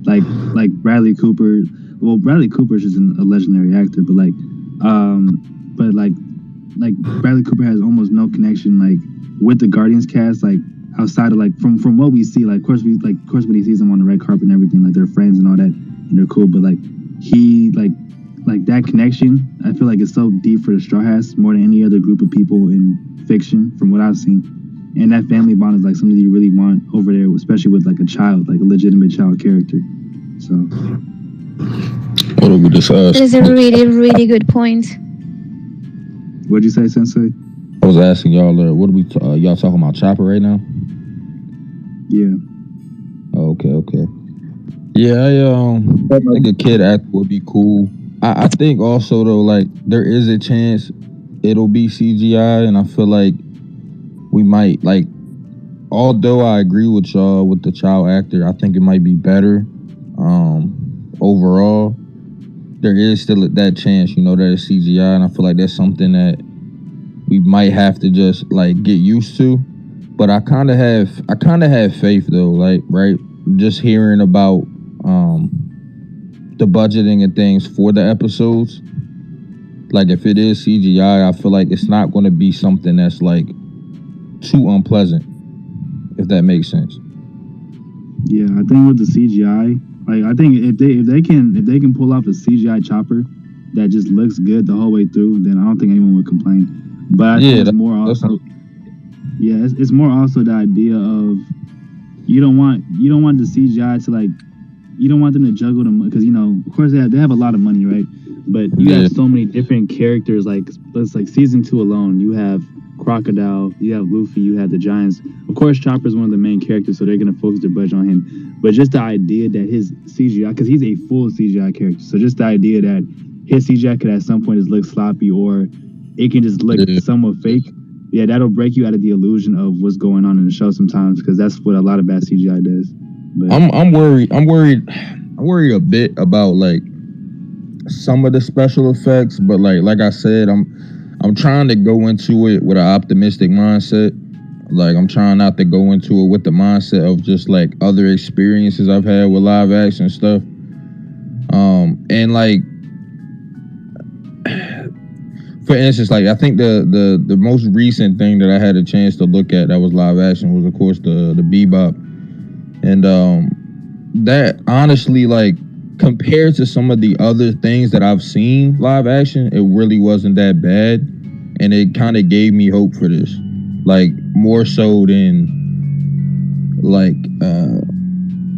like Bradley Cooper. Well, Bradley Cooper's just a legendary actor, but like Bradley Cooper has almost no connection like with the Guardians cast, like outside of like from what we see, like of course when he sees them on the red carpet and everything, like they're friends and all that and they're cool, but like he like that connection, I feel like it's so deep for the Straw Hats more than any other group of people in fiction from what I've seen. And that family bond is like something you really want over there, especially with like a child, like a legitimate child character. So what did we discuss? That is a really, really good point. What'd you say, Sensei? I was asking y'all, what are we y'all talking about Chopper right now? Yeah. Okay. Yeah, I think a kid actor would be cool. I think also though, like there is a chance it'll be CGI, and I feel like we might like. Although I agree with y'all with the child actor, I think it might be better. Overall, there is still that chance, that it's CGI, and I feel like that's something that we might have to just like get used to. But I kind of have faith though, like right, just hearing about the budgeting and things for the episodes. Like if it is CGI, I feel like it's not going to be something that's like too unpleasant, if that makes sense. Yeah, I think with the CGI, like I think if they can pull off a CGI Chopper that just looks good the whole way through, then I don't think anyone would complain. But I think it's more also, it's more also the idea of you don't want the CGI to like, you don't want them to juggle them, because of course they have a lot of money, right? But you have so many different characters. Like it's like season 2 alone, you have Crocodile, you have Luffy, you have the Giants. Of course, Chopper's one of the main characters, so they're gonna focus their budget on him. But just the idea that his CGI, because he's a full CGI character, so just the idea that his CGI could at some point just look sloppy, or it can just look somewhat fake. Yeah, that'll break you out of the illusion of what's going on in the show sometimes, because that's what a lot of bad CGI does. But I'm worried a bit about like some of the special effects, but like I said, I'm trying to go into it with an optimistic mindset. Like I'm trying not to go into it with the mindset of just like other experiences I've had with live action stuff. And like for instance, like I think the most recent thing that I had a chance to look at that was live action was of course the Bebop. And that honestly, like compared to some of the other things that I've seen live action, it really wasn't that bad. And it kind of gave me hope for this. Like more so than like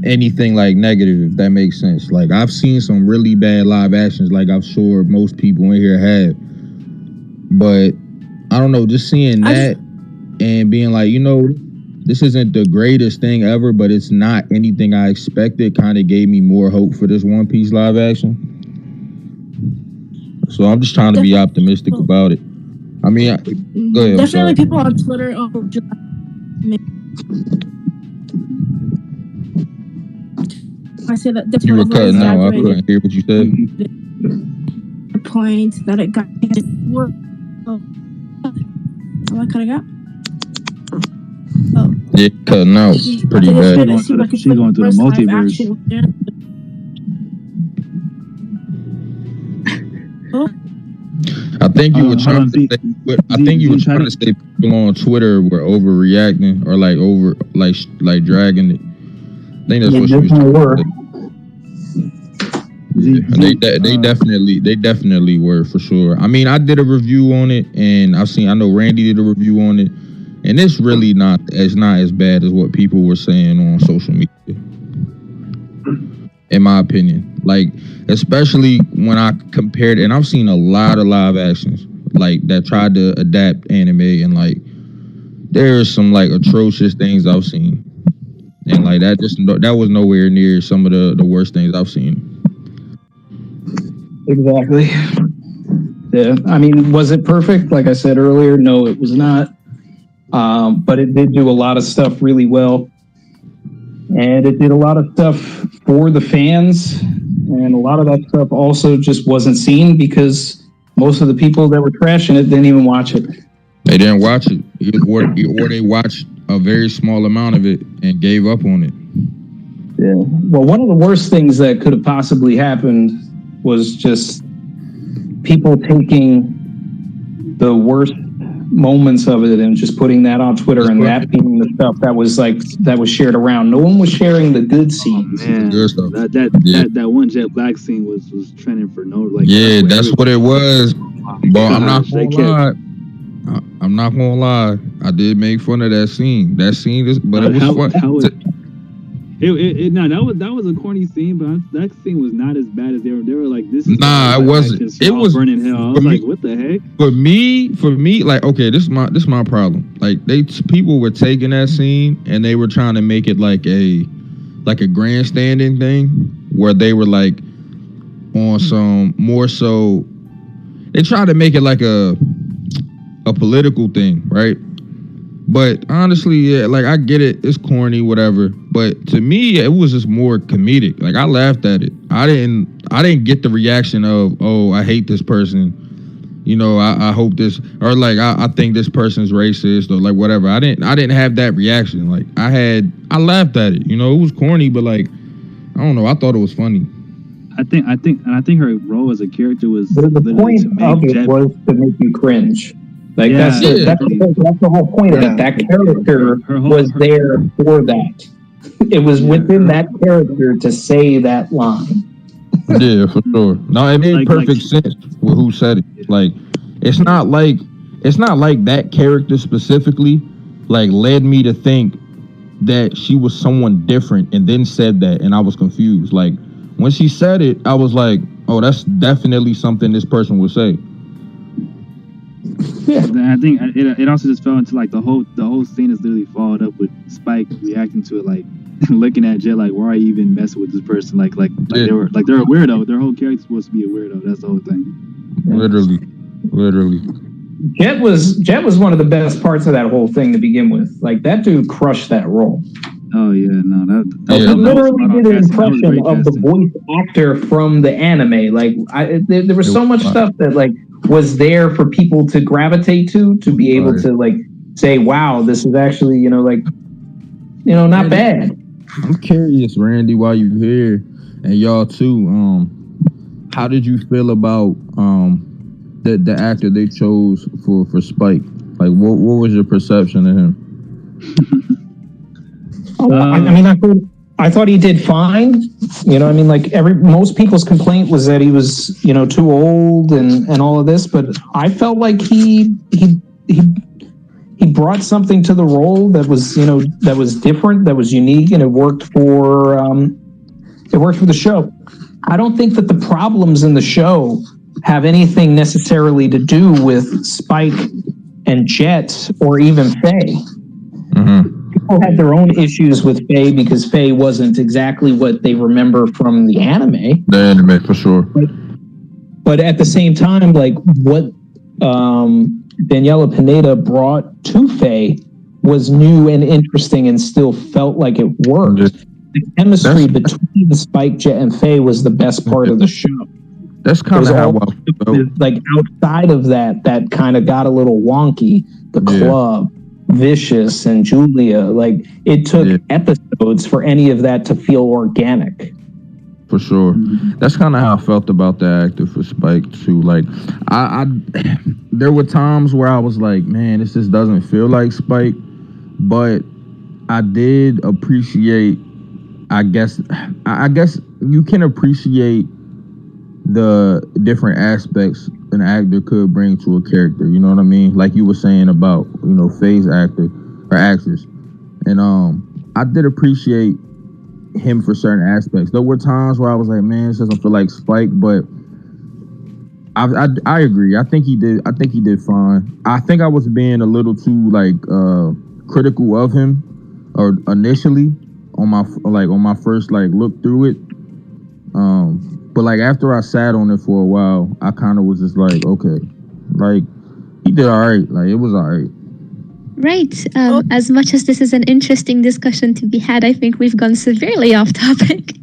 anything like negative, if that makes sense. Like I've seen some really bad live actions, like I'm sure most people in here have. But I don't know, just seeing that and being like, this isn't the greatest thing ever, but it's not anything I expected. Kind of gave me more hope for this One Piece live action. So I'm just trying to be optimistic about it. I mean, go ahead. Definitely people on Twitter. I say that the you were cutting out. I couldn't hear what you said. The point that it got. Am I cutting out? Oh. Yeah, cutting out. Pretty bad. She's going through the multiverse. I think you were trying to say. I think you were trying to say people on Twitter were overreacting or like dragging it. I think that's what she was trying to say. They definitely were, for sure. I mean, I did a review on it, and I know Randy did a review on it, and it's really not as bad as what people were saying on social media, in my opinion. Like, especially when I compared, and I've seen a lot of live actions like that tried to adapt anime, and like there's some like atrocious things I've seen, and like that was nowhere near some of the worst things I've seen. Exactly. Yeah. I mean, was it perfect? Like I said earlier, no, it was not. But it did do a lot of stuff really well. And it did a lot of stuff for the fans. And a lot of that stuff also just wasn't seen because most of the people that were trashing it didn't even watch it. They didn't watch it. Or they watched a very small amount of it and gave up on it. Yeah. Well, one of the worst things that could have possibly happened was just people taking the worst moments of it and just putting that on Twitter, and that being the stuff that was shared around. No one was sharing the good scenes. Man, that one Jet Black scene was trending for no like. Yeah, that's what it was. But I'm not gonna lie. I did make fun of that scene. That scene is, but it was fun. That was a corny scene, but that scene was not as bad as they were like, this is it wasn't. It was burning hell. I was like, what the heck? For me, like, okay, this is my problem. Like, people were taking that scene and they were trying to make it like a grandstanding thing where they were like on some more so. They tried to make it like a political thing, right? But honestly, yeah, like I get it, it's corny, whatever. But to me, it was just more comedic. Like I laughed at it. I didn't get the reaction of, oh, I hate this person. You know, I hope this, or like I think this person's racist, or like whatever. I didn't have that reaction. Like I laughed at it. You know, it was corny, but like I don't know. I thought it was funny. I think her role as a character was. But the point of it was to make you cringe. Like that's the whole point of it. That character was there for that. It was within that character to say that line. Yeah, for sure. No, it made perfect sense with who said it. Like, it's not like that character specifically like led me to think that she was someone different and then said that, and I was confused. Like when she said it, I was like, oh, that's definitely something this person would say. Yeah, I think it also just fell into like the whole scene is literally followed up with Spike reacting to it, like looking at Jet like, why are you even messing with this person? Like they're a weirdo. Their whole character's supposed to be a weirdo. That's the whole thing. Literally. Jet was one of the best parts of that whole thing to begin with. Like that dude crushed that role. Oh yeah, no, that literally did an impression of the voice actor from the anime. Like there was so much stuff that like was there for people to gravitate to be able to like say, wow, this is actually, not bad. I'm curious, Randy, while you're here, and y'all too, how did you feel about the actor they chose for Spike? Like what was your perception of him? I thought he did fine. Most people's complaint was that he was, too old and all of this, but I felt like he brought something to the role that was, that was different, that was unique, and it worked for the show. I don't think that the problems in the show have anything necessarily to do with Spike and Jet or even Faye. Mm-hmm. people had their own issues with Faye because Faye wasn't exactly what they remember from the anime. The anime, for sure. But at the same time, like what Daniela Pineda brought to Faye was new and interesting and still felt like it worked. The chemistry between Spike, Jet, and Faye was the best part of the show. That's kind of how I felt. Like outside of that kind of got a little wonky. The club, Vicious, and Julia. Like it took episodes for any of that to feel organic. For sure. That's kind of how I felt about the actor for Spike too. Like I there were times where I was like, man, this just doesn't feel like Spike. But I did appreciate, I guess you can appreciate the different aspects an actor could bring to a character. You know what I mean? Like you were saying about, Faye's actor or actress. And I did appreciate him for certain aspects. There were times where I was like, man, this doesn't feel like Spike, but I agree. I think he did fine. I think I was being a little too critical of him or initially on my first look through it. But after I sat on it for a while, I kind of was just like, okay, he did all right. It was all right. Right. As much as this is an interesting discussion to be had, I think we've gone severely off topic.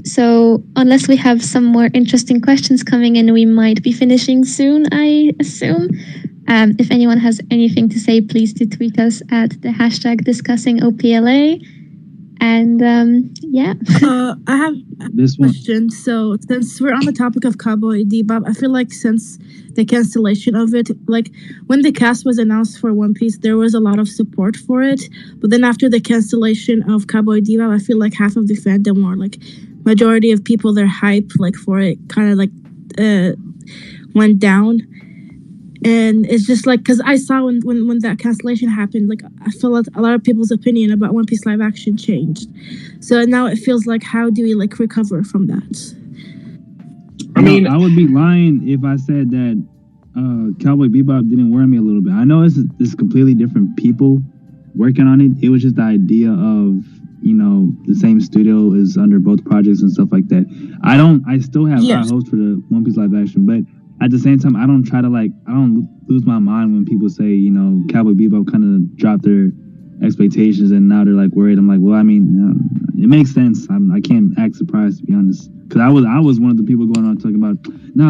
So unless we have some more interesting questions coming in, we might be finishing soon, I assume. If anyone has anything to say, please do tweet us at the hashtag #DiscussingOPLA. And I have a question. So since we're on the topic of Cowboy Bebop, I feel like since the cancellation of it, when the cast was announced for One Piece, there was a lot of support for it. But then after the cancellation of Cowboy Bebop, I feel like half of the fandom or majority of people, their hype for it kind of went down. And it's just because I saw when that cancellation happened, I feel like a lot of people's opinion about One Piece live action changed. So now it feels like, how do we recover from that? I would be lying if I said that Cowboy Bebop didn't worry me a little bit. I know it's completely different people working on it. It was just the idea of the same studio is under both projects and stuff like that. I still have high hopes for the One Piece live action, but at the same time, I don't try to I don't lose my mind when people say, Cowboy Bebop kind of dropped their expectations and now they're worried. I'm like, well, I mean, it makes sense. I can't act surprised, to be honest, because I was one of the people going on talking about,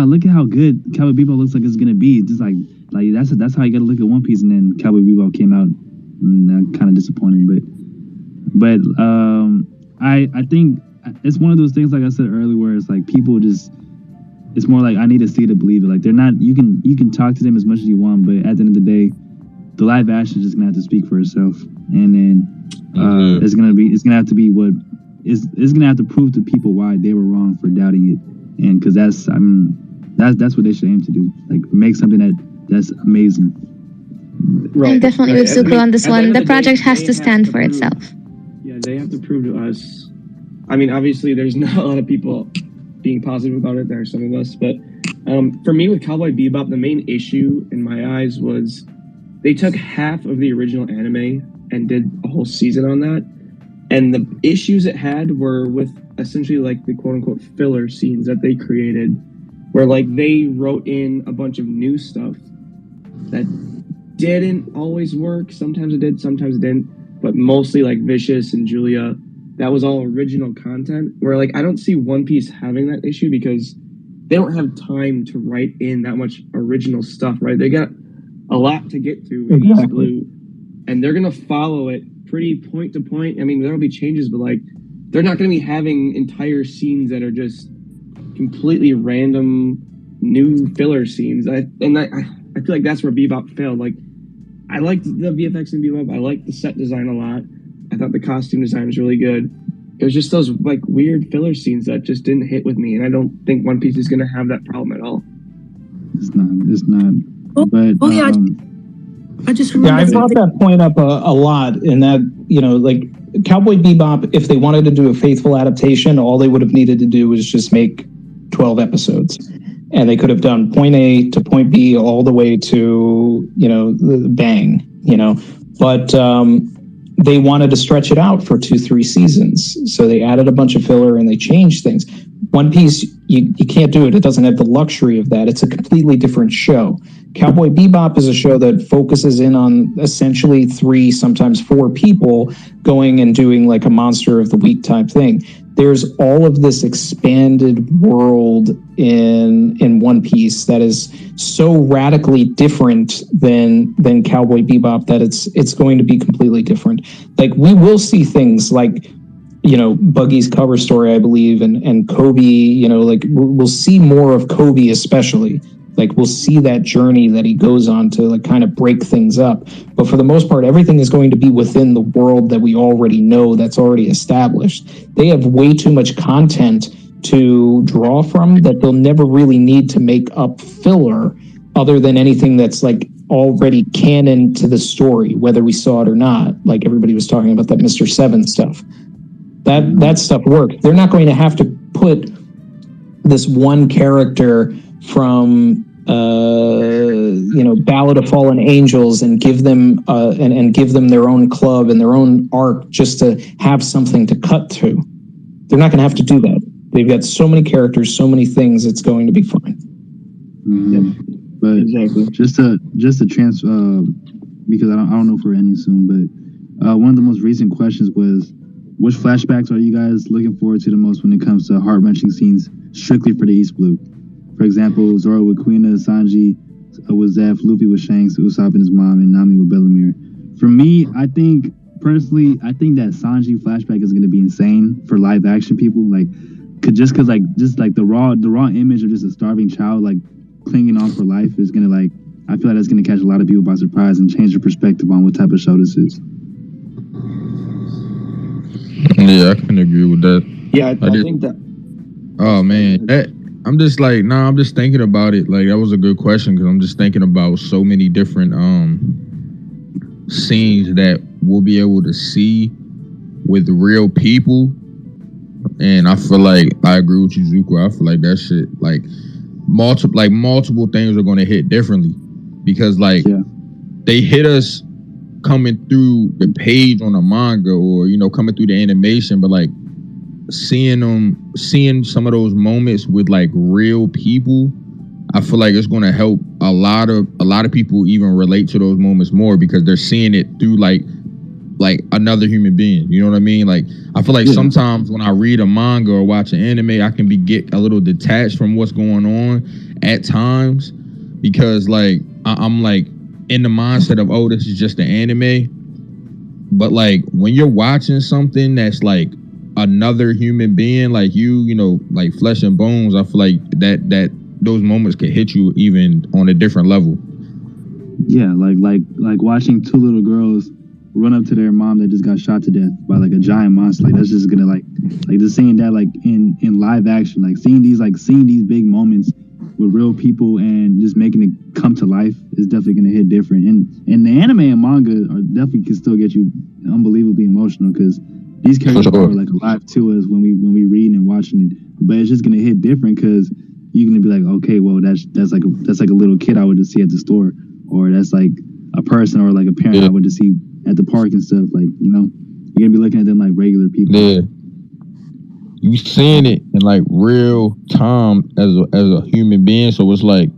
look at how good Cowboy Bebop looks like it's gonna be. Just that's how you gotta look at One Piece. And then Cowboy Bebop came out, and kind of disappointing. But I think it's one of those things, like I said earlier, where it's people just. It's more I need to see to believe it. They're not. You can talk to them as much as you want, but at the end of the day, the live action is just gonna have to speak for itself, and then it's gonna have to be what it's gonna have to prove to people why they were wrong for doubting it, and because that's what they should aim to do. Make something that's amazing. Right. I'm definitely with Zuko on this one. The project has to stand for itself. Yeah, they have to prove to us. I mean, obviously, there's not a lot of people being positive about it. There are some of us, but for me with Cowboy Bebop, the main issue in my eyes was they took half of the original anime and did a whole season on that, and the issues it had were with essentially the quote-unquote filler scenes that they created, where they wrote in a bunch of new stuff that didn't always work. Sometimes it did, sometimes it didn't, but mostly Vicious and Julia, that was all original content, where I don't see One Piece having that issue because they don't have time to write in that much original stuff, right? They got a lot to get through in East Blue, and they're gonna follow it pretty point to point. I mean, there'll be changes, but they're not gonna be having entire scenes that are just completely random new filler scenes. I feel like that's where Bebop failed. I liked the VFX in Bebop. I liked the set design a lot. I thought the costume design was really good. It was just those weird filler scenes that just didn't hit with me, and I don't think One Piece is going to have that problem at all. It's not. I just remember. Yeah, I brought that point up a lot. In that, Cowboy Bebop, if they wanted to do a faithful adaptation, all they would have needed to do was just make 12 episodes, and they could have done point A to point B all the way to the bang. But they wanted to stretch it out for 2-3 seasons. So they added a bunch of filler and they changed things. One Piece, you can't do it. It doesn't have the luxury of that. It's a completely different show. Cowboy Bebop is a show that focuses in on essentially 3, sometimes 4 people going and doing like a monster of the week type thing. There's all of this expanded world in One Piece that is so radically different than Cowboy Bebop that it's going to be completely different. Like, we will see things like, you know, Buggy's cover story, I believe, and Kobe, you know, like we'll see more of Kobe especially. Like, we'll see that journey that he goes on to like kind of break things up. But for the most part, everything is going to be within the world that we already know, that's already established. They have way too much content to draw from that they'll never really need to make up filler other than anything that's like already canon to the story, whether we saw it or not. Like everybody was talking about that Mr. Seven stuff. That stuff worked. They're not going to have to put this one character from you know, Ballad of Fallen Angels and give them and give them their own club and their own arc just to have something to cut to. They're not going to have to do that. They've got so many characters, so many things. It's going to be fine. Yep. But Exactly. just to transfer, because I don't know if we're ending soon, but one of the most recent questions was, which flashbacks are you guys looking forward to the most when it comes to heart-wrenching scenes strictly for the East Blue? For example, Zoro with Kuina, Sanji with Zeph, Luffy with Shanks, Usopp and his mom, and Nami with Bellamere. For me, I think that Sanji flashback is going to be insane for live action people. Like, just because the raw image of just a starving child like clinging on for life is going to like, I feel like that's going to catch a lot of people by surprise and change their perspective on what type of show this is. Yeah, I can agree with that. Yeah, I think that. Oh man, I'm just like, I'm just thinking about it. Like, that was a good question because I'm just thinking about so many different scenes that we'll be able to see with real people, and I feel like I agree with you, Zuko. I feel like that shit, like multiple things are going to hit differently because they hit us coming through the page on a manga or, you know, coming through the animation, but like seeing some of those moments with like real people, I feel like it's going to help a lot of people even relate to those moments more because they're seeing it through like another human being. You know what I mean? Like, I feel like sometimes when I read a manga or watch an anime, I can get a little detached from what's going on at times because like I'm like in the mindset of, oh, this is just an anime. But like when you're watching something that's like another human being, like you know, like flesh and bones, I feel like that those moments can hit you even on a different level. Yeah, like watching 2 little girls run up to their mom that just got shot to death by like a giant monster. Like, that's just gonna like just seeing that like in live action, like seeing these big moments with real people and just making it come to life is definitely gonna hit different. And the anime and manga are definitely can still get you unbelievably emotional because these characters are like alive to us when we read and watching it. But it's just gonna hit different because you're gonna be like, okay, well that's like a little kid I would just see at the store, or that's like a person or like a parent I would just see at the park and stuff. Like, you know, you're gonna be looking at them like regular people. Yeah. You seeing it in like real time as a human being, so it's like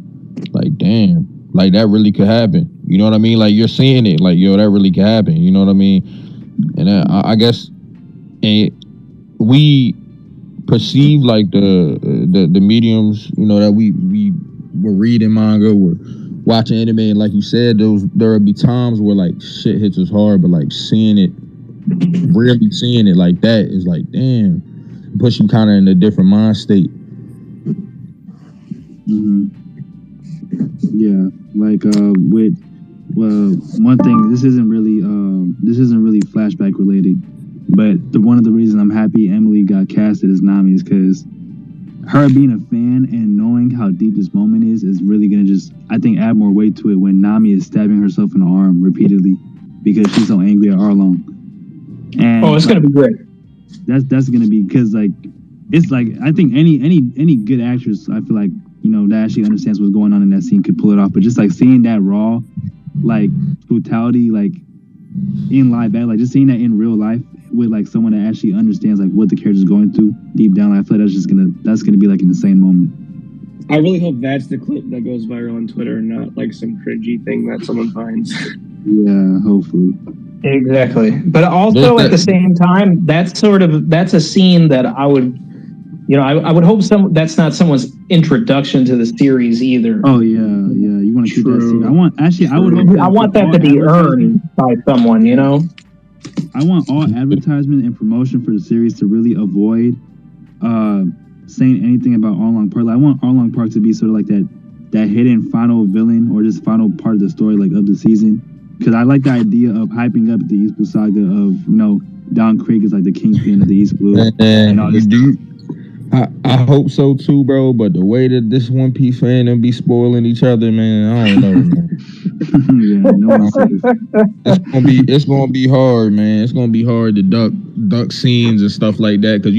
damn, like that really could happen. You know what I mean? Like, you're seeing it, like, yo, that really could happen. You know what I mean? And I guess we perceive like the mediums, you know, that we were reading manga, we're watching anime, and like you said, there will be times where like shit hits us hard, but like really seeing it like that is like, damn, it puts you kind of in a different mind state. Yeah, like with one thing, this isn't really flashback related, but one of the reasons I'm happy Emily got casted as Nami is because her being a fan and knowing how deep this moment is really gonna just, I think, add more weight to it when Nami is stabbing herself in the arm repeatedly because she's so angry at Arlong. And it's gonna be great. That's gonna be, because like it's like, I think any good actress, I feel like, you know, that actually understands what's going on in that scene could pull it off. But just like seeing that raw like brutality, like in live act, like just seeing that in real life with like someone that actually understands like what the character's going through deep down. I feel like that's gonna be like an insane moment. I really hope that's the clip that goes viral on Twitter, and not like some cringy thing that someone finds. Yeah, hopefully. Exactly. But also at the same time, that's a scene that I would, I would hope that's not someone's introduction to the series either. Oh yeah. You want to keep that scene. I want that to be earned by someone, I want all advertisement and promotion for the series to really avoid saying anything about Arlong Park. Like, I want Arlong Park to be sort of like that hidden final villain or just final part of the story, like of the season. Because I like the idea of hyping up the East Blue saga of Don Krieg is like the kingpin of the East Blue. And all this I hope so too, bro. But the way that this One Piece fandom be spoiling each other, man, I don't know. Man. It's gonna be hard, man. It's gonna be hard to duck scenes and stuff like that. Because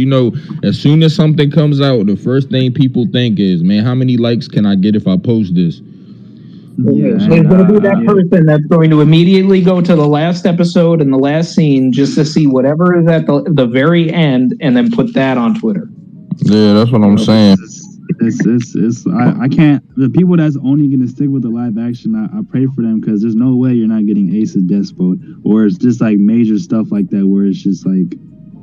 as soon as something comes out, the first thing people think is, man, how many likes can I get if I post this? Yeah, there's going to be that person that's going to immediately go to the last episode and the last scene just to see whatever is at the very end, and then put that on Twitter. Yeah, that's what I'm saying. I can't. The people that's only going to stick with the live action, I pray for them, because there's no way you're not getting Ace's death spot, or it's just like major stuff like that where it's just like,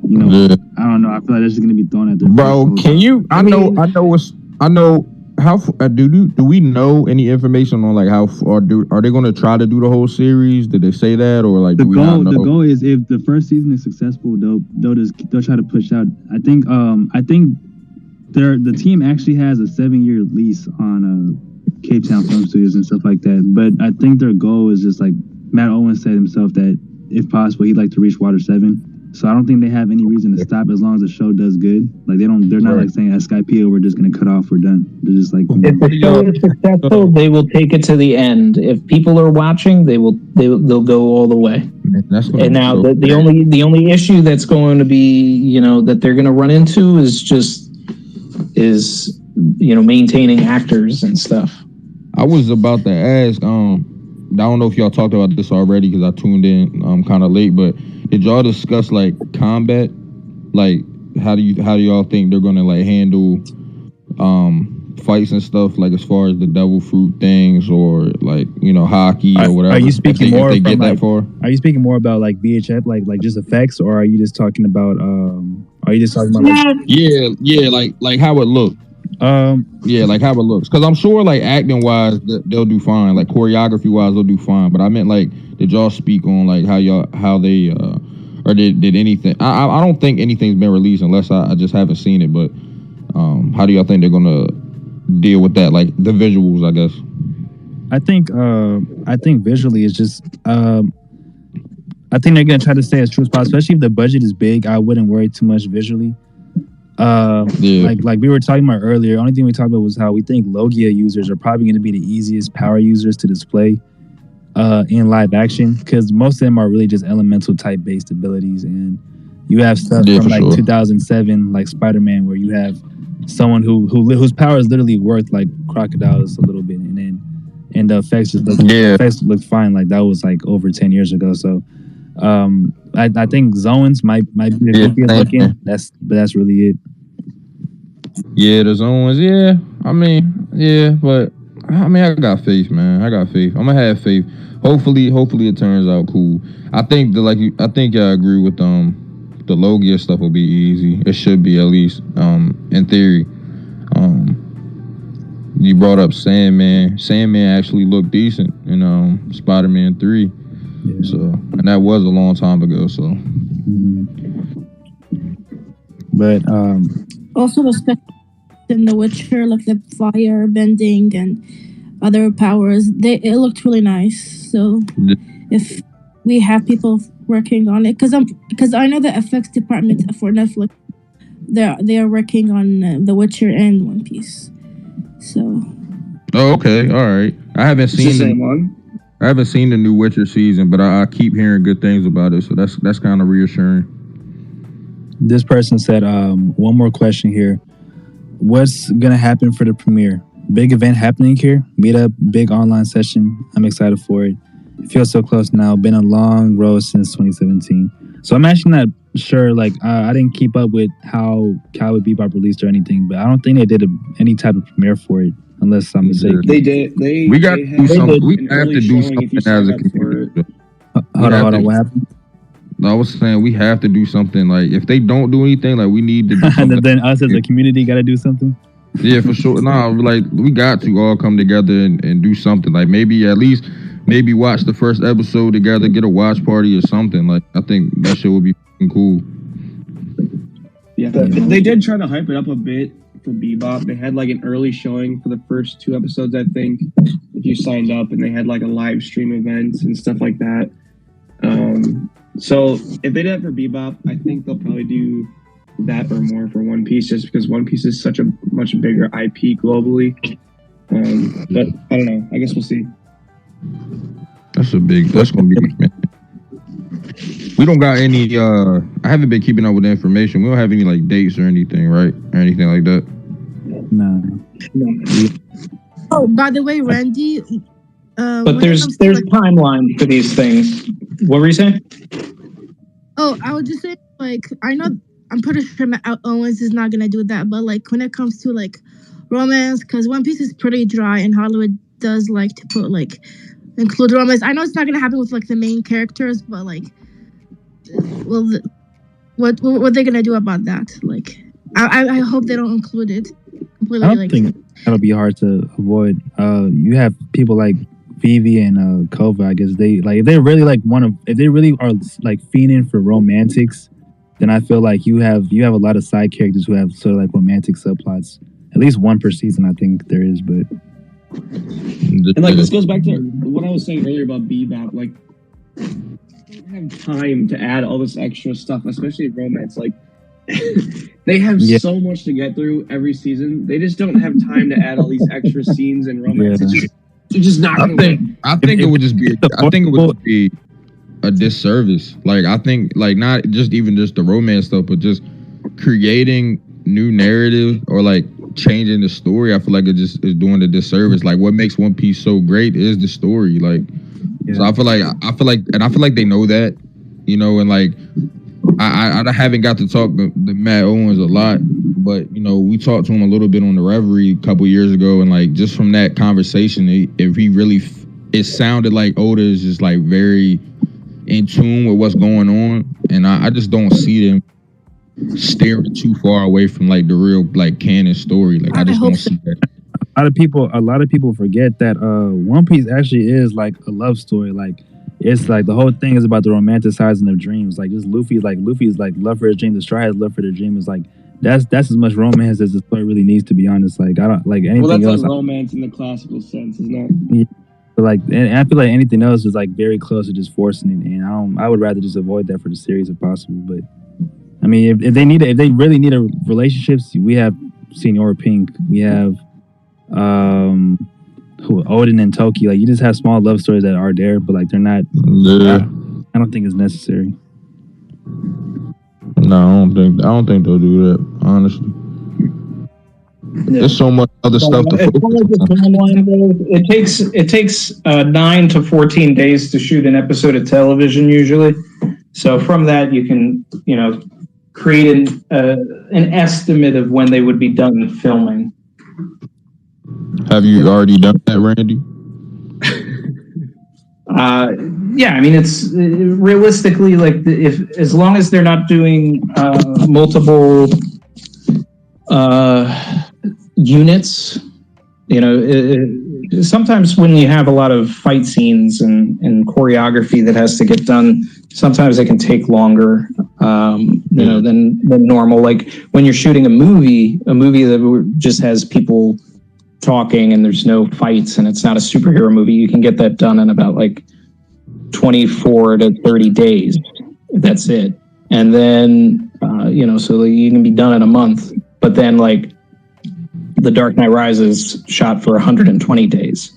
yeah. I don't know. I feel like that's just going to be thrown at their bro. Can you? I know. How do we know any information on like how are they going to try to do the whole series? Did they say that, or like the goal is if the first season is successful, they'll try to push out. I think the team actually has a 7-year lease on Cape Town Film Studios and stuff like that. But I think their goal is just like Matt Owens said himself that if possible he'd like to reach Water 7. So I don't think they have any reason to stop as long as the show does good. Like they're not like saying at Skypea we're just gonna cut off, we're done. They're just like if the show is successful, they will take it to the end. If people are watching, they'll go all the way. And now the only issue that's going to be that they're gonna run into is maintaining actors and stuff. I was about to ask, I don't know if y'all talked about this already because I tuned in kind of late, but did y'all discuss like combat? Like how do y'all think they're gonna like handle fights and stuff, like as far as the devil fruit things or like hockey or whatever? Are you speaking more if they get that far? Are you speaking more about like VHF, like just effects, or are you just talking about like, yeah, like how it looked? Yeah, like how it looks, because I'm sure like acting wise they'll do fine, like choreography wise they'll do fine, but I meant like did y'all speak on like how they or did anything? I don't think anything's been released unless I just haven't seen it, but how do y'all think they're gonna deal with that, like the visuals, I guess? I think visually it's just I think they're gonna try to stay as true as possible, especially if the budget is big. I wouldn't worry too much visually. Like we were talking about earlier, only thing we talked about was how we think Logia users are probably going to be the easiest power users to display in live action, because most of them are really just elemental type based abilities, and you have stuff from like 2007 like Spider-Man where you have someone whose power is literally worth like crocodiles a little bit, and the effects just look fine. Like that was like over 10 years ago. So I think Zoans might be the goofiest looking. That's really it. Yeah, the Zoans. Yeah, but I got faith, man. I got faith. I'm gonna have faith. Hopefully it turns out cool. I think I agree with the Logia stuff will be easy. It should be, at least in theory. You brought up Sandman. Sandman actually looked decent in Spider-Man 3. Yeah. So, and that was a long time ago. So, but also respect in The Witcher, like the fire bending and other powers. It looked really nice. So, if we have people working on it, because I know the effects department for Netflix, they are working on The Witcher and One Piece. So. Oh, okay, all right. I haven't seen the new Witcher season, but I keep hearing good things about it, so that's kind of reassuring. This person said, one more question here. What's gonna happen for the premiere? Big event happening here. Meetup, big online session. I'm excited for it. It feels so close now. Been a long road since 2017. So I'm actually not sure. Like, I didn't keep up with how Cowboy Bebop released or anything, but I don't think they did any type of premiere for it, unless I'm mistaken. They did. We got to do something. We have to do something as a community. Hold on. What happened? I was saying we have to do something. Like, if they don't do anything, like, we need to do something. Then us as a community got to do something. Yeah, for sure. No, like, we got to all come together and do something. Like, maybe at least watch the first episode together, get a watch party or something. Like, I think that shit would be cool. Yeah, they did try to hype it up a bit for Bebop. They had like an early showing for the first 2 episodes, I think, if you signed up, and they had like a live stream event and stuff like that. So if they did it for Bebop, I think they'll probably do that or more for One Piece, just because One Piece is such a much bigger IP globally. But I don't know. I guess we'll see. That's gonna be, man. We don't got any, I haven't been keeping up with the information. We don't have any like dates or anything, right? Or anything like that. No. Oh, by the way, Randy. But there's timeline for these things. What were you saying? Oh, I would just say, like, I know, I'm pretty sure Matt Owens is not gonna do that, but like when it comes to like romance, because One Piece is pretty dry, and Hollywood does like to put like include romance. I know it's not gonna happen with like the main characters, but like, well, what are they gonna do about that? Like, I hope they don't include it completely. I don't think that'll be hard to avoid. You have people like Vivi and Kova. I guess they like, if they really like if they really are like fiending for romantics, then I feel like you have a lot of side characters who have sort of like romantic subplots. At least one per season, I think there is, but. And like, this goes back to what I was saying earlier about Bebop. Like, they don't have time to add all this extra stuff, especially romance. Like, they have so much to get through every season. They just don't have time to add all these extra scenes and romance. Yeah. It's just not. I think it would just be a disservice. Like, I think, like, not just even just the romance stuff, but just creating new narrative or like changing the story. I feel like it just is doing a disservice. Like, what makes One Piece so great is the story. Like, so I feel like they know that, you know, and like I haven't got to talk to Matt Owens a lot, but you know, we talked to him a little bit on the Reverie a couple years ago, and like just from that conversation, it sounded like Oda is just like very in tune with what's going on, and I just don't see them steering too far away from like the real like canon story. Like, I just don't see that. A lot of people forget that One Piece actually is like a love story. Like, it's like the whole thing is about the romanticizing of dreams. Like, just Luffy's like love for his dream. The Straw Hat's love for their dream is like that's as much romance as the story really needs to be honest. Like, I don't like anything else. Well, that's like romance in the classical sense, isn't it? Yeah. But like, and I feel like anything else is like very close to just forcing it, and I would rather just avoid that for the series if possible. But I mean, if they really need a relationships, we have Senor Pink, we have Odin and Toki. Like, you just have small love stories that are there, but like they're not. Yeah. I don't think it's necessary. No, I don't think they'll do that. Honestly, there's so much other stuff to focus on. It takes 9 to 14 days to shoot an episode of television usually. So from that, you can create an estimate of when they would be done filming. Have you already done that, Randy? Yeah, I mean, it's realistically like as long as they're not doing multiple units, sometimes when you have a lot of fight scenes and choreography that has to get done, sometimes it can take longer, than normal. Like when you're shooting a movie that just has people talking and there's no fights and it's not a superhero movie, you can get that done in about like 24 to 30 days. That's it. And then, so you can be done in a month. But then like The Dark Knight Rises shot for 120 days.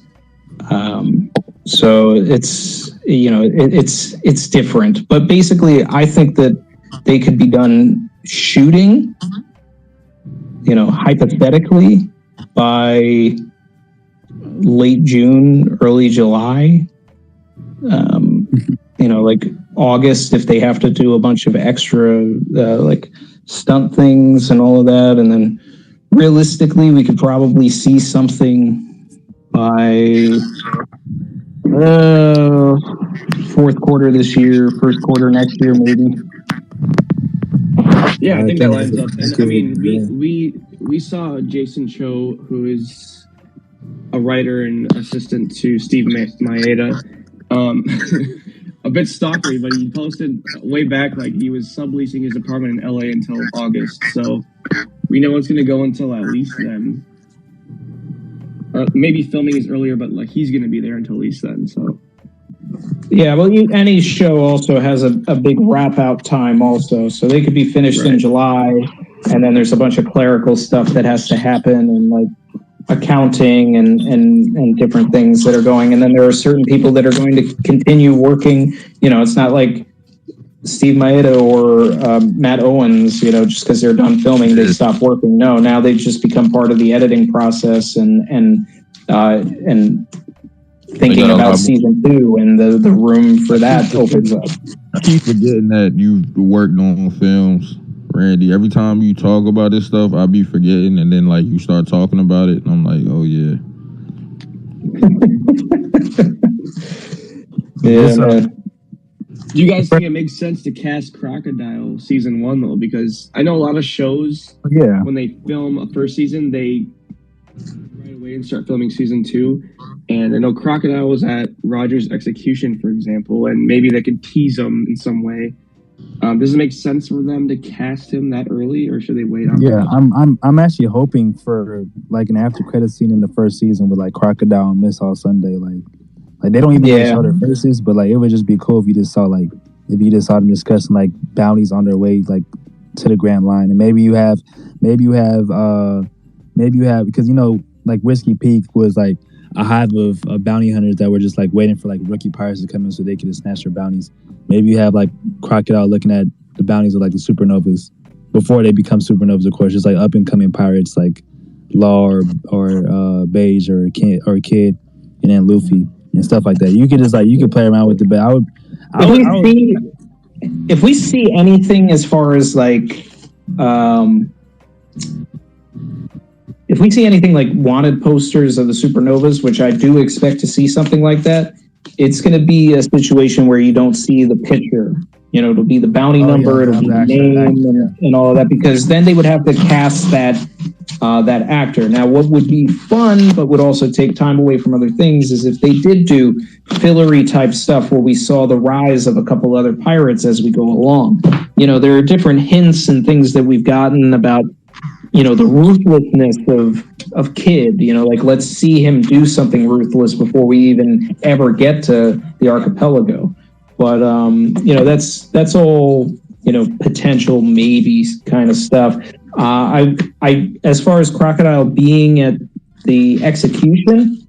So it's, it's different. But basically, I think that they could be done shooting, hypothetically, by late June, early July. Like August, if they have to do a bunch of extra like stunt things and all of that, and then realistically, we could probably see something by fourth quarter this year, first quarter next year, maybe. Yeah, I think that lines up. And I mean, we saw Jason Cho, who is a writer and assistant to Steve Maeda, a bit stalkery, but he posted way back like he was subleasing his apartment in LA until August. So we know it's going to go until at least then. Maybe filming is earlier, but like he's going to be there until at least then. So. Yeah, well, any show also has a big wrap out time also, so they could be finished in July, and then there's a bunch of clerical stuff that has to happen, and like accounting and different things that are going, and then there are certain people that are going to continue working. It's not like Steve Maeda or Matt Owens, just because they're done filming, they stop working. No, now they've just become part of the editing process and thinking about season 2 and the room for that opens up. I keep forgetting that you've worked on films, Randy. Every time you talk about this stuff, I be forgetting, and then like you start talking about it, and I'm like, oh yeah. Yeah. Do you guys think it makes sense to cast Crocodile season 1 though? Because I know a lot of shows, when they film a first season, they right away and start filming season 2. And I know Crocodile was at Roger's execution, for example, and maybe they could tease him in some way. Does it make sense for them to cast him that early, or should they wait on? Yeah, I'm actually hoping for like an after credit scene in the first season with like Crocodile and Miss All Sunday. Like they don't even really show their faces, but like it would just be cool if you just saw them discussing like bounties on their way like to the Grand Line, and maybe you have because like Whiskey Peak was like a hive of bounty hunters that were just like waiting for like rookie pirates to come in so they could just snatch their bounties. Maybe you have like Crocodile looking at the bounties of like the supernovas before they become supernovas, of course, just like up and coming pirates like Law or Beige or Kid, and then Luffy and stuff like that. You could just like play around with it, but if we see anything as far as like if we see anything like wanted posters of the supernovas, which I do expect to see something like that, it's going to be a situation where you don't see the picture. It'll be the bounty number, it'll be the name and all of that, because then they would have to cast that actor. Now, what would be fun, but would also take time away from other things, is if they did do fillery type stuff where we saw the rise of a couple other pirates as we go along. There are different hints and things that we've gotten about the ruthlessness of Kid, like let's see him do something ruthless before we even ever get to the archipelago. But that's all potential maybe kind of stuff. I as far as Crocodile being at the execution,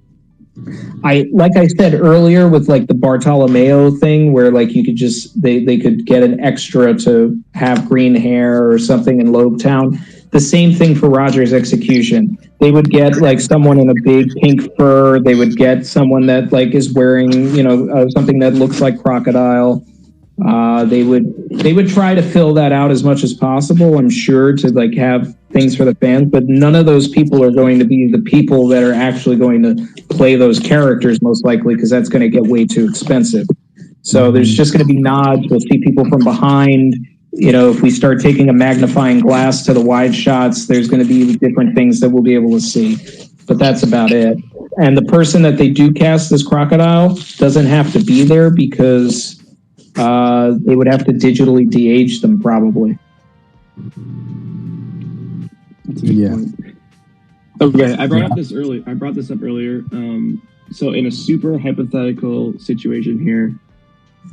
like I said earlier with like the Bartolomeo thing, where like you could just they could get an extra to have green hair or something in Lobetown. The same thing for Roger's execution. They would get like someone in a big pink fur. They would get someone that like is wearing, something that looks like Crocodile. They would try to fill that out as much as possible, I'm sure, to like have things for the fans, but none of those people are going to be the people that are actually going to play those characters most likely, because that's going to get way too expensive. So there's just going to be nods. We'll see people from behind. If we start taking a magnifying glass to the wide shots, there's going to be different things that we'll be able to see. But that's about it. And the person that they do cast as Crocodile doesn't have to be there, because they would have to digitally de-age them probably. Yeah. Okay, I brought this up earlier. So in a super hypothetical situation here,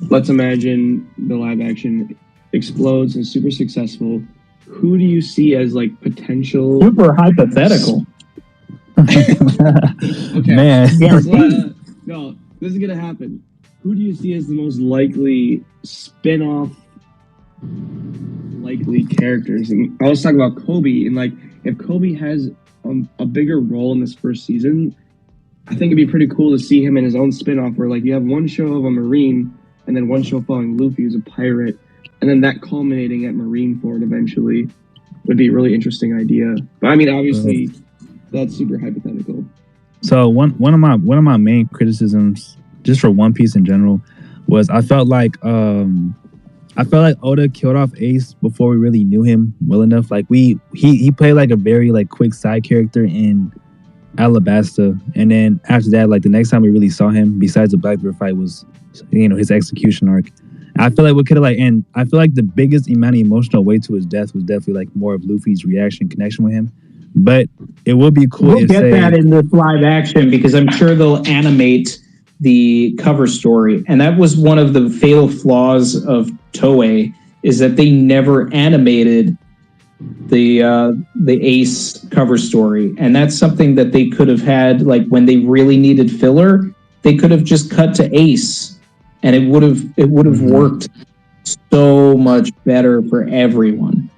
let's imagine the live action explodes and super successful. Who do you see as like potential super hypothetical? Okay, man. No, this is gonna happen. Who do you see as the most likely spin-off likely characters? And I was talking about Kobe, and like if Kobe has a bigger role in this first season, I think it'd be pretty cool to see him in his own spin-off where like you have one show of a Marine and then one show following Luffy who's a pirate, and then that culminating at Marineford eventually would be a really interesting idea. But I mean, obviously, that's super hypothetical. So one of my main criticisms, just for One Piece in general, was I felt like Oda killed off Ace before we really knew him well enough. Like he played like a very like quick side character in Alabasta, and then after that, like the next time we really saw him, besides the Blackbeard fight, was his execution arc. I feel like we could have and I feel like the biggest amount of emotional weight to his death was definitely like more of Luffy's reaction connection with him. But it would be cool. We'll get that in this live action because I'm sure they'll animate the cover story, and that was one of the fatal flaws of Toei, is that they never animated the Ace cover story, and that's something that they could have had. Like when they really needed filler, they could have just cut to Ace, and it would have worked so much better for everyone.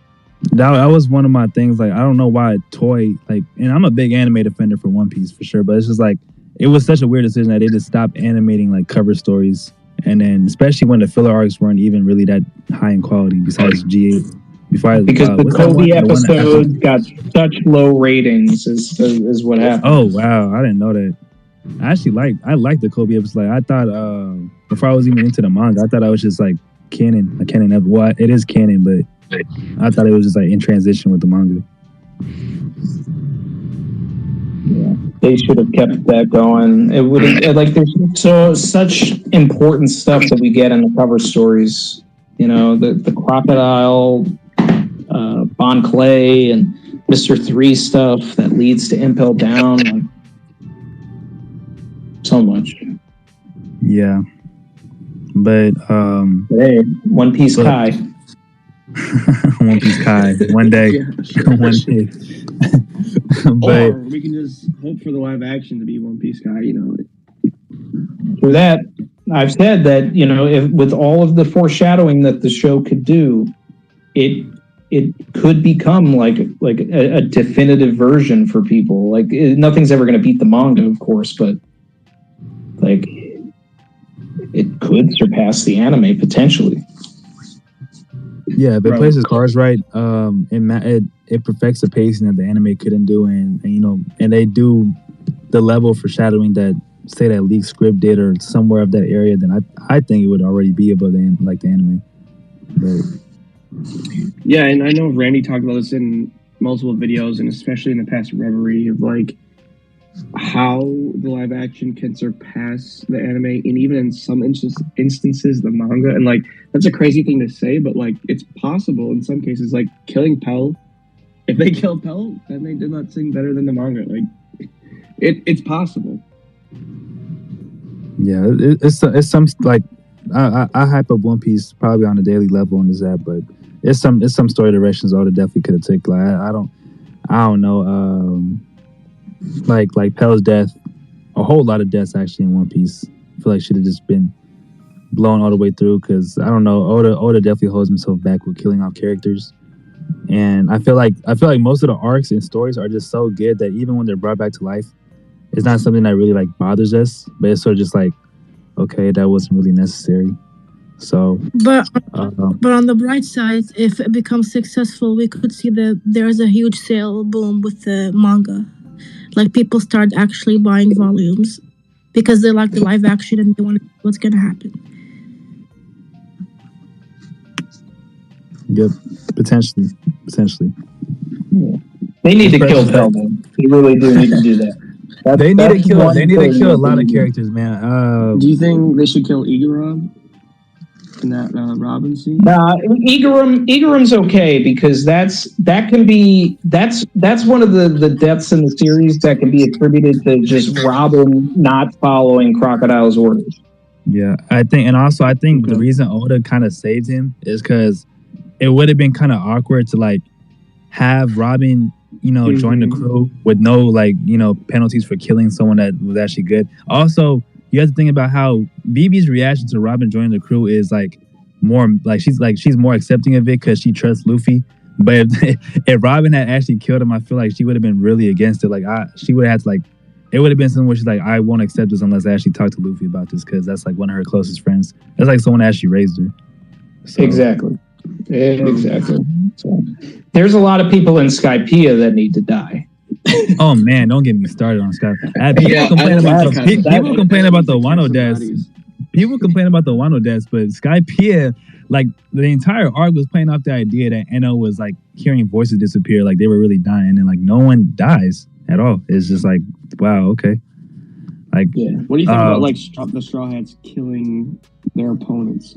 That was one of my things. Like I don't know why Toei and I'm a big anime defender for One Piece for sure, but it's just like it was such a weird decision that they just stopped animating like cover stories, and then especially when the filler arcs weren't even really that high in quality. Besides G8, because the Kobe episodes got such low ratings is what happened. Oh wow, I didn't know that. I actually liked the Kobe episode. Like, I thought before I was even into the manga, I thought I was just like canon. Well, it is canon, but I thought it was just like in transition with the manga. Yeah, they should have kept that going. It would like there's such important stuff that we get in the cover stories. The crocodile, Bon Clay, and Mr. 3 stuff that leads to Impel Down. Like, so much. Yeah, but hey, One Piece Kai. One Piece Kai. One day. One day. But or we can just hope for the live action to be One Piece Kai. For that, I've said that if with all of the foreshadowing that the show could do, it could become like a definitive version for people. Like nothing's ever going to beat the manga, of course, but like it could surpass the anime potentially. Yeah, if it plays its cards right, it perfects the pacing that the anime couldn't do, and they do the level of foreshadowing that say that leaked script did or somewhere of that area, then I think it would already be above the anime. But yeah, and I know Randy talked about this in multiple videos, and especially in the past Reverie, of like how the live action can surpass the anime, and even in some instances the manga. And like that's a crazy thing to say, but like it's possible in some cases. Like killing Pell, if they kill Pell, then they did not sing better than the manga. Like it's possible. Yeah, it's some like I hype up One Piece probably on a daily level on this app, but it's some story directions Oda definitely could have taken. Like I don't know. Like Pell's death, a whole lot of deaths actually in One Piece. I feel like should have just been blown all the way through, because I don't know, Oda definitely holds himself back with killing off characters, and I feel like most of the arcs and stories are just so good that even when they're brought back to life, it's not something that really like bothers us, but it's sort of just like, okay, that wasn't really necessary. So, but on the bright side, if it becomes successful, we could see that there's a huge sale boom with the manga. Like people start actually buying volumes because they like the live action and they want to know what's going to happen. Yep, potentially. Yeah. They need to kill Pell, man. They really do need to do that. They need to kill a lot of characters, man. Do you think they should kill Igarav in that Robin scene? Igaram's okay, because that's one of the deaths in the series that can be attributed to just Robin not following Crocodile's orders. Yeah, I think the reason Oda kind of saved him is because it would have been kind of awkward to like have Robin, join the crew with no penalties for killing someone that was actually good. Also, you have to think about how BB's reaction to Robin joining the crew is like more like she's more accepting of it because she trusts Luffy. But if Robin had actually killed him, I feel like she would have been really against it. Like she would have had to like it would have been something where she's like, I won't accept this unless I actually talk to Luffy about this, because that's like one of her closest friends. That's like someone that actually raised her. So, Exactly. So, there's a lot of people in Skypiea that need to die. oh man, don't get me started on Scott. People complain about the Wano deaths. People complain about the Wano deaths, but Skypiea, like the entire arc was playing off the idea that Eno was like hearing voices disappear, like they were really dying, and like no one dies at all. It's just like, wow, okay. Like, what do you think about like the Straw Hats killing their opponents?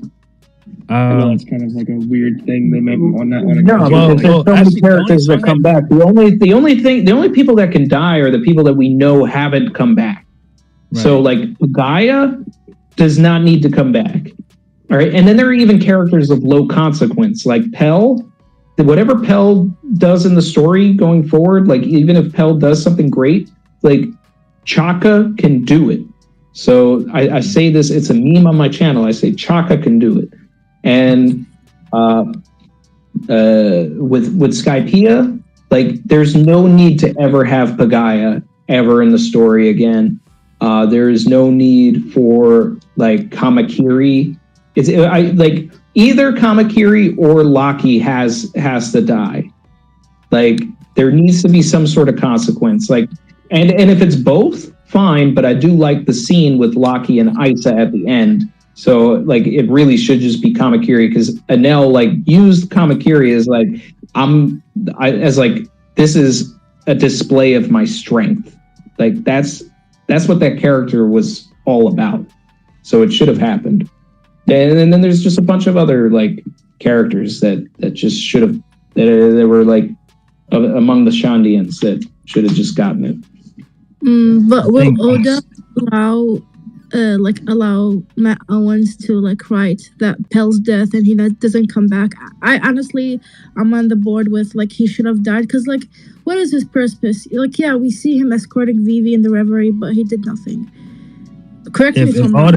I know that's kind of like a weird thing. They might not want to. No, there's so many characters that come back. The only people that can die are the people that we know haven't come back. Right. So like Gaia does not need to come back. All right, and then there are even characters of low consequence, like Pell. Whatever Pell does in the story going forward, like even if Pell does something great, like Chaka can do it. So I say this, it's a meme on my channel. I say Chaka can do it. And with Skypiea, like there's no need to ever have Pagaya ever in the story again. There is no need for like Kamakiri. Like either Kamakiri or Laki has to die. Like there needs to be some sort of consequence. Like and if it's both, fine. But I do like the scene with Laki and Isa at the end. So like it really should just be Kamakiri, because Enel like used Kamakiri as like this is a display of my strength. Like that's what that character was all about. So it should have happened. And then there's just a bunch of other like characters that just should have that were like among the Shandians that should have just gotten it. But will Oda allow Matt Owens to like write that Pell's death and he doesn't come back? I'm on the board with like he should have died, because like what is his purpose? Like we see him escorting Vivi in the Reverie, but he did nothing. Correct me if I'm wrong.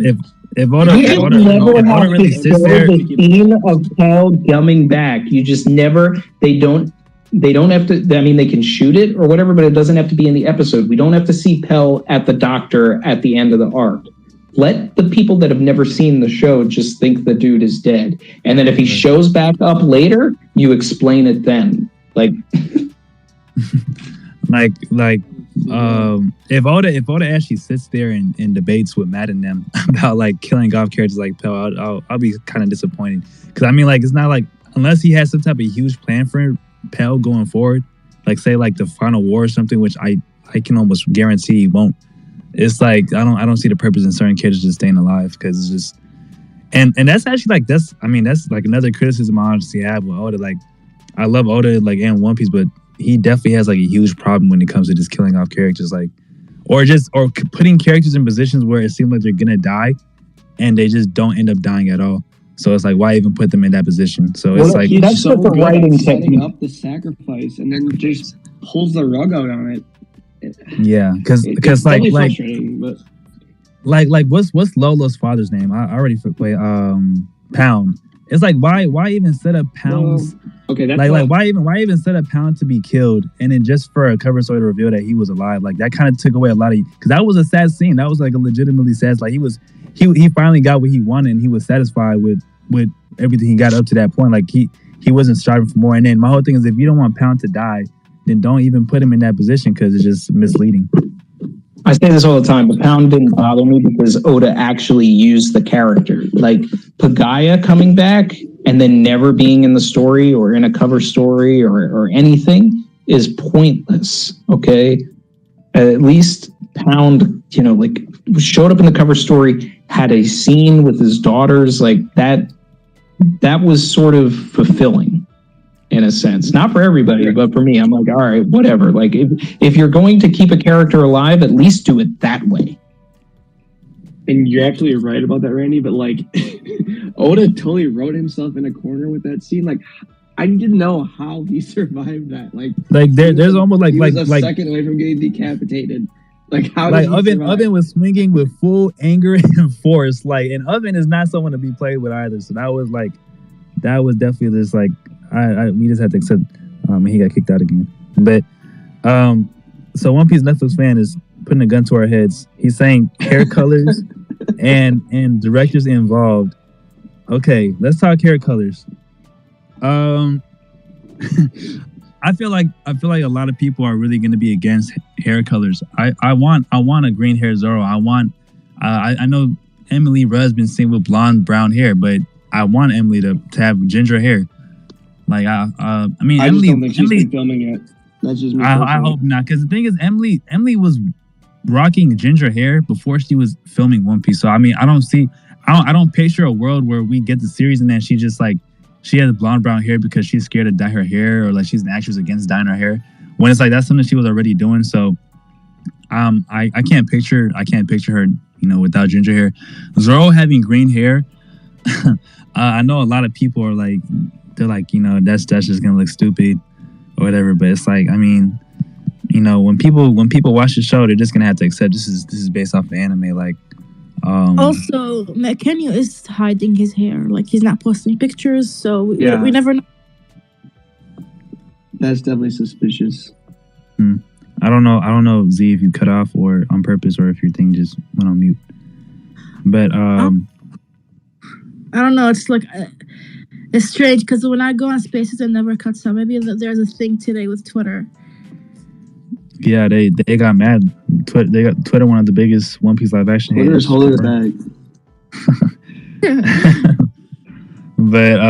If Oda really sits there, the scene of Pell coming back, you just never. They don't have to. I mean, they can shoot it or whatever, but it doesn't have to be in the episode. We don't have to see Pell at the doctor at the end of the arc. Let the people that have never seen the show just think the dude is dead, and then if he shows back up later, you explain it then. Like, if Oda actually sits there and debates with Matt and them about like killing off characters like Pell, I'll be kind of disappointed, because I mean like it's not like, unless he has some type of huge plan for Pell going forward, like say like the final war or something, which I can almost guarantee he won't. It's like I don't see the purpose in certain characters just staying alive, because it's just and that's actually like that's like another criticism I honestly have with Oda. Like I love Oda like and One Piece, but he definitely has like a huge problem when it comes to just killing off characters, like or putting characters in positions where it seems like they're gonna die and they just don't end up dying at all. So it's like, why even put them in that position? So it's like that's so good at setting up the sacrifice and then just pulls the rug out on it. Yeah, because like what's Lolo's father's name? I already forgot. Pound. It's like why even set up Pound's why even set up Pound to be killed, and then just for a cover story to reveal that he was alive? Like that kind of took away a lot of, because that was a sad scene. That was like a legitimately sad. Like he finally got what he wanted and he was satisfied with everything he got up to that point. Like he wasn't striving for more. And then my whole thing is, if you don't want Pound to die, then don't even put him in that position, because it's just misleading. I say this all the time, but Pound didn't bother me because Oda actually used the character. Like Pagaya coming back and then never being in the story or in a cover story or anything is pointless. Okay, at least Pound, like showed up in the cover story, had a scene with his daughters, like that was sort of fulfilling in a sense. Not for everybody, but for me, I'm like, all right, whatever. Like if you're going to keep a character alive, at least do it that way. And you're absolutely right about that, Randy, but like Oda totally wrote himself in a corner with that scene. Like I didn't know how he survived that. Like there's almost like a second away from getting decapitated. Like how like Oven was swinging with full anger and force. Like, and Oven is not someone to be played with either. So that was definitely just like we just had to accept. He got kicked out again. But so One Piece Netflix fan is putting a gun to our heads. He's saying hair colors and directors involved. Okay, let's talk hair colors. I feel like a lot of people are really going to be against hair colors. I want a green hair Zoro. I know Emily Rudd's been seen with blonde brown hair, but I want Emily to have ginger hair. Like I mean, I Emily, just don't think she's been filming it. That's just me. I hope not, because the thing is, Emily was rocking ginger hair before she was filming One Piece. So I mean, I don't picture a world where we get the series and then she just like she has blonde brown hair because she's scared to dye her hair, or like she's an actress against dyeing her hair. When it's like that's something she was already doing. So I can't picture her, you know, without ginger hair. Zoro having green hair, I know a lot of people are like, they're like, you know, that's just gonna look stupid or whatever. But it's like, I mean, you know, when people watch the show, they're just gonna have to accept this is based off of anime. Like, also, Kenyo is hiding his hair. Like, he's not posting pictures, so we never know. That's definitely suspicious. I don't know, Z, if you cut off or on purpose, or if your thing just went on mute. But I don't know. It's like it's strange because when I go on Spaces, it never cuts out. Maybe there's a thing today with Twitter. Yeah, they got mad. They got Twitter, one of the biggest One Piece live action. Twitter's holding it back. But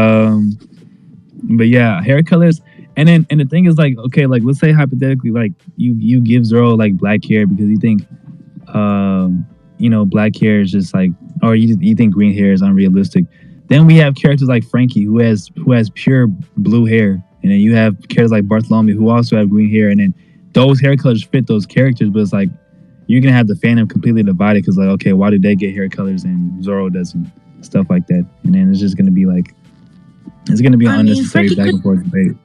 yeah, hair colors. And the thing is, like, okay, like let's say hypothetically, like you give Zoro like black hair because you think you know, black hair is just like, or you think green hair is unrealistic. Then we have characters like Frankie who has pure blue hair, and then you have characters like Bartholomew who also have green hair, and then those hair colors fit those characters, but it's like you're gonna have the fandom completely divided because like, okay, why do they get hair colors and Zoro doesn't, stuff like that, and then it's just gonna be like, it's gonna be an unnecessary back and forth debate.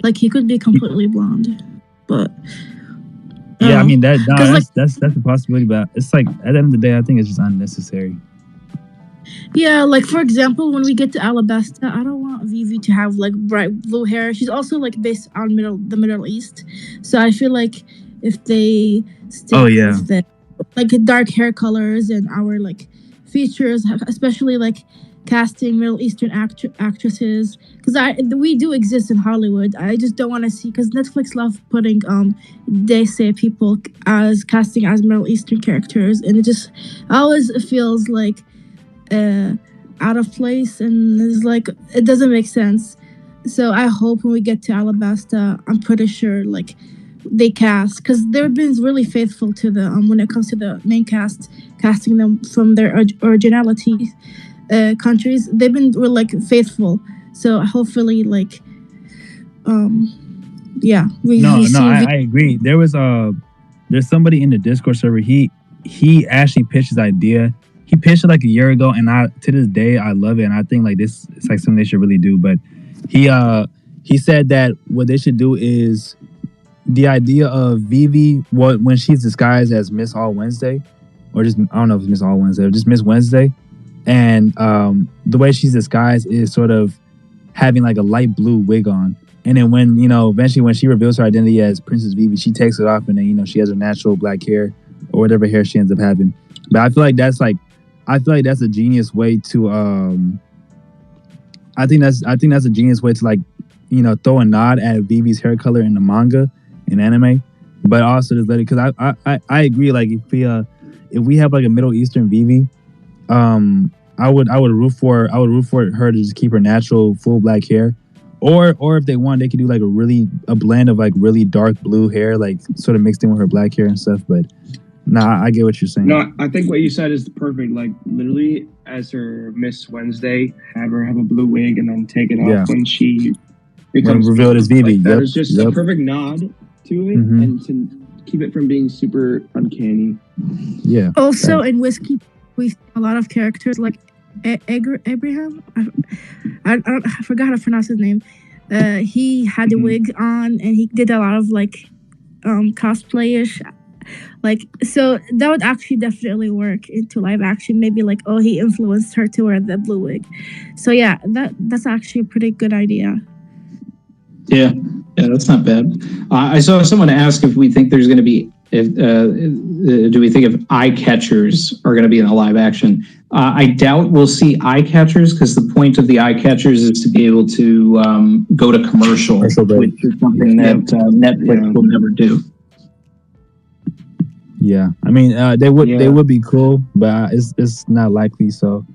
Like, he could be completely blonde, but yeah, I mean that's a possibility, but it's like at the end of the day, I think it's just unnecessary. Yeah, like for example, when we get to Alabasta, I don't want Vivi to have like bright blue hair. She's also like based on the Middle East, so I feel like if they stick with the like dark hair colors and our like features, especially like casting Middle Eastern actresses, because we do exist in Hollywood. I just don't want to see, because Netflix love putting they say people as casting as Middle Eastern characters, and it just always feels like out of place, and it's like it doesn't make sense. So I hope when we get to Alabasta, I'm pretty sure like they cast, because they've been really faithful to the when it comes to the main cast, casting them from their originality countries. They've been like faithful, so hopefully like I agree. There's somebody in the Discord server, he actually pitched his idea. He pitched it like a year ago, and to this day I love it, and I think like this it's like something they should really do. But he said that what they should do is the idea of Vivi when she's disguised as Miss All Wednesday, or just, I don't know if it's Miss All Wednesday or just Miss Wednesday, and the way she's disguised is sort of having like a light blue wig on, and then when, you know, eventually when she reveals her identity as Princess Vivi, she takes it off, and then, you know, she has her natural black hair or whatever hair she ends up having. But I feel like that's a genius way to I think that's a genius way to, like, you know, throw a nod at Vivi's hair color in the manga and anime, but also just let it, because I agree, like if we have like a Middle Eastern Vivi, I would root for her to just keep her natural full black hair, or if they want, they could do like a blend of like really dark blue hair, like sort of mixed in with her black hair and stuff. But nah, I get what you're saying. No, I think what you said is perfect. Like literally, as her Miss Wednesday, have her have a blue wig and then take it off when she becomes revealed as Vivi. Like, that is just a perfect nod to it, and to keep it from being super uncanny. Yeah. Also, in Whiskey, we see a lot of characters like Abraham. I forgot how to pronounce his name. He had a wig on, and he did a lot of like cosplay-ish. Like, so that would actually definitely work into live action. Maybe like, oh, he influenced her to wear the blue wig. So yeah, that's actually a pretty good idea. Yeah, that's not bad. I saw someone ask if we think there's going to be do we think if eye catchers are going to be in a live action? I doubt we'll see eye catchers because the point of the eye catchers is to be able to go to commercial, which is something that Netflix will never do. Yeah, I mean they would be cool, but it's not likely. So,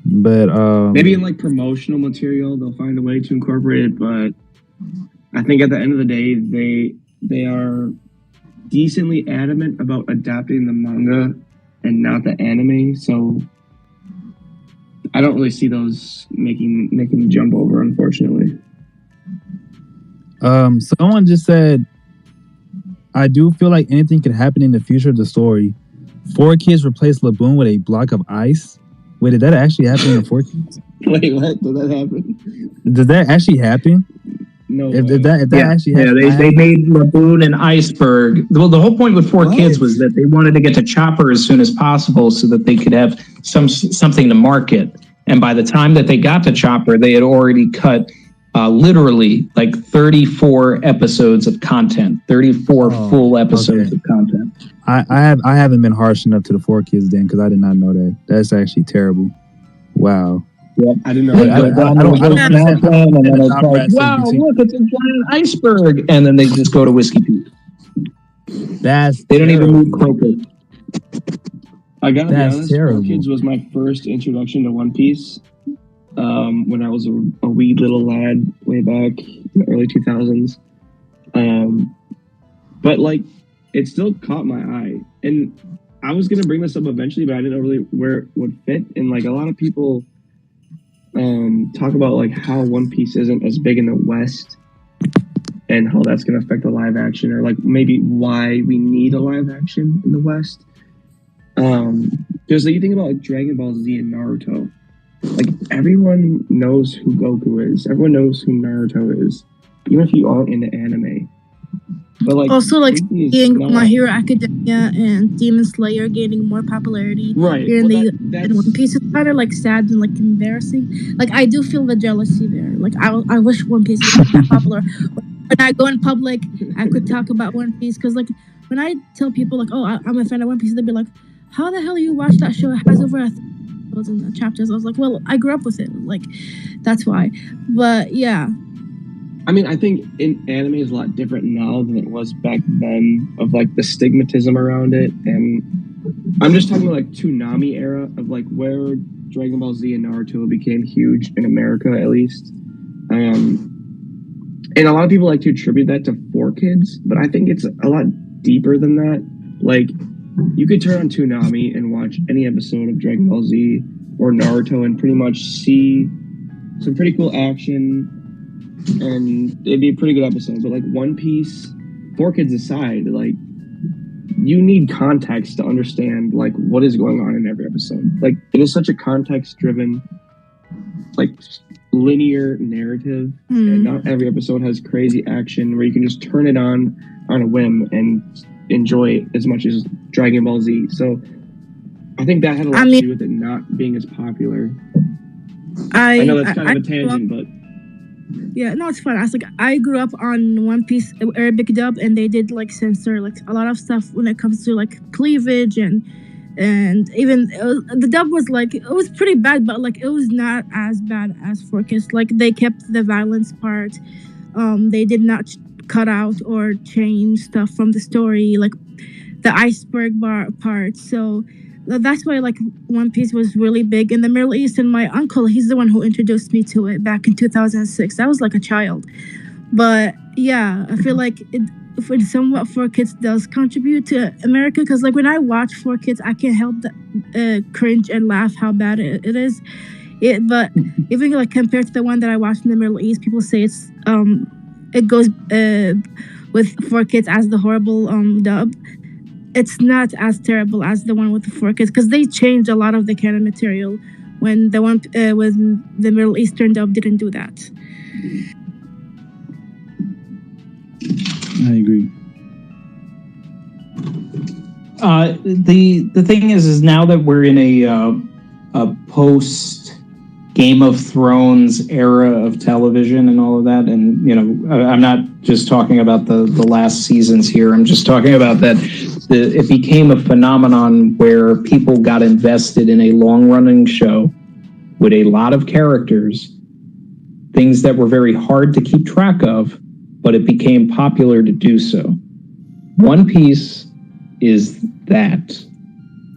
but maybe in like promotional material they'll find a way to incorporate it. But I think at the end of the day they are decently adamant about adapting the manga and not the anime. So I don't really see those making the jump over, unfortunately. Someone just said, I do feel like anything could happen in the future of the story. 4Kids replaced Laboon with a block of ice. Wait, did that actually happen in 4Kids? Wait, what? Did that happen? Did that actually happen? No. If that actually happened, they made Laboon an iceberg. Well, the whole point with 4Kids was that they wanted to get to Chopper as soon as possible so that they could have something to market. And by the time that they got to Chopper, they had already cut literally like 34 episodes of content, 34 full episodes of content. I haven't been harsh enough to the 4Kids then because I did not know that. That's actually terrible. Wow. Yeah, I didn't know. I don't understand. And then it's like, wow, look, it's a giant iceberg, and then they just go to Whiskey Pete. They don't even move Crocus. I gotta be honest, 4Kids was my first introduction to One Piece. When I was a wee little lad way back in the early 2000s. But like, it still caught my eye. And I was going to bring this up eventually, but I didn't know really where it would fit. And like a lot of people talk about like how One Piece isn't as big in the West and how that's going to affect the live action, or like maybe why we need a live action in the West. Because like, you think about like Dragon Ball Z and Naruto. Like, everyone knows who Goku is. Everyone knows who Naruto is, even if you aren't into anime. But like, also like seeing My Hero Academia and Demon Slayer gaining more popularity here in One Piece is kind of like sad and like embarrassing. Like, I do feel the jealousy there. Like, I wish One Piece was more popular. When I go in public, I could talk about One Piece because like when I tell people like, oh, I'm a fan of One Piece, they'd be like, how the hell do you watch that show? It has over in the chapters. I was like, well, I grew up with it, like that's why. But yeah, I mean, I think in anime is a lot different now than it was back then, of like the stigmatism around it. And I'm just talking about like Toonami era of like where Dragon Ball Z and Naruto became huge in America, at least. And a lot of people like to attribute that to 4Kids, but I think it's a lot deeper than that. Like, you could turn on Toonami and watch any episode of Dragon Ball Z or Naruto and pretty much see some pretty cool action, and it'd be a pretty good episode. But like One Piece, 4Kids aside, like, you need context to understand like what is going on in every episode. Like, it is such a context-driven, like, linear narrative, and not every episode has crazy action where you can just turn it on a whim and enjoy it as much as Dragon Ball Z. So I think that had a lot to do with it not being as popular. I know that's kind of a tangent, but yeah, no, it's fun. I grew up on One Piece Arabic dub, and they did like censor like a lot of stuff when it comes to like cleavage and even the dub was like, it was pretty bad, but like it was not as bad as 4Kids. Like, they kept the violence part. They did not cut out or change stuff from the story, like the iceberg part. So that's why like One Piece was really big in the Middle East. And my uncle, he's the one who introduced me to it back in 2006. I was like a child. But yeah, I feel like it somewhat 4Kids does contribute to America, because like when I watch 4Kids, I can't help but cringe and laugh how bad it is. But even like compared to the one that I watched in the Middle East, people say it's it goes with 4Kids as the horrible dub. It's not as terrible as the one with the 4Kids, because they changed a lot of the canon material when the one when the Middle Eastern dub didn't do that. I agree. The thing is now that we're in a post Game of Thrones era of television and all of that. And, you know, I'm not just talking about the last seasons here. I'm just talking about that it became a phenomenon where people got invested in a long-running show with a lot of characters, things that were very hard to keep track of, but it became popular to do so. One Piece is that.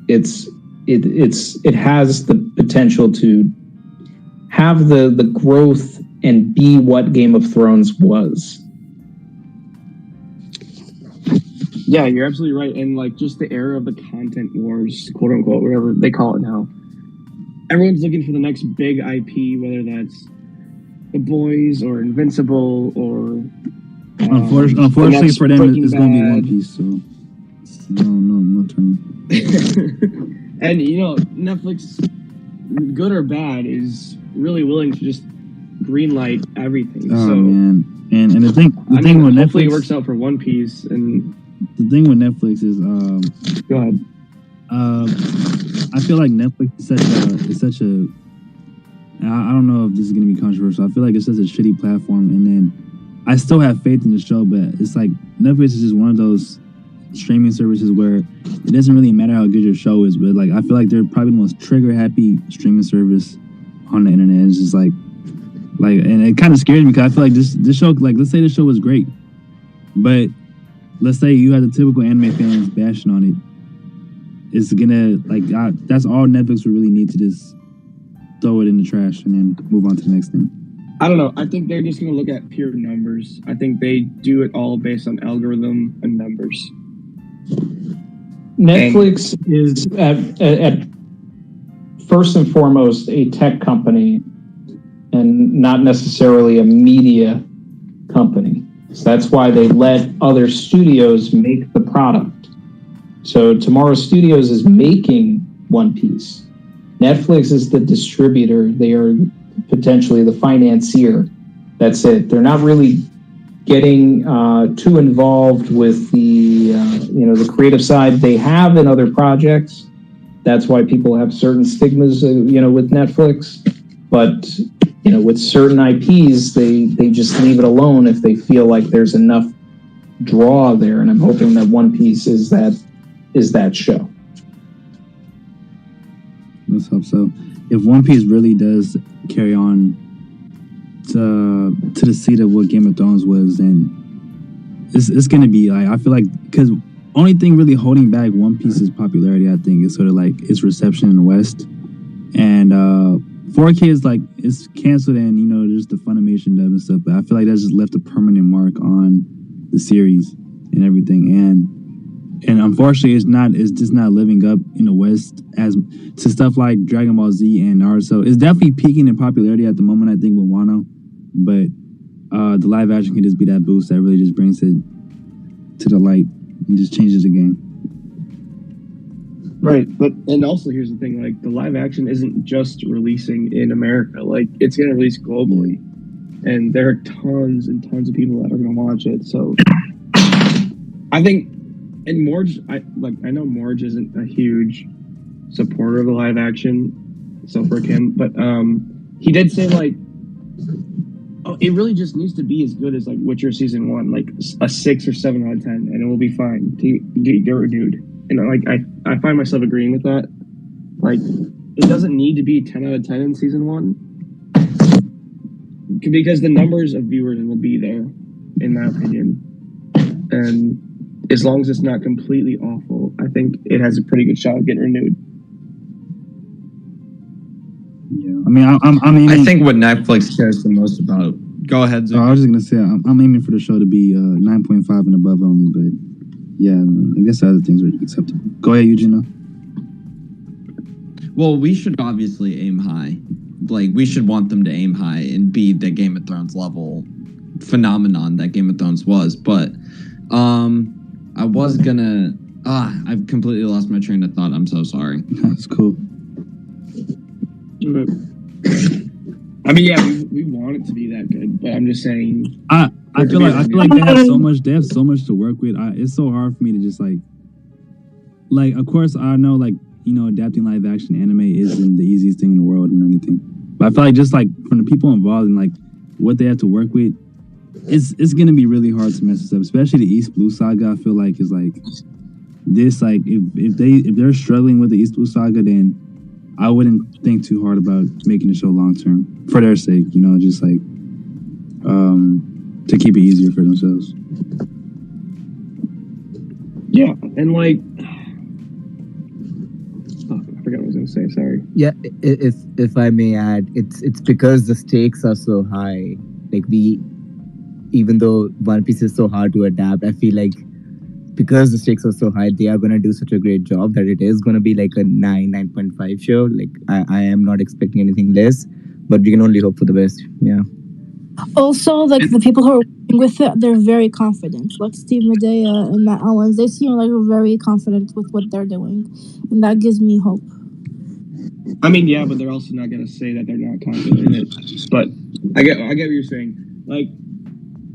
It has the potential to have the growth and be what Game of Thrones was. Yeah, you're absolutely right. And like just the era of the content wars, quote unquote, whatever they call it now. Everyone's looking for the next big IP, whether that's The Boys or Invincible or unfortunately for them, it's going to be One Piece. So no turn. And you know, Netflix, good or bad, is really willing to just greenlight everything. Oh so, man, and the thing with hopefully Netflix, it works out for One Piece. And the thing with Netflix is, go ahead. I feel like Netflix is such a. I don't know if this is going to be controversial. I feel like it's such a shitty platform, and then I still have faith in the show, but it's like Netflix is just one of those streaming services where it doesn't really matter how good your show is, but like I feel like they're probably the most trigger happy streaming service on the internet. It's just like, and it kind of scares me because I feel like this show, like let's say the show was great, but let's say you had the typical anime fans bashing on it. It's gonna that's all Netflix would really need to just throw it in the trash and then move on to the next thing. I don't know. I think they're just gonna look at pure numbers. I think they do it all based on algorithm and numbers. Netflix is at first and foremost a tech company and not necessarily a media company. So that's why they let other studios make the product. So Tomorrow Studios is making One Piece. Netflix is the distributor. They are potentially the financier. That's it. They're not really getting too involved with the creative side. They have in other projects. That's why people have certain stigmas, with Netflix. But with certain IPs, they just leave it alone if they feel like there's enough draw there. And I'm hoping that One Piece is that show. Let's hope so. If One Piece really does carry on to the seat of what Game of Thrones was, then it's gonna be like, I feel like, because only thing really holding back One Piece's popularity, I think, is sort of like its reception in the West. And 4K is like, it's canceled, and just the Funimation dub and stuff, but I feel like that's just left a permanent mark on the series and everything. And unfortunately, it's just not living up in the West as to stuff like Dragon Ball Z and Naruto. It's definitely peaking in popularity at the moment, I think, with Wano. But the live action can just be that boost that really just brings it to the light and just changes the game. Right, and also here's the thing: like the live action isn't just releasing in America; like it's gonna release globally, and there are tons and tons of people that are gonna watch it. So I think. And Morge, I know Morge isn't a huge supporter of the live action, so for him, but he did say it really just needs to be as good as like Witcher season 1, like a 6 or 7 out of 10, and it will be fine. Get renewed, and I find myself agreeing with that. Like it doesn't need to be 10 out of 10 in season 1 because the numbers of viewers will be there, in my opinion, and. As long as it's not completely awful, I think it has a pretty good shot of getting renewed. Yeah, I mean, I think what Netflix cares the most about. Go ahead, Zoe. I was just gonna say I'm aiming for the show to be 9.5 and above only, but yeah, I guess other things are acceptable. Go ahead, Eugene. Well, we should obviously aim high. Like we should want them to aim high and be the Game of Thrones level phenomenon that Game of Thrones was, but. I was gonna. I've completely lost my train of thought. I'm so sorry. That's cool. I mean, yeah, we want it to be that good, but I'm just saying. I feel like they have so much. They have so much to work with. It's so hard for me to just like. Of course, I know adapting live action anime isn't the easiest thing in the world and anything, But I feel like just like from the people involved and like what they have to work with, it's gonna be really hard to mess this up. Especially the East Blue Saga. I feel like is like this. Like if they're struggling with the East Blue Saga, then I wouldn't think too hard about making the show long term for their sake. You know, just like to keep it easier for themselves. Yeah, and like, I forgot what I was gonna say. Sorry. Yeah, if I may add, it's because the stakes are so high. Like even though One Piece is so hard to adapt, I feel like because the stakes are so high, they are gonna do such a great job that it is gonna be like a 9.5 show. Like I am not expecting anything less, but we can only hope for the best. Yeah. Also, like the people who are working with it, they're very confident. Like Steve Medea and Matt Owens, they seem like very confident with what they're doing, and that gives me hope. I mean, yeah, but they're also not gonna say that they're not confident in it. But I get what you're saying. Like,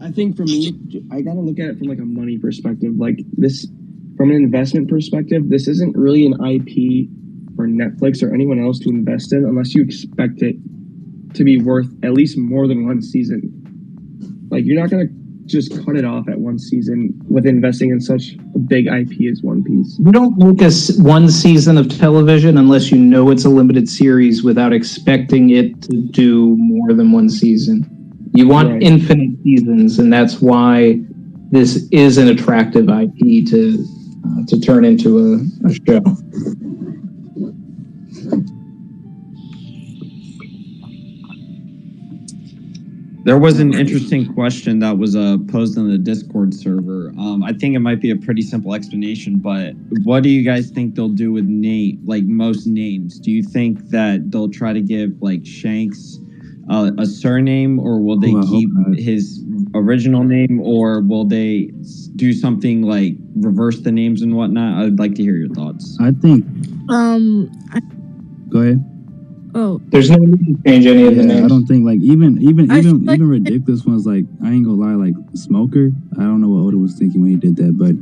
I think for me, I gotta look at it from like a money perspective. Like this, from an investment perspective, this isn't really an IP for Netflix or anyone else to invest in unless you expect it to be worth at least more than one season. Like you're not gonna just cut it off at one season with investing in such a big IP as One Piece. You don't make one season of television unless you know it's a limited series without expecting it to do more than one season. You want infinite seasons, and that's why this is an attractive IP to turn into a show. There was an interesting question that was posed on the Discord server. I think it might be a pretty simple explanation, but what do you guys think they'll do with most names? Do you think that they'll try to give like Shanks a surname, or will they keep his original name, or will they do something like reverse the names and whatnot? I'd like to hear your thoughts. I think. Go ahead. Oh, there's no need to change any of the names. I don't think like even ridiculous ones like I ain't gonna lie, like Smoker. I don't know what Oda was thinking when he did that, but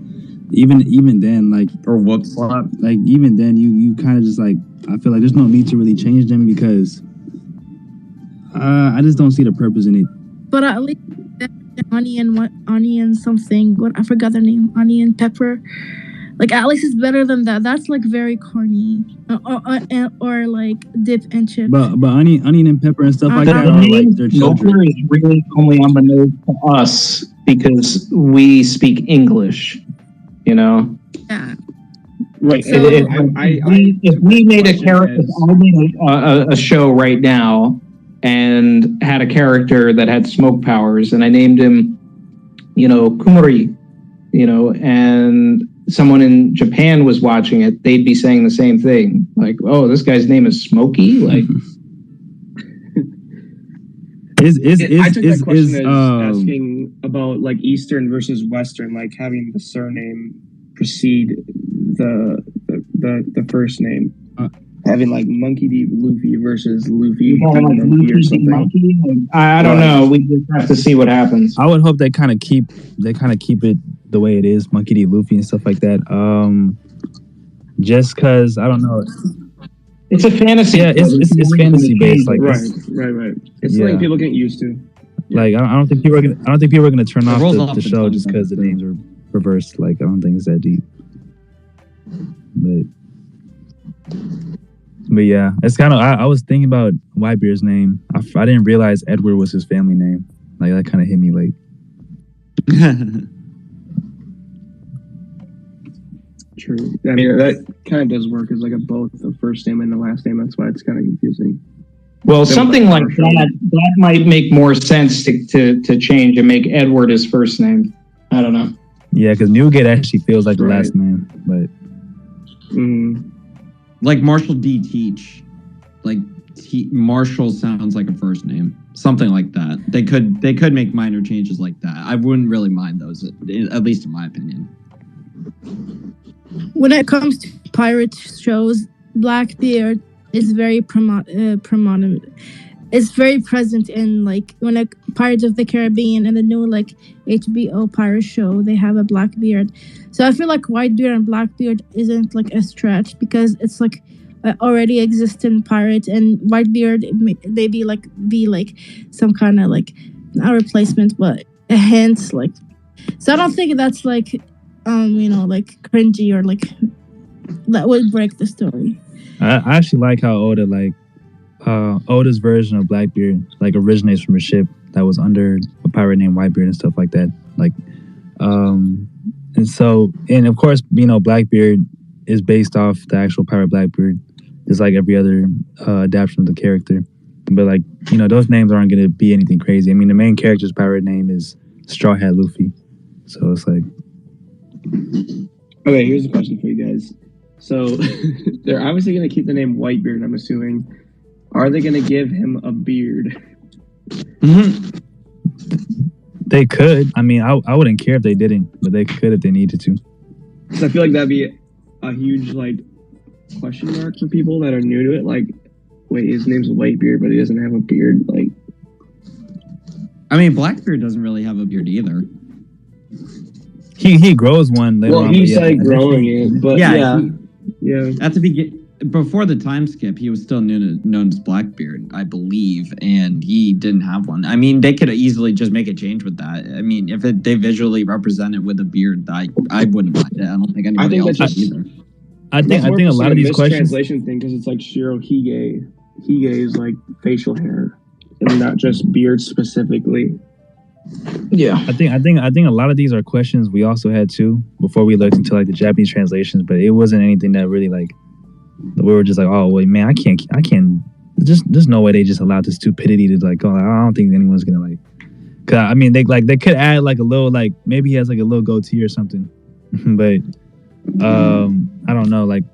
even then, like or whoops, like even then you kind of just like I feel like there's no need to really change them because I just don't see the purpose in it. But at least onion something. What I forgot their name. Onion pepper. Like at least it's better than that. That's like very corny, or like dip and chip. But onion and pepper and stuff like that are like their children. Is really only on the nose to us because we speak English. You know. Yeah. Right. So, if we made a character, I made a show right now and had a character that had smoke powers, and I named him, Kumari, and someone in Japan was watching it, they'd be saying the same thing. Like, oh, this guy's name is Smokey? Like, I took that question as asking about like Eastern versus Western, like having the surname precede the first name. Having like Monkey D. Luffy versus Luffy Monkey or something. I don't know. We just have to see what happens. I would hope they kind of keep it the way it is, Monkey D. Luffy and stuff like that. Just because I don't know. It's a fantasy. Yeah, it's fantasy based. Like right. It's something people get used to. Like I don't think people are gonna turn off the show just because the names are reversed. Like I don't think it's that deep. But yeah, it's kind of. I was thinking about Whitebeard's name. I didn't realize Edward was his family name. Like that kind of hit me late. True. I mean, that kind of does work as like both the first name and the last name. That's why it's kind of confusing. Well, something like that might make more sense to change and make Edward his first name. I don't know. Yeah, because Newgate actually feels like the last name, but. Like Marshall D. Teach. Like Marshall sounds like a first name. Something like that. They could make minor changes like that. I wouldn't really mind those, at least in my opinion. When it comes to pirate shows, Blackbeard is very prominent. It's very present in like when like Pirates of the Caribbean and the new like HBO pirate show, they have a Blackbeard. So I feel like Whitebeard and Blackbeard isn't like a stretch because it's like already existing pirate, and Whitebeard they be like some kind of like not a replacement but a hint like. So I don't think that's like like cringy or like that would break the story. I actually like how Oda's version of Blackbeard like originates from a ship that was under a pirate named Whitebeard and stuff like that. Like, and of course, Blackbeard is based off the actual pirate Blackbeard, just like every other adaptation of the character. But like, those names aren't going to be anything crazy. I mean, the main character's pirate name is Straw Hat Luffy, so it's like. Okay, here's a question for you guys. So they're obviously going to keep the name Whitebeard, I'm assuming. Are they going to give him a beard? Mm-hmm. They could. I mean, I wouldn't care if they didn't, but they could if they needed to. So I feel like that'd be a huge like question mark for people that are new to it. Like, wait, his name's Whitebeard, but he doesn't have a beard. Like, I mean, Blackbeard doesn't really have a beard either. He grows one later on. Well, he's like growing it, but yeah. At the beginning, before the time skip, he was still known as Blackbeard, I believe, and he didn't have one. I mean, they could easily just make a change with that. I mean, if they visually represent it with a beard, I wouldn't mind it. I don't think anybody else would either. I think a lot of these questions translation thing because it's like Shiro Hige. Hige is like facial hair and not just beard specifically. Yeah, I think a lot of these are questions we also had too before we looked into like the Japanese translations, but it wasn't anything that really like we were just like, oh wait, man, I can't. There's no way they just allowed the stupidity to like go. I don't think anyone's gonna like. Cause I mean, they could add like a little like maybe he has like a little goatee or something, but I don't know. Like,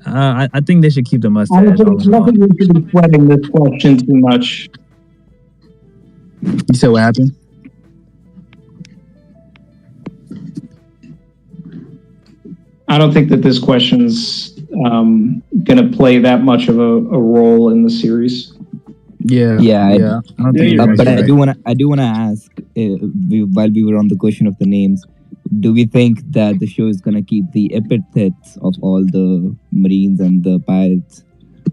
I think they should keep the mustache. I don't think we should be sweating this question too much. You said what happened? I don't think that this question's going to play that much of a role in the series. Yeah. I don't think but I do want to ask while we were on the question of the names, do we think that the show is going to keep the epithets of all the Marines and the pirates?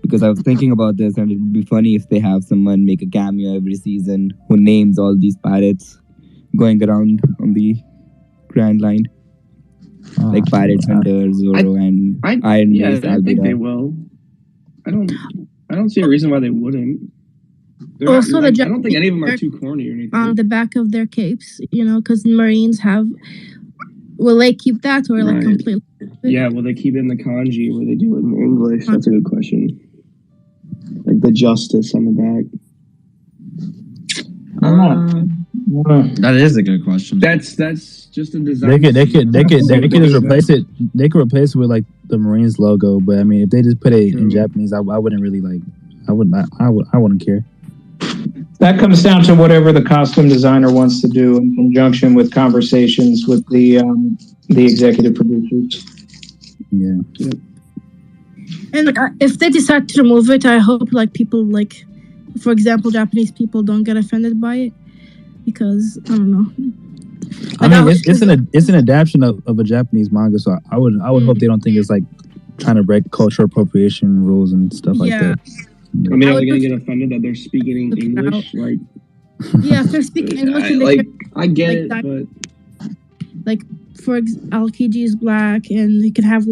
Because I was thinking about this, and it would be funny if they have someone make a cameo every season who names all these pirates going around on the Grand Line. Like Pirate Hunter, Zoro, and Iron Beast. I think they will. I don't see a reason why they wouldn't. Also, I don't think any of them are too corny or anything. On the back of their capes, because Marines have. Will they keep that or like completely? Yeah, will they keep it in the kanji or will they do it in English? That's a good question. Like the justice on the back. That is a good question. That's just a design. They could just replace it. They could replace it with like the Marines logo, but I mean, if they just put it in Japanese, I wouldn't really like. I wouldn't care. That comes down to whatever the costume designer wants to do in conjunction with conversations with the executive producers. Yeah. And like, if they decide to remove it, I hope like people like, for example, Japanese people don't get offended by it, because I don't know. Like, I mean, it's an adaptation of a Japanese manga, so I would hope they don't think it's like trying to break cultural appropriation rules and stuff like that. I mean, are they going to get offended that they're speaking in English? Like, yeah, if they're speaking English, I get it, but like for Aokiji is black, and you could have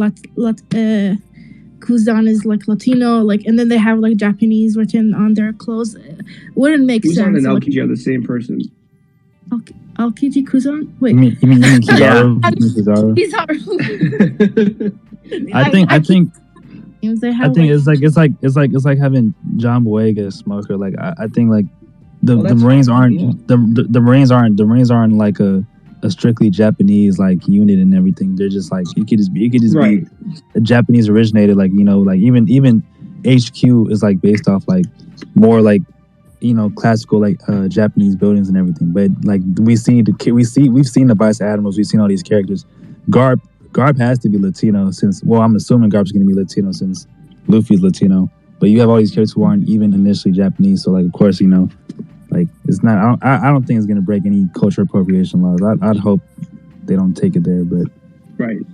Kuzan is like Latino, like, and then they have like Japanese written on their clothes. It wouldn't make sense. Kuzan and Aokiji are the same person. Aokiji Kuzan? Wait, you mean Kizaru? Kizaru. I think it's like having John Boyega as Smoker. Like I think like the Marines aren't the Marines aren't like a strictly Japanese like unit and everything. They're just like it could just be a Japanese originated, like like even HQ is like based off like more like classical like Japanese buildings and everything. But like we've seen the Vice Admirals, we've seen all these characters. Garp has to be Latino since, well, I'm assuming Garp's going to be Latino since Luffy's Latino. But you have all these characters who aren't even initially Japanese. So, like, of course, like, it's not, I don't think it's going to break any cultural appropriation laws. I'd hope they don't take it there, but. Right.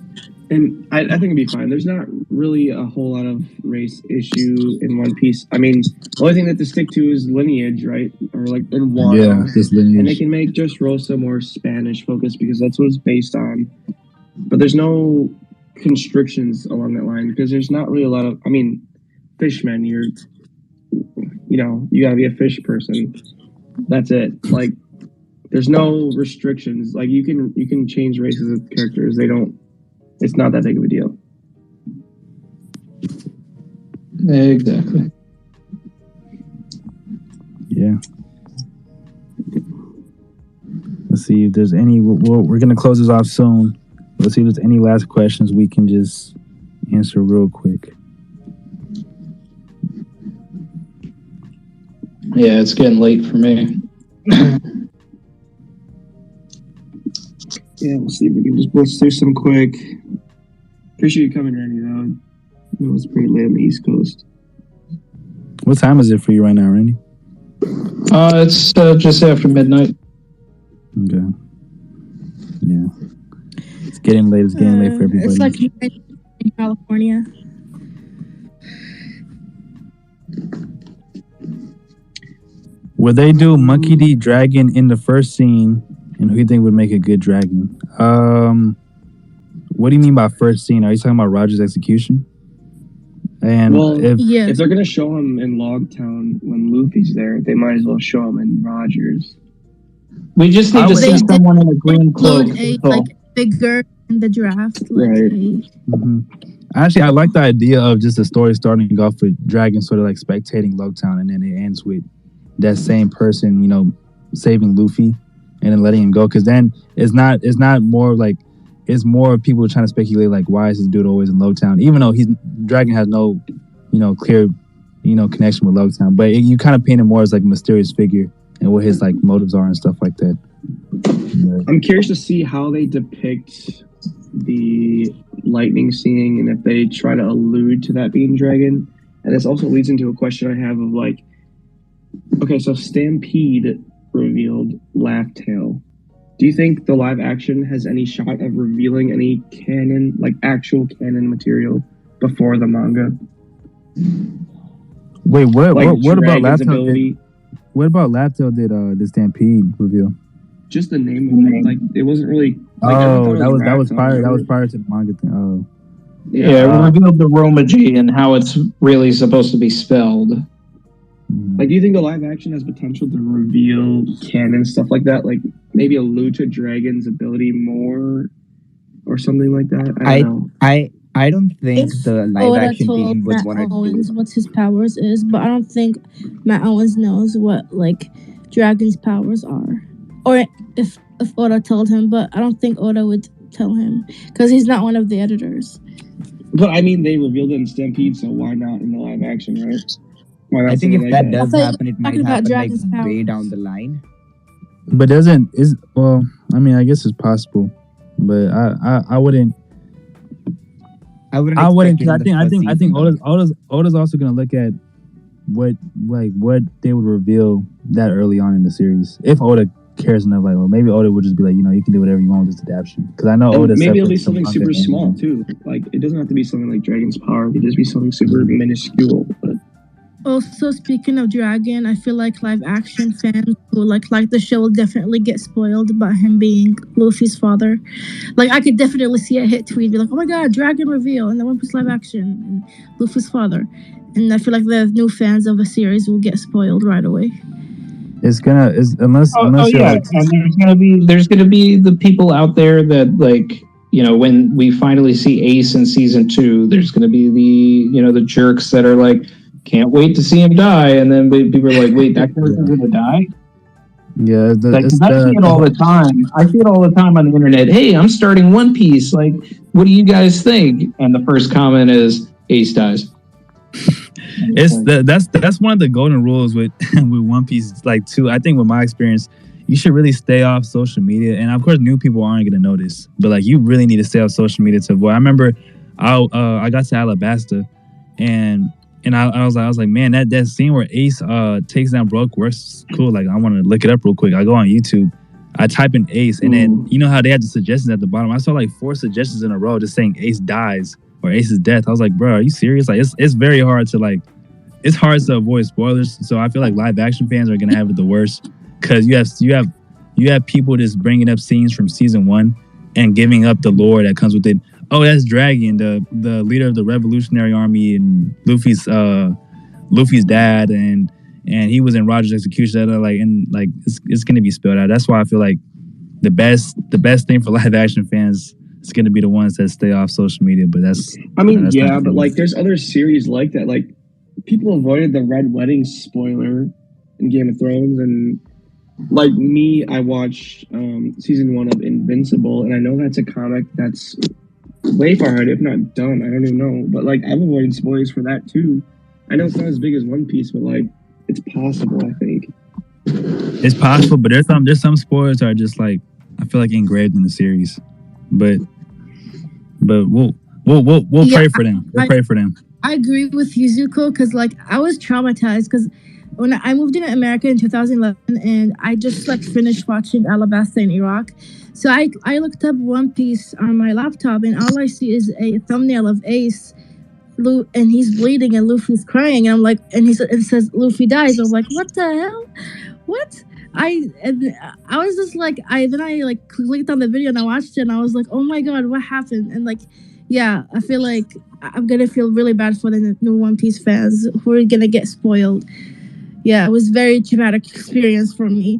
And I think it'd be fine. There's not really a whole lot of race issue in One Piece. I mean, the only thing that they stick to is lineage, right? Or like in Wano. Yeah, just lineage. And they can make just Rosa more Spanish focused because that's what it's based on. But there's no constrictions along that line because there's not really a lot of. I mean, fishmen. You gotta be a fish person. That's it. Like, there's no restrictions. Like you can change races of characters. They don't. It's not that big of a deal. Exactly. Yeah. Let's see if there's any. We're gonna close this off soon. Let's see if there's any last questions we can just answer real quick. Yeah, it's getting late for me. Yeah, we'll see if we can just blitz through some quick. Appreciate you coming, Randy, though. It was pretty late on the East Coast. What time is it for you right now, Randy? It's just after midnight. Okay. Yeah. It's getting late. It's getting late for everybody. It's like in California. Would they do Monkey D. Dragon in the first scene, and who do you think would make a good dragon? What do you mean by first scene? Are you talking about Roger's execution? And if they're gonna show him in Logtown when Luffy's there, they might as well show him in Rogers. We just need to see someone in a green cloak. Figure in the draft. Actually, I like the idea of just the story starting off with Dragon sort of like spectating Logtown, and then it ends with that same person, saving Luffy and then letting him go. Because then it's not more like, it's more people trying to speculate like, why is this dude always in Logtown? Even though Dragon has no, clear, connection with Logtown, but you kind of paint him more as like a mysterious figure and what his like motives are and stuff like that. I'm curious to see how they depict the lightning seeing and if they try to allude to that being Dragon. And this also leads into a question I have of like, okay, so Stampede revealed Laugh Tale. Do you think the live action has any shot of revealing any canon, like actual canon material before the manga? Wait, what about Laugh Tale? What about Laugh Tale did the Stampede reveal? Just the name of it. Like it wasn't really. Like, that was prior. That was prior to the manga thing. Oh. Yeah, it revealed the Romaji and how it's really supposed to be spelled. Like, do you think the live action has potential to reveal canon stuff like that? Like maybe allude to Dragon's ability more, or something like that. I don't know. I don't think the live action team would want to do what his powers is, but I don't think Matt Owens knows what like Dragon's powers are, or if Oda told him. But I don't think Oda would tell him because he's not one of the editors. But I mean, they revealed it in Stampede, so why not in the live action, right? I think if that does happen, it might happen like way down the line. But I mean, I guess it's possible, but I wouldn't. I wouldn't. I think Oda's also gonna look at what they would reveal that early on in the series. If Oda cares enough, like, or maybe Oda would just be like, you can do whatever you want with this adaptation. Because I know Oda. Maybe it'll be something super small too. Like it doesn't have to be something like Dragon's power. It could just be something super minuscule. But also, speaking of Dragon, I feel like live action fans who like the show will definitely get spoiled about him being Luffy's father. Like I could definitely see a hit tweet be like, "Oh my God, Dragon reveal!" and then One Piece live action and Luffy's father. And I feel like the new fans of a series will get spoiled right away. It's gonna unless yeah, like, and there's gonna be the people out there that like. When we finally see Ace in season 2, there's going to be the jerks that are like, can't wait to see him die, and then people are like, wait, that character's going to die? Yeah, I see it all the time. I see it all the time on the internet. Hey, I'm starting One Piece. Like, what do you guys think? And the first comment is Ace dies. That's one of the golden rules with One Piece. Like, too, I think with my experience, you should really stay off social media. And of course, new people aren't going to notice. But like, you really need to stay off social media to avoid. I remember I got to Alabasta and I was like, man, that scene where Ace takes down Broke works cool. Like, I want to look it up real quick. I go on YouTube. I type in Ace. And then, you know how they had the suggestions at the bottom? I saw like 4 suggestions in a row just saying Ace dies or Ace's death. I was like, bro, are you serious? Like, it's very hard to like, it's hard to avoid spoilers. So I feel like live action fans are gonna have it the worst because you have people just bringing up scenes from season 1 and giving up the lore that comes with it. Oh, that's Dragon, the leader of the Revolutionary Army, and Luffy's dad, and he was in Roger's execution. It's gonna be spelled out. That's why I feel like the best thing for live action fans is gonna be the ones that stay off social media. But that's but like there's other series like that. Like people avoided the Red Wedding spoiler in Game of Thrones, and like me, I watched season 1 of Invincible, and I know that's a comic that's way far ahead, if not done. I don't even know, but like I've avoided spoilers for that too. I know it's not as big as One Piece, but like it's possible. I think it's possible, but there's some spoilers that are just like I feel like engraved in the series. But we'll pray for them. We'll pray for them. I agree with you, Zuko, because like I was traumatized because when I moved into America in 2011, and I just like finished watching Alabasta in Iraq. So I looked up One Piece on my laptop, and all I see is a thumbnail of Ace, and he's bleeding, and Luffy's crying, and I'm like, and it says Luffy dies. I'm like, what the hell? What? I was just like, I clicked on the video and I watched it, and I was like, oh my god, what happened? And like, yeah, I feel like I'm gonna feel really bad for the new One Piece fans who are gonna get spoiled. Yeah, it was a very traumatic experience for me.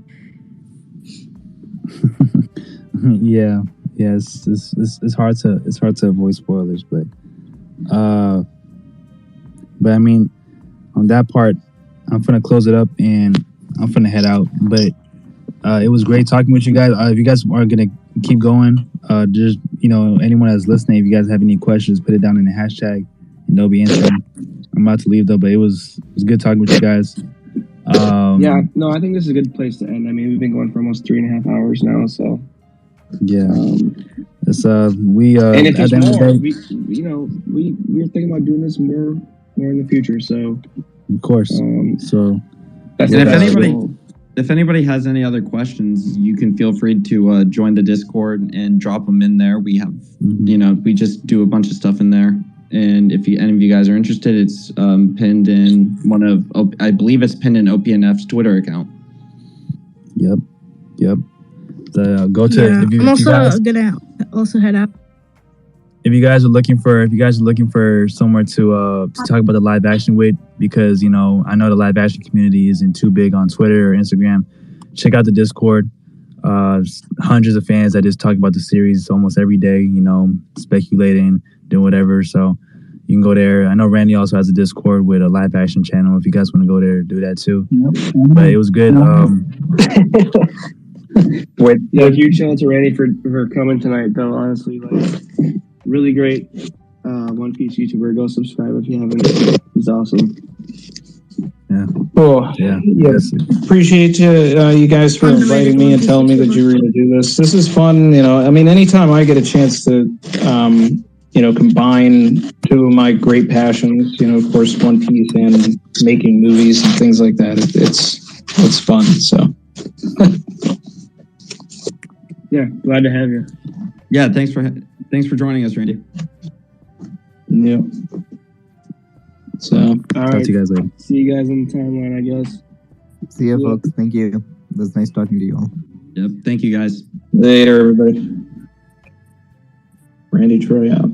yeah, it's hard to avoid spoilers, but I mean, on that part, I'm gonna close it up and I'm gonna head out. But it was great talking with you guys. If you guys are gonna keep going, just anyone that's listening, if you guys have any questions, put it down in the hashtag and they'll be answering. I'm about to leave though, but it was good talking with you guys. Yeah, no, I think this is a good place to end. I mean, we've been going for almost 3.5 hours now, so yeah. It's and if there's more, we're thinking about doing this more in the future. So of course, so that's and if anybody has any other questions, you can feel free to join the Discord and drop them in there. We have, we just do a bunch of stuff in there. And if any of you guys are interested, it's pinned in I believe it's pinned in OPNF's Twitter account. Yep. Go to. Yeah. I'm also gonna head out. If you guys are looking for somewhere to talk about the live action with, because I know the live action community isn't too big on Twitter or Instagram, check out the Discord. Hundreds of fans that just talk about the series almost every day. Speculating, doing whatever. So you can go there. I know Randy also has a Discord with a live action channel. If you guys want to go there, do that too. Yep. But it was good. Huge shout out to Randy for coming tonight, though. Honestly, like really great One Piece YouTuber. Go subscribe if you haven't. He's awesome. Yeah. Cool. Yeah. Appreciate you guys for inviting me and telling me that you were going to do this. This is fun. I mean, anytime I get a chance to, combine two of my great passions, of course, One Piece and making movies and things like that, it's fun. So. Yeah, glad to have you. Yeah, thanks for joining us, Randy. Yeah. So, all talk right. to you guys later. See you guys in the timeline, I guess. See you, folks. Thank you. It was nice talking to you all. Yep. Thank you, guys. Later, everybody. Randy Troy out.